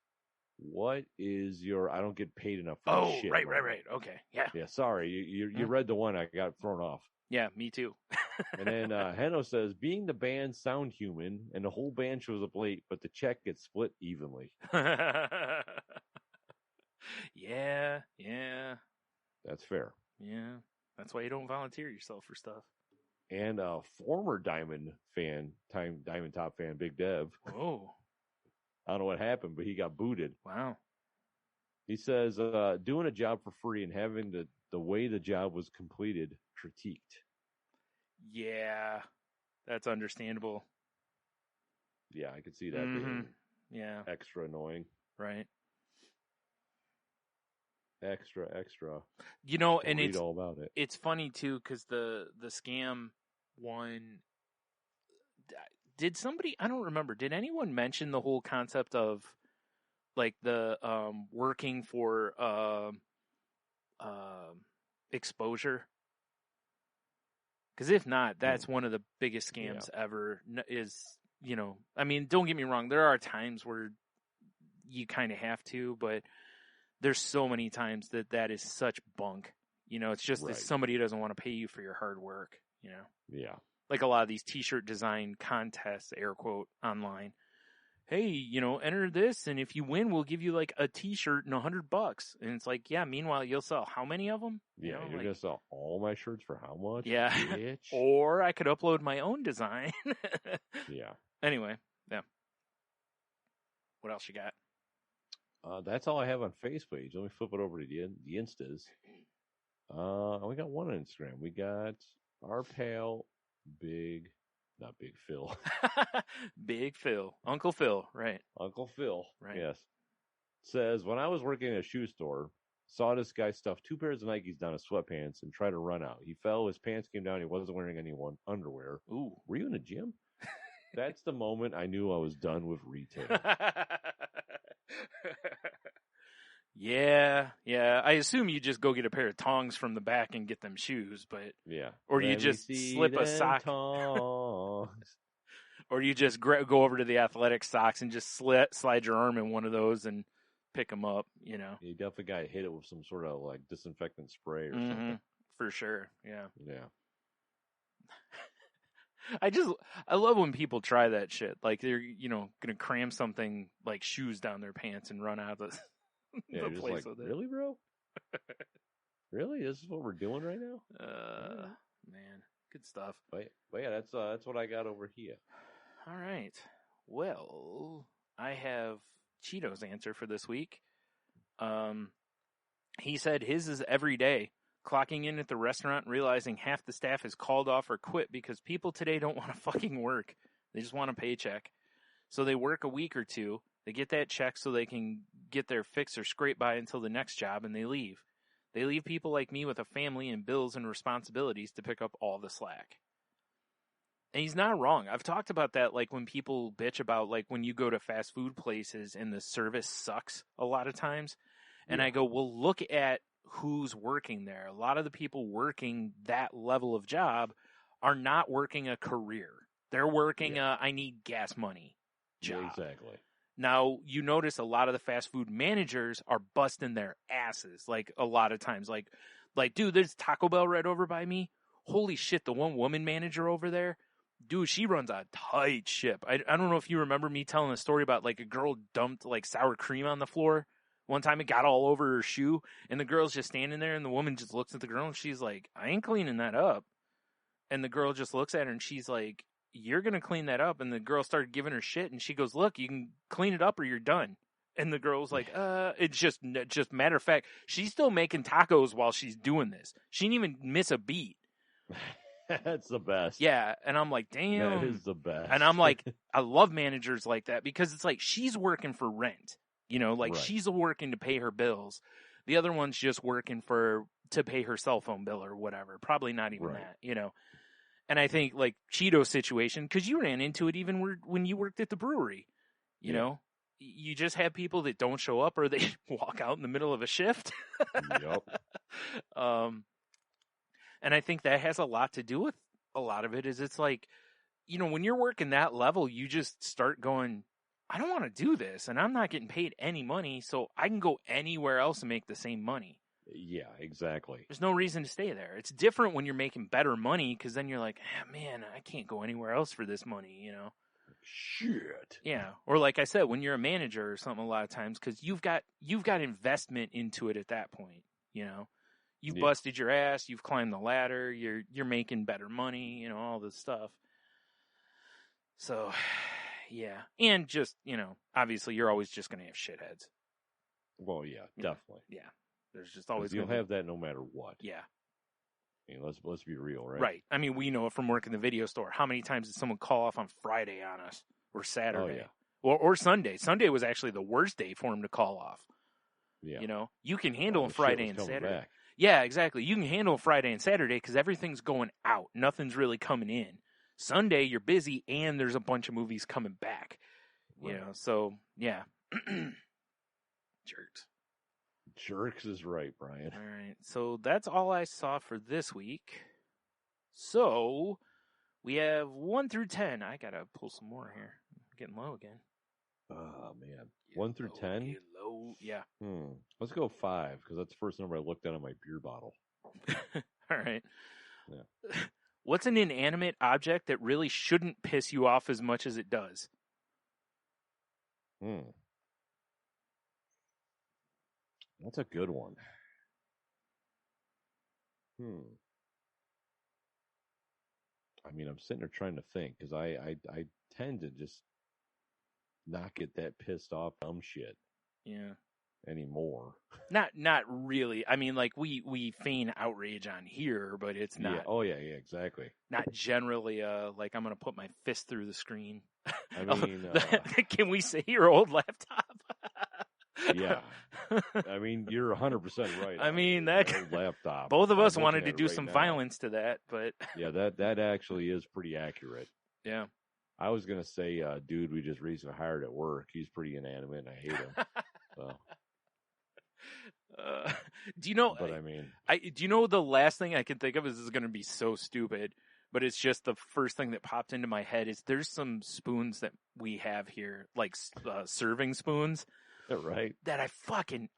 what is your, I don't get paid enough for Oh, this shit. right. Okay, yeah. Yeah, sorry. You read the one. I got thrown off. Yeah, me too. And then Heno says, being the band sound human and the whole band shows up late, but the check gets split evenly. Yeah. That's fair. Yeah. That's why you don't volunteer yourself for stuff. And former Diamond Top fan, Big Dev. Oh, I don't know what happened, but he got booted. wow. He says, doing a job for free and having the way the job was completed critiqued. Yeah, that's understandable. Yeah, I could see that being Yeah, extra annoying. right. Extra. And Read all about it. it's funny too because the scam one. Did somebody? I don't remember. Did anyone mention the whole concept of like the working for exposure? Because if not, that's one of the biggest scams ever. Is I mean, don't get me wrong. There are times where you kind of have to, but there's so many times that is such bunk. It's just that somebody doesn't want to pay you for your hard work. Yeah. Like a lot of these t-shirt design contests, air quote, online. Hey, enter this, and if you win, we'll give you like a t-shirt and $100. And it's like, yeah, meanwhile, you'll sell how many of them? Yeah, you're going to sell all my shirts for how much? Yeah. Bitch? Or I could upload my own design. Yeah. Anyway, yeah. What else you got? That's all I have on Facebook. Let me flip it over to the Instas. We got one on Instagram. We got our pal, not Big Phil. Big Phil. Uncle Phil, right. Uncle Phil, right. Yes. Says, when I was working at a shoe store, saw this guy stuff 2 pairs of Nikes down his sweatpants and try to run out. He fell, his pants came down, he wasn't wearing any underwear. Ooh. Were you in the gym? That's the moment I knew I was done with retail. Yeah. I assume you just go get a pair of tongs from the back and get them shoes, but yeah. or you just slip a sock. Tongs. Or you just go over to the athletic socks and just slide your arm in one of those and pick them up, you know. You definitely got to hit it with some sort of like disinfectant spray or something. For sure, yeah. Yeah. I love when people try that shit. Like they're, gonna cram something like shoes down their pants and run out of the just place like, with it. really, bro? Really? This is what we're doing right now? Man, good stuff. But yeah, that's what I got over here. All right. Well, I have Cheeto's answer for this week. He said his is every day. Clocking in at the restaurant and realizing half the staff is called off or quit because people today don't want to fucking work. They just want a paycheck. So they work a week or two. They get that check so they can get their fix or scrape by until the next job, and they leave. They leave people like me with a family and bills and responsibilities to pick up all the slack. And he's not wrong. I've talked about that, like when people bitch about like when you go to fast food places and the service sucks a lot of times. And I go, well, look at who's working there. A lot of the people working that level of job are not working a career. They're working I need gas money job. Yeah, exactly. Now, you notice a lot of the fast food managers are busting their asses, like a lot of times. Like, dude, there's Taco Bell right over by me. Holy shit, the one woman manager over there, dude, she runs a tight ship. I don't know if you remember me telling a story about like a girl dumped like sour cream on the floor. One time it got all over her shoe, and the girl's just standing there, and the woman just looks at the girl, and she's like, I ain't cleaning that up. And the girl just looks at her, and she's like, you're going to clean that up. And the girl started giving her shit, and she goes, look, you can clean it up or you're done. And the girl's like, it's just matter of fact, she's still making tacos while she's doing this. She didn't even miss a beat. That's the best. Yeah, and I'm like, damn. That is the best. And I'm like, I love managers like that because it's like she's working for rent. Like Right. she's working to pay her bills. The other one's just working to pay her cell phone bill or whatever. Probably not even Right. that, And I think like Cheeto's situation, because you ran into it even when you worked at the brewery, you know, you just have people that don't show up or they walk out in the middle of a shift. Yep. And I think that has a lot to do with a lot of it is it's like, when you're working that level, you just start going, I don't want to do this and I'm not getting paid any money, so I can go anywhere else and make the same money. Yeah, exactly. There's no reason to stay there. It's different when you're making better money because then you're like, man, I can't go anywhere else for this money, Shit. Yeah. Or like I said, when you're a manager or something a lot of times because you've got investment into it at that point, You've busted your ass, you've climbed the ladder, you're making better money, all this stuff. So, yeah. And just, obviously you're always just going to have shitheads. Well, yeah, definitely. Yeah. There's just always you'll have that no matter what. Yeah. Let's be real, right? Right. I mean, we know it from working the video store. How many times did someone call off on Friday on us or Saturday? Oh, yeah. Or Sunday. Sunday was actually the worst day for him to call off. Yeah. You can handle Friday and Saturday. Back. Yeah, exactly. You can handle Friday and Saturday because everything's going out. Nothing's really coming in. Sunday, you're busy and there's a bunch of movies coming back. Right. So, yeah. Jerks. Jerks is right, Brian. All right. So that's all I saw for this week. So we have 1 through 10. I got to pull some more here. I'm getting low again. Oh, man. 1 through 10? Get low. Yeah. Let's go 5 because that's the first number I looked at on my beer bottle. All right. Yeah. What's an inanimate object that really shouldn't piss you off as much as it does? That's a good one. I mean, I'm sitting there trying to think because I tend to just not get that pissed off dumb shit. Yeah. Anymore. Not really. I mean, like we feign outrage on here, but it's not. Yeah. Oh yeah, exactly. Not generally. Like I'm gonna put my fist through the screen. I mean, can we say your old laptop? Yeah. I mean, you're 100% right. I mean that laptop. Both of us I'm wanted to looking do at it some right violence to that, but yeah, that actually is pretty accurate. Yeah. I was gonna say, dude, we just recently hired at work. He's pretty inanimate, and I hate him. So. Do you know? But I mean, do you know the last thing I can think of is going to be so stupid? but it's just the first thing that popped into my head is there's some spoons that we have here, like serving spoons, Right. that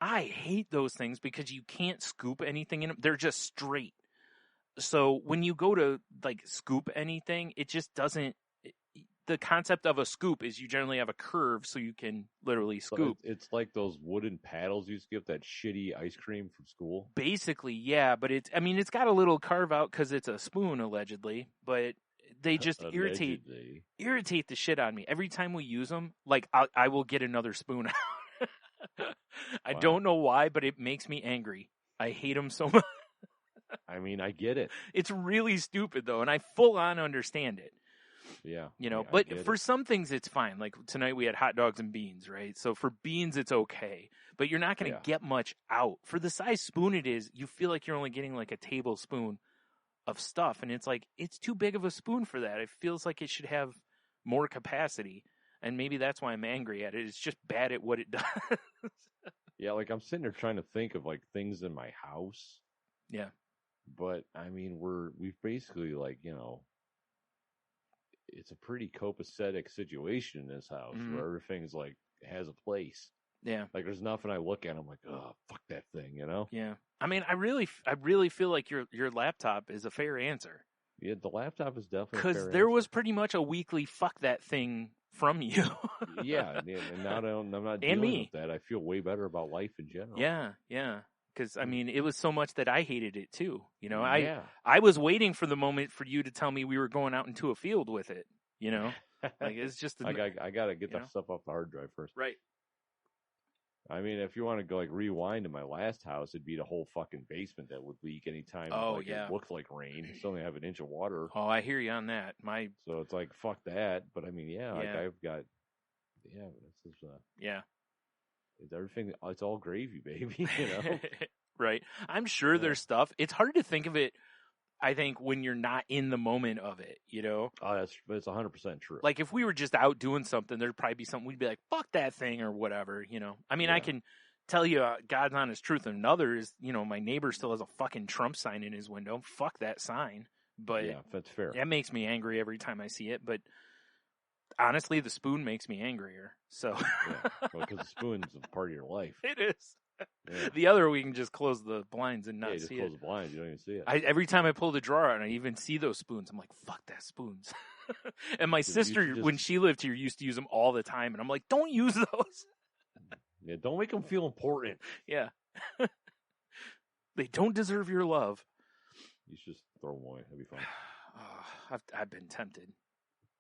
I hate those things because you can't scoop anything in them. They're just straight. So when you go to like scoop anything, it just doesn't. The concept of a scoop is you generally have a curve so you can literally scoop. It's like those wooden paddles you used to get that shitty ice cream from school. Basically, yeah, but it's got a little carve out because it's a spoon allegedly, but they just irritate the shit on me every time we use them. Like I will get another spoon out. I don't know why, but it makes me angry. I hate them so much. I mean, I get it. It's really stupid though, and I full on understand it. Yeah. But for some things it's fine. Like tonight we had hot dogs and beans, right? So for beans it's okay, but you're not going to get much out. For the size spoon it is, you feel like you're only getting like a tablespoon of stuff, and it's like it's too big of a spoon for that. It feels like it should have more capacity, and maybe that's why I'm angry at it. It's just bad at what it does. Yeah, like I'm sitting there trying to think of like things in my house. Yeah. But I mean, we've basically like, it's a pretty copacetic situation in this house where everything's like has a place. Yeah. Like there's nothing I look at. I'm like, oh, fuck that thing, Yeah. I mean, I really feel like your laptop is a fair answer. Yeah, the laptop is definitely because there was pretty much a weekly fuck that thing from you. Yeah, and now I'm not dealing with that. I feel way better about life in general. Yeah, yeah. Because I mean, it was so much that I hated it too. Yeah. I was waiting for the moment for you to tell me we were going out into a field with it. Like it's just. I gotta get that stuff off the hard drive first. Right. I mean, if you want to go like rewind to my last house, it'd be the whole fucking basement that would leak anytime. It looked like rain. It's only have an inch of water. Oh, I hear you on that. So it's like fuck that. But I mean, like I've got. This is It's everything. It's all gravy, baby. Right. I'm sure there's stuff. It's hard to think of it. I think when you're not in the moment of it, Oh, that's 100% true. Like if we were just out doing something, there'd probably be something we'd be like, "Fuck that thing" or whatever. I mean, I can tell you God's honest truth. And another is, my neighbor still has a fucking Trump sign in his window. Fuck that sign. But yeah, that's fair. That makes me angry every time I see it. But honestly, the spoon makes me angrier. So because the spoon's a part of your life. It is. Yeah. The other, we can just close the blinds and not just see close it. the blinds, you don't even see it. Every time I pull the drawer out and I even see those spoons, I'm like, fuck that spoons. And my sister, when she lived here, used to use them all the time. And I'm like, don't use those. Yeah, don't make them feel important. Yeah. They don't deserve your love. You should just throw them away. That'd be fun. I've been tempted.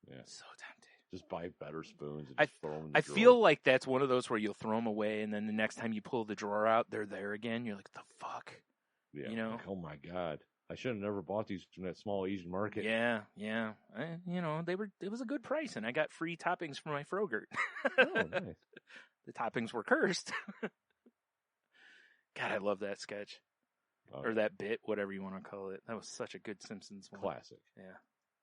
Yeah. So tempted. Just buy better spoons and just throw them in the drawer. Feel like that's one of those where you'll throw them away, and then the next time you pull the drawer out, they're there again. You're like, the fuck? Yeah. Like, oh, my God. I should have never bought these from that small Asian market. Yeah. It was a good price, and I got free toppings for my Frogurt. Oh, nice. The toppings were cursed. God, I love that sketch. Or that bit, whatever you want to call it. That was such a good Simpsons one. Classic. Yeah.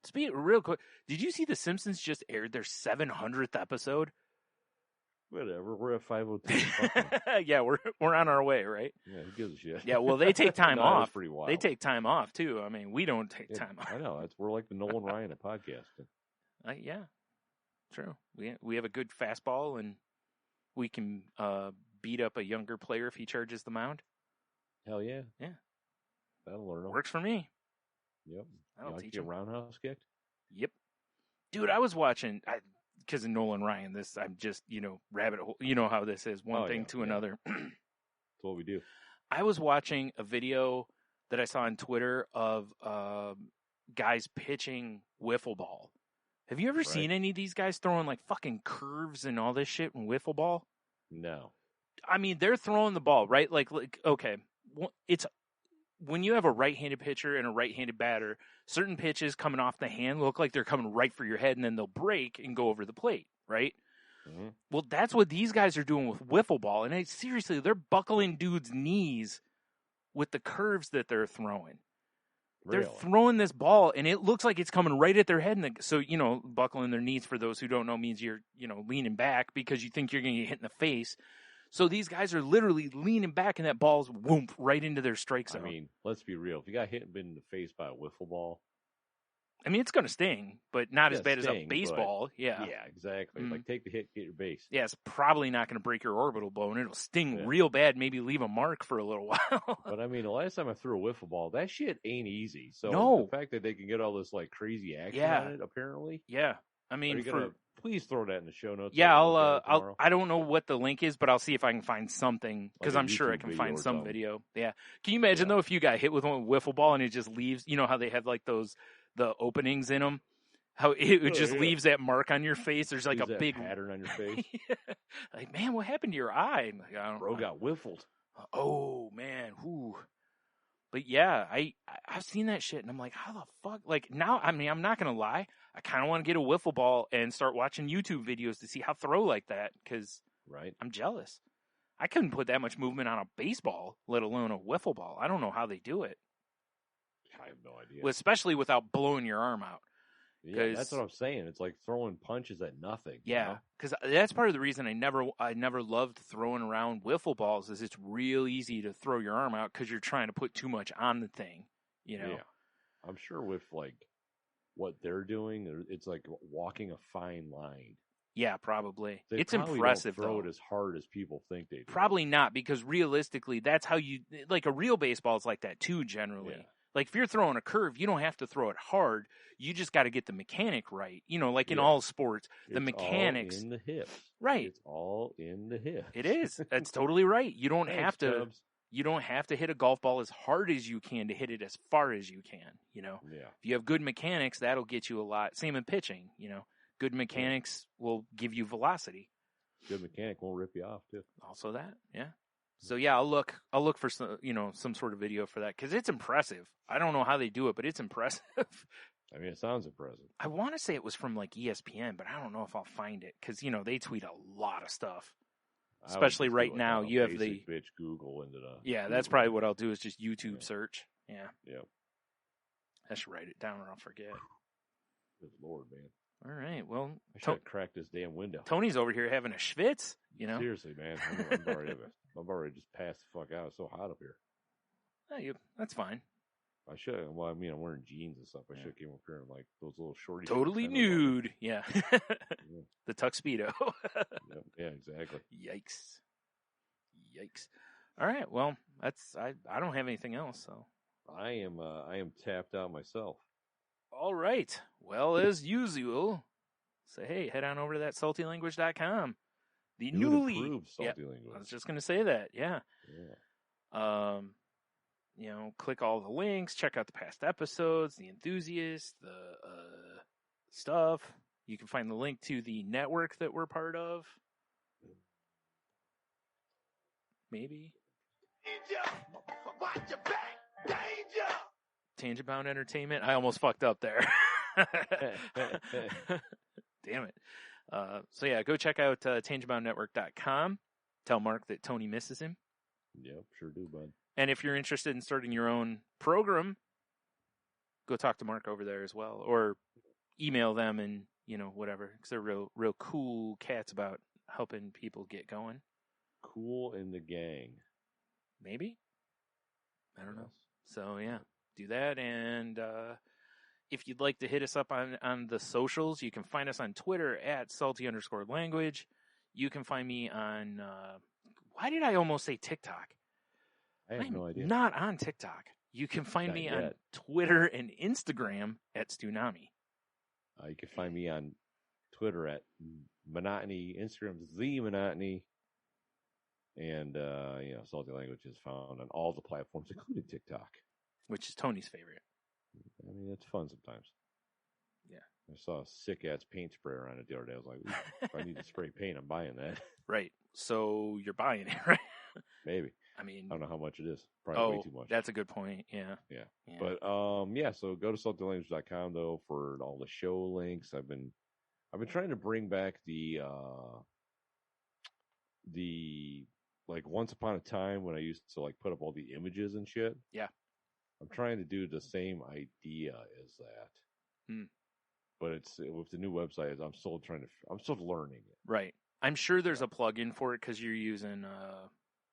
Speaking real quick, did you see The Simpsons just aired their 700th episode? Whatever, we're at 502. Yeah, we're on our way, right? Yeah, who gives a shit? Yeah, well, they take time off. Pretty wild. They take time off too. I mean, we don't take time off. I know. We're like the Nolan Ryan of podcasting. Yeah, true. We have a good fastball, and we can beat up a younger player if he charges the mound. Hell yeah. Yeah. That'll learn him. Works for me. Yep. That'll teach him. him. Roundhouse kicked? Yep. Dude, I was watching, because of Nolan Ryan, I'm just, rabbit hole. You know how this is, one thing to another. That's what we do. I was watching a video that I saw on Twitter of guys pitching wiffle ball. Have you ever seen any of these guys throwing like fucking curves and all this shit in wiffle ball? No. I mean, they're throwing the ball, right? Like okay, it's when you have a right-handed pitcher and a right-handed batter, certain pitches coming off the hand look like they're coming right for your head, and then they'll break and go over the plate, right? Mm-hmm. Well, that's what these guys are doing with wiffle ball, and seriously, they're buckling dudes' knees with the curves that they're throwing. Really? They're throwing this ball, and it looks like it's coming right at their head. And so, buckling their knees, for those who don't know, means you're, leaning back because you think you're going to get hit in the face. So these guys are literally leaning back, and that ball's whoomp right into their strike zone. I mean, let's be real. If you got hit and been in the face by a wiffle ball, I mean, it's going to sting, but not as bad as a sting, baseball. Yeah. Yeah, exactly. Mm. Like, take the hit, get your base. Yeah, it's probably not going to break your orbital bone. It'll sting Yeah. real bad, maybe leave a mark for a little while. But I mean, the last time I threw a wiffle ball, that shit ain't easy. So No. the fact that they can get all this like crazy action Yeah. on it, apparently. Yeah. I Are mean, you gonna please throw that in the show notes? yeah, so I can look at it tomorrow? I don't know what the link is, but I'll see if I can find something because Like a I'm sure I YouTube can video find or some something. video. Yeah. Can you imagine though if you got hit with one wiffle ball and it just leaves? You know how they have like the openings in them. How it just leaves that mark on your face. There's like Leaves a that big pattern on your face. Like, man, what happened to your eye? I'm like, I don't Bro know. got wiffled. Oh man, whoo. But yeah, I've seen that shit, and I'm like, how the fuck? Like now, I mean, I'm not gonna lie, I kind of want to get a wiffle ball and start watching YouTube videos to see how throw like that because Right. I'm jealous. I couldn't put that much movement on a baseball, let alone a wiffle ball. I don't know how they do it, I have no idea. well, especially without blowing your arm out. Yeah, 'cause- that's what I'm saying. It's like throwing punches at nothing. you Yeah, know? because that's part of the reason I never loved throwing around wiffle balls. Is it's real easy to throw your arm out because you're trying to put too much on the thing. You know. Yeah. I'm sure with like what they're doing, it's like walking a fine line. Yeah, probably. They It's probably impressive, don't throw though. it as hard as people think they do. Probably not, because realistically, that's how you like a real baseball is like that too. Generally, Yeah. like if you're throwing a curve, you don't have to throw it hard. You just got to get the mechanic right. You know, like in Yeah. all sports, the It's mechanics. all in the hips. Right. It's all in the hips. It is. That's totally right. You don't Thanks, have to. Tubbs. You don't have to hit a golf ball as hard as you can to hit it as far as you can. You know, Yeah. if you have good mechanics, that'll get you a lot. Same in pitching. You know, good mechanics will give you velocity. Good mechanic won't rip you off too. Also that, yeah. So yeah, I'll look for some sort of video for that because it's impressive. I don't know how they do it, but it's impressive. I mean, it sounds impressive. I want to say it was from like ESPN, but I don't know if I'll find it because they tweet a lot of stuff. I would Especially just do, right like, now, a you have basic bitch Google into the. Yeah, that's Google. probably what I'll do is just YouTube Yeah. search. Yeah, Yep. I should write it down or I'll forget. Good Lord, man. All right, well, I should have cracked this damn window. Tony's over here having a schwitz. Seriously, man. I'm already just passed the fuck out. It's so hot up here. That's fine. I should. Well, I mean, I'm wearing jeans and stuff. I should have came up here in like those little shorty. Totally shorts, kind of nude. Yeah, the tuxedo. Yep. Yeah, exactly. Yikes. All right. Well, I don't have anything else. So. I am tapped out myself. All right. Well, as usual, say, hey, head on over to that saltylanguage.com. The New newly improved salty I language. was just going to say that. Yeah. Yeah. Click all the links, check out the past episodes, the enthusiasts, the stuff. You can find the link to the network that we're part of. Damn Tangent Bound Entertainment. I almost fucked up there. Damn it. So yeah, go check out tangentboundnetwork.com. Tell Mark that Tony misses him. Yep, sure do, bud. And if you're interested in starting your own program, go talk to Mark over there as well, or email them and whatever, because they're real cool cats about helping people get going. Cool in the gang. Maybe, I don't know. So yeah, do that. And if you'd like to hit us up on the socials, you can find us on Twitter at salty_language. You can find me on. Why did I almost say TikTok? I have no idea. Not on TikTok. You can find Not me on yet. Twitter and Instagram at Stunami. You can find me on Twitter at Monotony, Instagram's The Monotony, and Salty Language is found on all the platforms, including TikTok. Which is Tony's favorite. I mean, it's fun sometimes. Yeah. I saw a sick ass paint sprayer on it the other day. I was like, ooh, if I need to spray paint, I'm buying that. Right. So you're buying it, right? Maybe. I mean, I don't know how much it is. Probably way too much. That's a good point. Yeah. Yeah. But so go to saltylanguage.com though for all the show links. I've been trying to bring back the like Once Upon a Time when I used to like put up all the images and shit. Yeah. I'm trying to do the same idea as that. But it's with the new website. I'm still learning it. Right. I'm sure there's a plugin for it because you're using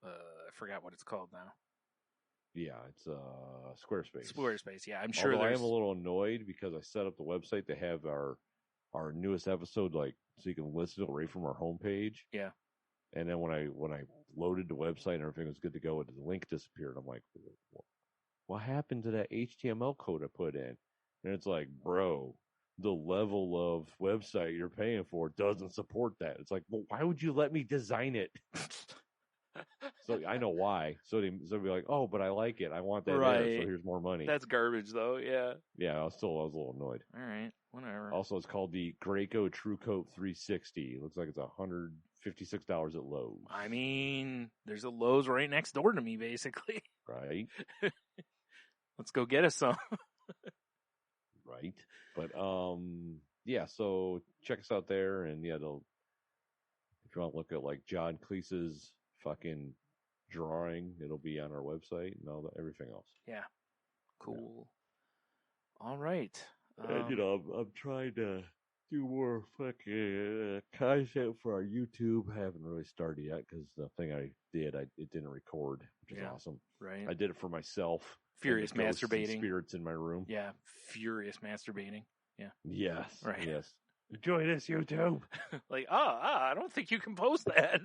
I forgot what it's called now. Yeah, it's Squarespace. Squarespace, yeah. I'm sure Although I there's... am a little annoyed because I set up the website to have our newest episode, like, so you can listen to it right from our homepage. Yeah. And then when I loaded the website and everything was good to go, the link disappeared. I'm like, what happened to that HTML code I put in? And it's like, bro, the level of website you're paying for doesn't support that. It's like, well, why would you let me design it? So I know why. So they'd be like, oh, but I like it. I want that there, Right. so here's more money. That's garbage, though, yeah. Yeah, I was a little annoyed. All right, whatever. Also, it's called the Graco TrueCoat 360. It looks like it's $156 at Lowe's. I mean, there's a Lowe's right next door to me, basically. Right? Let's go get us some. Right. But, yeah, so check us out there. And, yeah, if you want to look at, like, John Cleese's fucking drawing, it'll be on our website and everything else. Yeah. Cool. Yeah. All right. And, I'm trying to do more fucking content for our YouTube. I haven't really started yet because the thing I did, it didn't record, which is awesome. Right. I did it for myself. Furious masturbating. Spirits in my room. Yeah. Furious masturbating. Yeah. Yes. Right. Yes. Enjoy this, YouTube. Like, I don't think you can post that.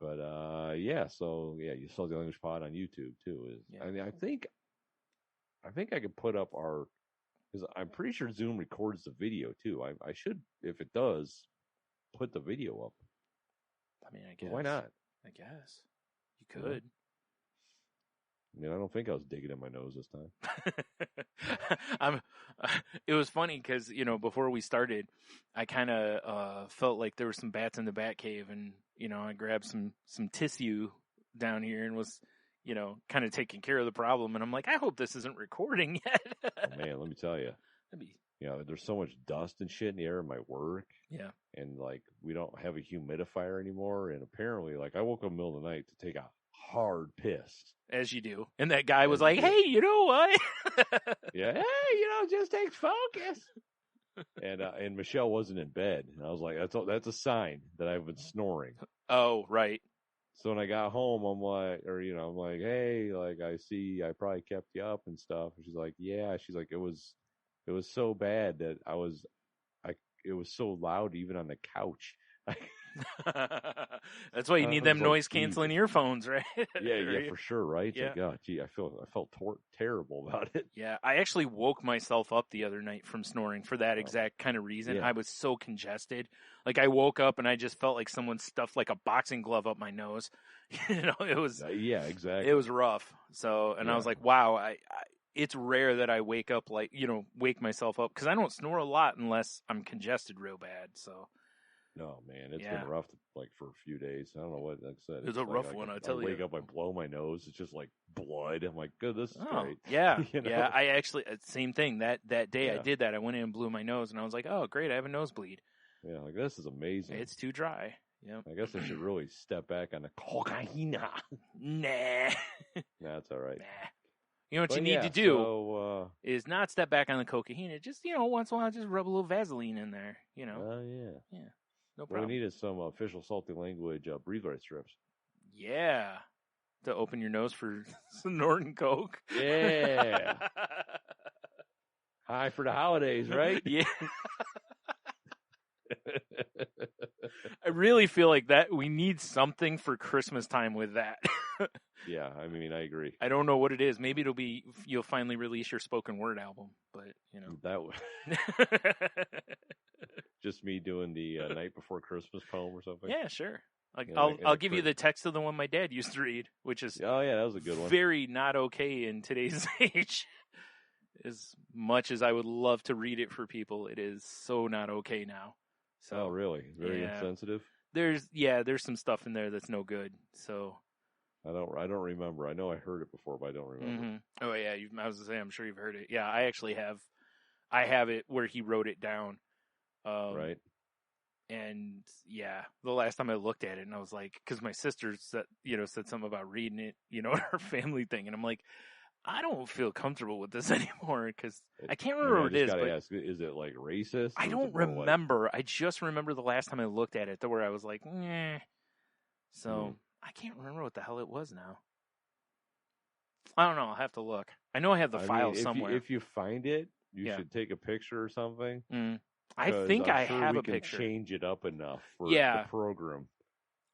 But yeah, so yeah, you saw the English Pod on YouTube too. Yeah. I mean, I think I could put up because I'm pretty sure Zoom records the video too. I should, if it does, put the video up. I mean, I guess. Why not? I guess you could. I mean, I don't think I was digging in my nose this time. It was funny because, before we started, I kind of felt like there were some bats in the bat cave, and, I grabbed some tissue down here and was, kind of taking care of the problem. And I'm like, I hope this isn't recording yet. Oh, man, let me tell you. There's so much dust and shit in the air in my work. Yeah. And, like, we don't have a humidifier anymore. And apparently, like, I woke up in the middle of the night to take a hard piss. As you do. And that guy was like, hey, you know what? Yeah, hey, just takes focus. And Michelle wasn't in bed. And I was like, that's a sign that I've been snoring. Oh, right. So when I got home, I'm like, hey, like, I see I probably kept you up and stuff. And she's like, yeah. She's like, it was so bad that it was so loud even on the couch. That's why you need them like, noise canceling earphones, right? yeah, for sure, right? Yeah. Like, God, gee, I felt terrible about it. Yeah, I actually woke myself up the other night from snoring for that exact kind of reason. Yeah. I was so congested. Like, I woke up and I just felt like someone stuffed like a boxing glove up my nose. It was yeah, exactly. It was rough. So, and I was like, wow, it's rare that I wake up wake myself up, because I don't snore a lot unless I'm congested real bad. So. No, man, it's been rough, like, for a few days. I don't know what, like I said. It's a rough one, I tell you. I wake up, I blow my nose. It's just like blood. I'm like, good, this is great. Yeah, yeah. I actually, same thing. That day I did that. I went in and blew my nose, and I was like, oh, great, I have a nosebleed. Yeah, like, this is amazing. It's too dry. Yep. I guess I should really step back on the cocaine. Nah. That's all right. Nah. You know what you need to do is not step back on the cocaine. Just, once in a while, just rub a little Vaseline in there, Oh, yeah. Yeah. No problem. What we need is some official salty language breathe right strips. Yeah. To open your nose for some Norton Coke. Yeah. Hi for the holidays, right? Yeah. I really feel like that we need something for Christmas time with that. Yeah, I mean, I agree. I don't know what it is. Maybe you'll finally release your spoken word album, but that would just me doing the Night Before Christmas poem or something. Yeah, sure. I'll give you the text of the one my dad used to read, which is that was a good one. Very not okay in today's age. As much as I would love to read it for people, it is so not okay now. So, really? Very insensitive? There's some stuff in there that's no good. So I don't remember. I know I heard it before, but I don't remember. Mm-hmm. Oh yeah, I was gonna say, I'm sure you've heard it. Yeah, I actually have. I have it where he wrote it down. Right. And yeah, the last time I looked at it, and I was like, because my sister said something about reading it, in our family thing, and I'm like, I don't feel comfortable with this anymore, because I can't remember what it is. But ask, is it like racist? I don't remember. I just remember the last time I looked at it, where I was like, eh. So I can't remember what the hell it was now. I don't know. I'll have to look. I know I have the file if somewhere. if you find it, you Yeah. should take a picture or something. I 'cause think I'm I sure have we a can picture. change it up enough for Yeah. the program.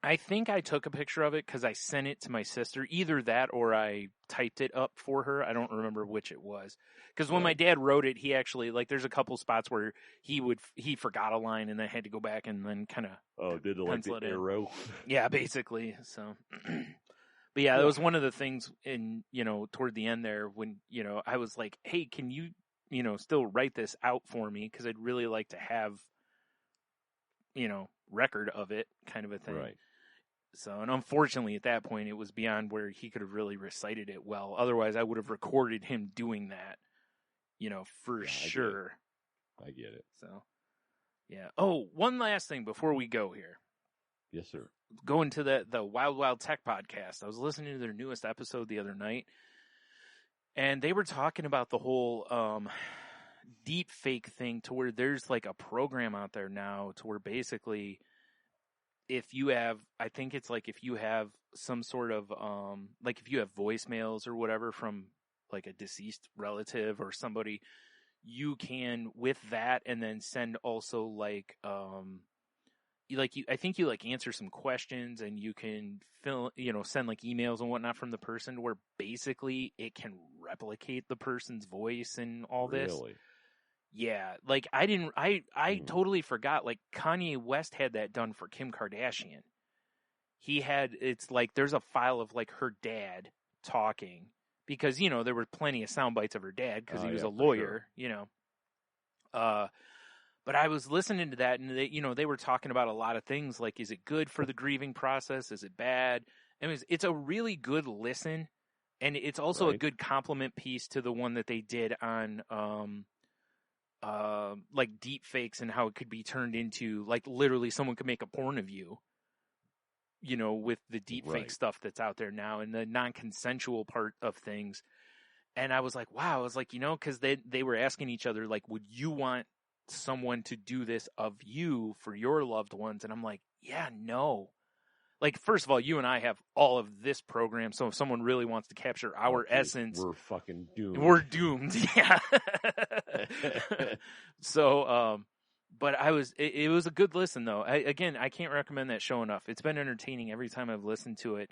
I think I took a picture of it because I sent it to my sister. Either that or I typed it up for her. I don't remember which it was. Because when my Right. dad wrote it, he actually, like, there's a couple spots where he forgot a line and then had to go back and then kind of, Oh, did it like pencil the it in. arrow? yeah, basically. So, but yeah, that was one of the things in, toward the end there when, I was like, hey, can you, still write this out for me? Because I'd really like to have, record of it kind of a thing. Right. So, and unfortunately at that point, it was beyond where he could have really recited it well. Otherwise, I would have recorded him doing that, for Yeah, sure. I get it. So, yeah. Oh, one last thing before we go here. Yes, sir. Going to the Wild Wild Tech podcast. I was listening to their newest episode the other night, and they were talking about the whole deep fake thing to where there's like a program out there now to where basically if you have, I think it's like if you have some sort of, like if you have voicemails or whatever from like a deceased relative or somebody, you can with that and then send also like, I think you like answer some questions and you can send like emails and whatnot from the person where basically it can replicate the person's voice and all this. Really? Yeah, like I totally forgot, like Kanye West had that done for Kim Kardashian. It's like there's a file of like her dad talking because, there were plenty of sound bites of her dad because he was a lawyer, but I was listening to that and they were talking about a lot of things like, is it good for the grieving process? Is it bad? It's a really good listen. And it's also a good compliment piece to the one that they did on, like deep fakes and how it could be turned into like literally someone could make a porn of you, with the deep fake stuff that's out there now and the non-consensual part of things. And I was like, wow, I was like, cause they were asking each other, like, would you want someone to do this of you for your loved ones? And I'm like, yeah, no. Like, first of all, you and I have all of this program, so if someone really wants to capture our essence, we're fucking doomed. We're doomed, yeah. So, but it was a good listen, though. Again, I can't recommend that show enough. It's been entertaining every time I've listened to it.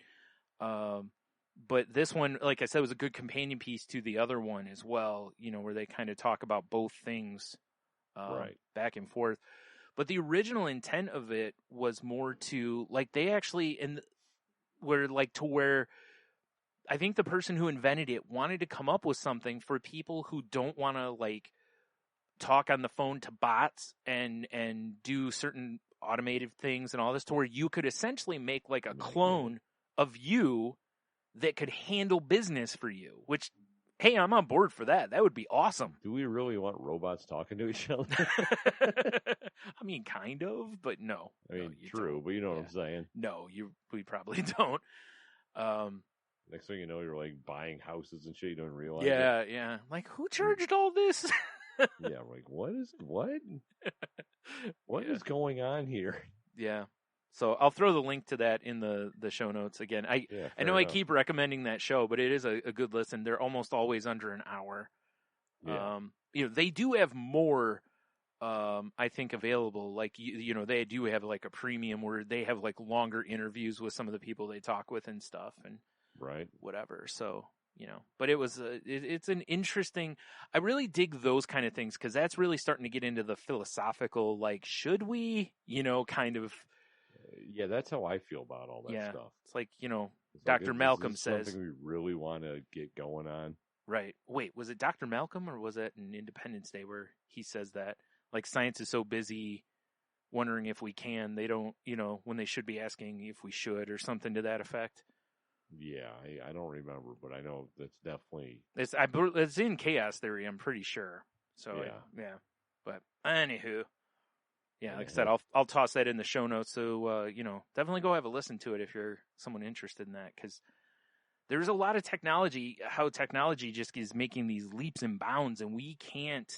But this one, like I said, was a good companion piece to the other one as well, where they kind of talk about both things back and forth. But the original intent of it was more to, like, they actually, where I think the person who invented it wanted to come up with something for people who don't want to, like, talk on the phone to bots and do certain automated things and all this, to where you could essentially make, like, a clone of you that could handle business for you, which, hey, I'm on board for that. That would be awesome. Do we really want robots talking to each other? I mean, kind of, but no. I mean, no, true, but you know what I'm saying. No, we probably don't. Next thing you know, you're like buying houses and shit. You don't realize. Yeah, yeah. Like, who charged all this? Yeah, like what is going on here? Yeah. So I'll throw the link to that in the show notes again. I know I keep recommending that show, but it is a good listen. They're almost always under an hour. Yeah. They do have more, I think, available. Like, they do have like a premium where they have like longer interviews with some of the people they talk with and stuff and whatever. So, but it was, it's an interesting, I really dig those kind of things because that's really starting to get into the philosophical, like, should we, kind of. Yeah, that's how I feel about all that stuff. It's like, It's Dr. like, Malcolm is this says. something we really want to get going on. Right. Wait, was it Dr. Malcolm or was it in Independence Day where he says that? Like, science is so busy wondering if we can, they don't, when they should be asking if we should or something to that effect. Yeah, I don't remember, but I know that's definitely... It's in Chaos Theory, I'm pretty sure. So, yeah. But, anywho... Yeah, like I said, I'll toss that in the show notes. So, definitely go have a listen to it if you're someone interested in that. Because there's a lot of technology, how technology just is making these leaps and bounds, and we can't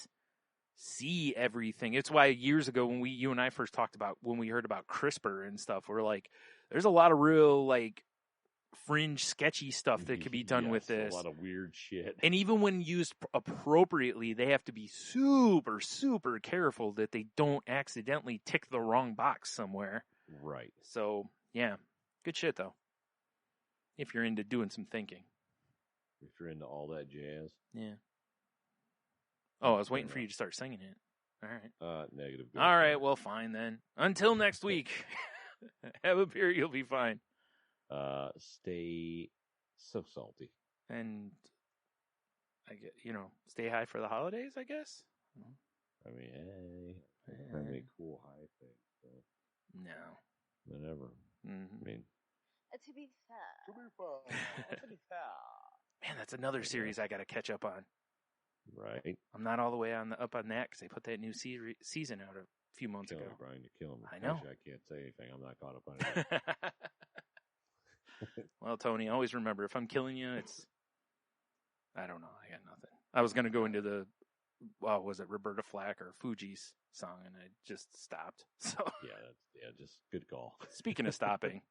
see everything. It's why years ago when you and I first talked about, when we heard about CRISPR and stuff, we're like, there's a lot of real, like, fringe, sketchy stuff that could be done with Yes, this. A lot of weird shit. And even when used appropriately, they have to be super, super careful that they don't accidentally tick the wrong box somewhere. Right. So, yeah, good shit, though. If you're into doing some thinking. If you're into all that jazz. Yeah. Oh, I was waiting for you to start singing it. All right. Negative. All right, well, fine then. Until next week. Have a beer, you'll be fine. Stay so salty. And, stay high for the holidays, I guess? I mean, hey, that'd be a cool high thing. So. No. Whatever. Mm-hmm. I mean, to be fair. Man, that's another series I got to catch up on. right. I'm not all the way up on that because they put that new season out a few months Killing ago. me, Brian, you're killing me. I know. Actually, I can't say anything. I'm not caught up on it. Well, Tony, always remember, if I'm killing you, it's... I don't know. I got nothing. I was going to go into the... was it Roberta Flack or Fuji's song, and I just stopped. So yeah, just good call. speaking of stopping,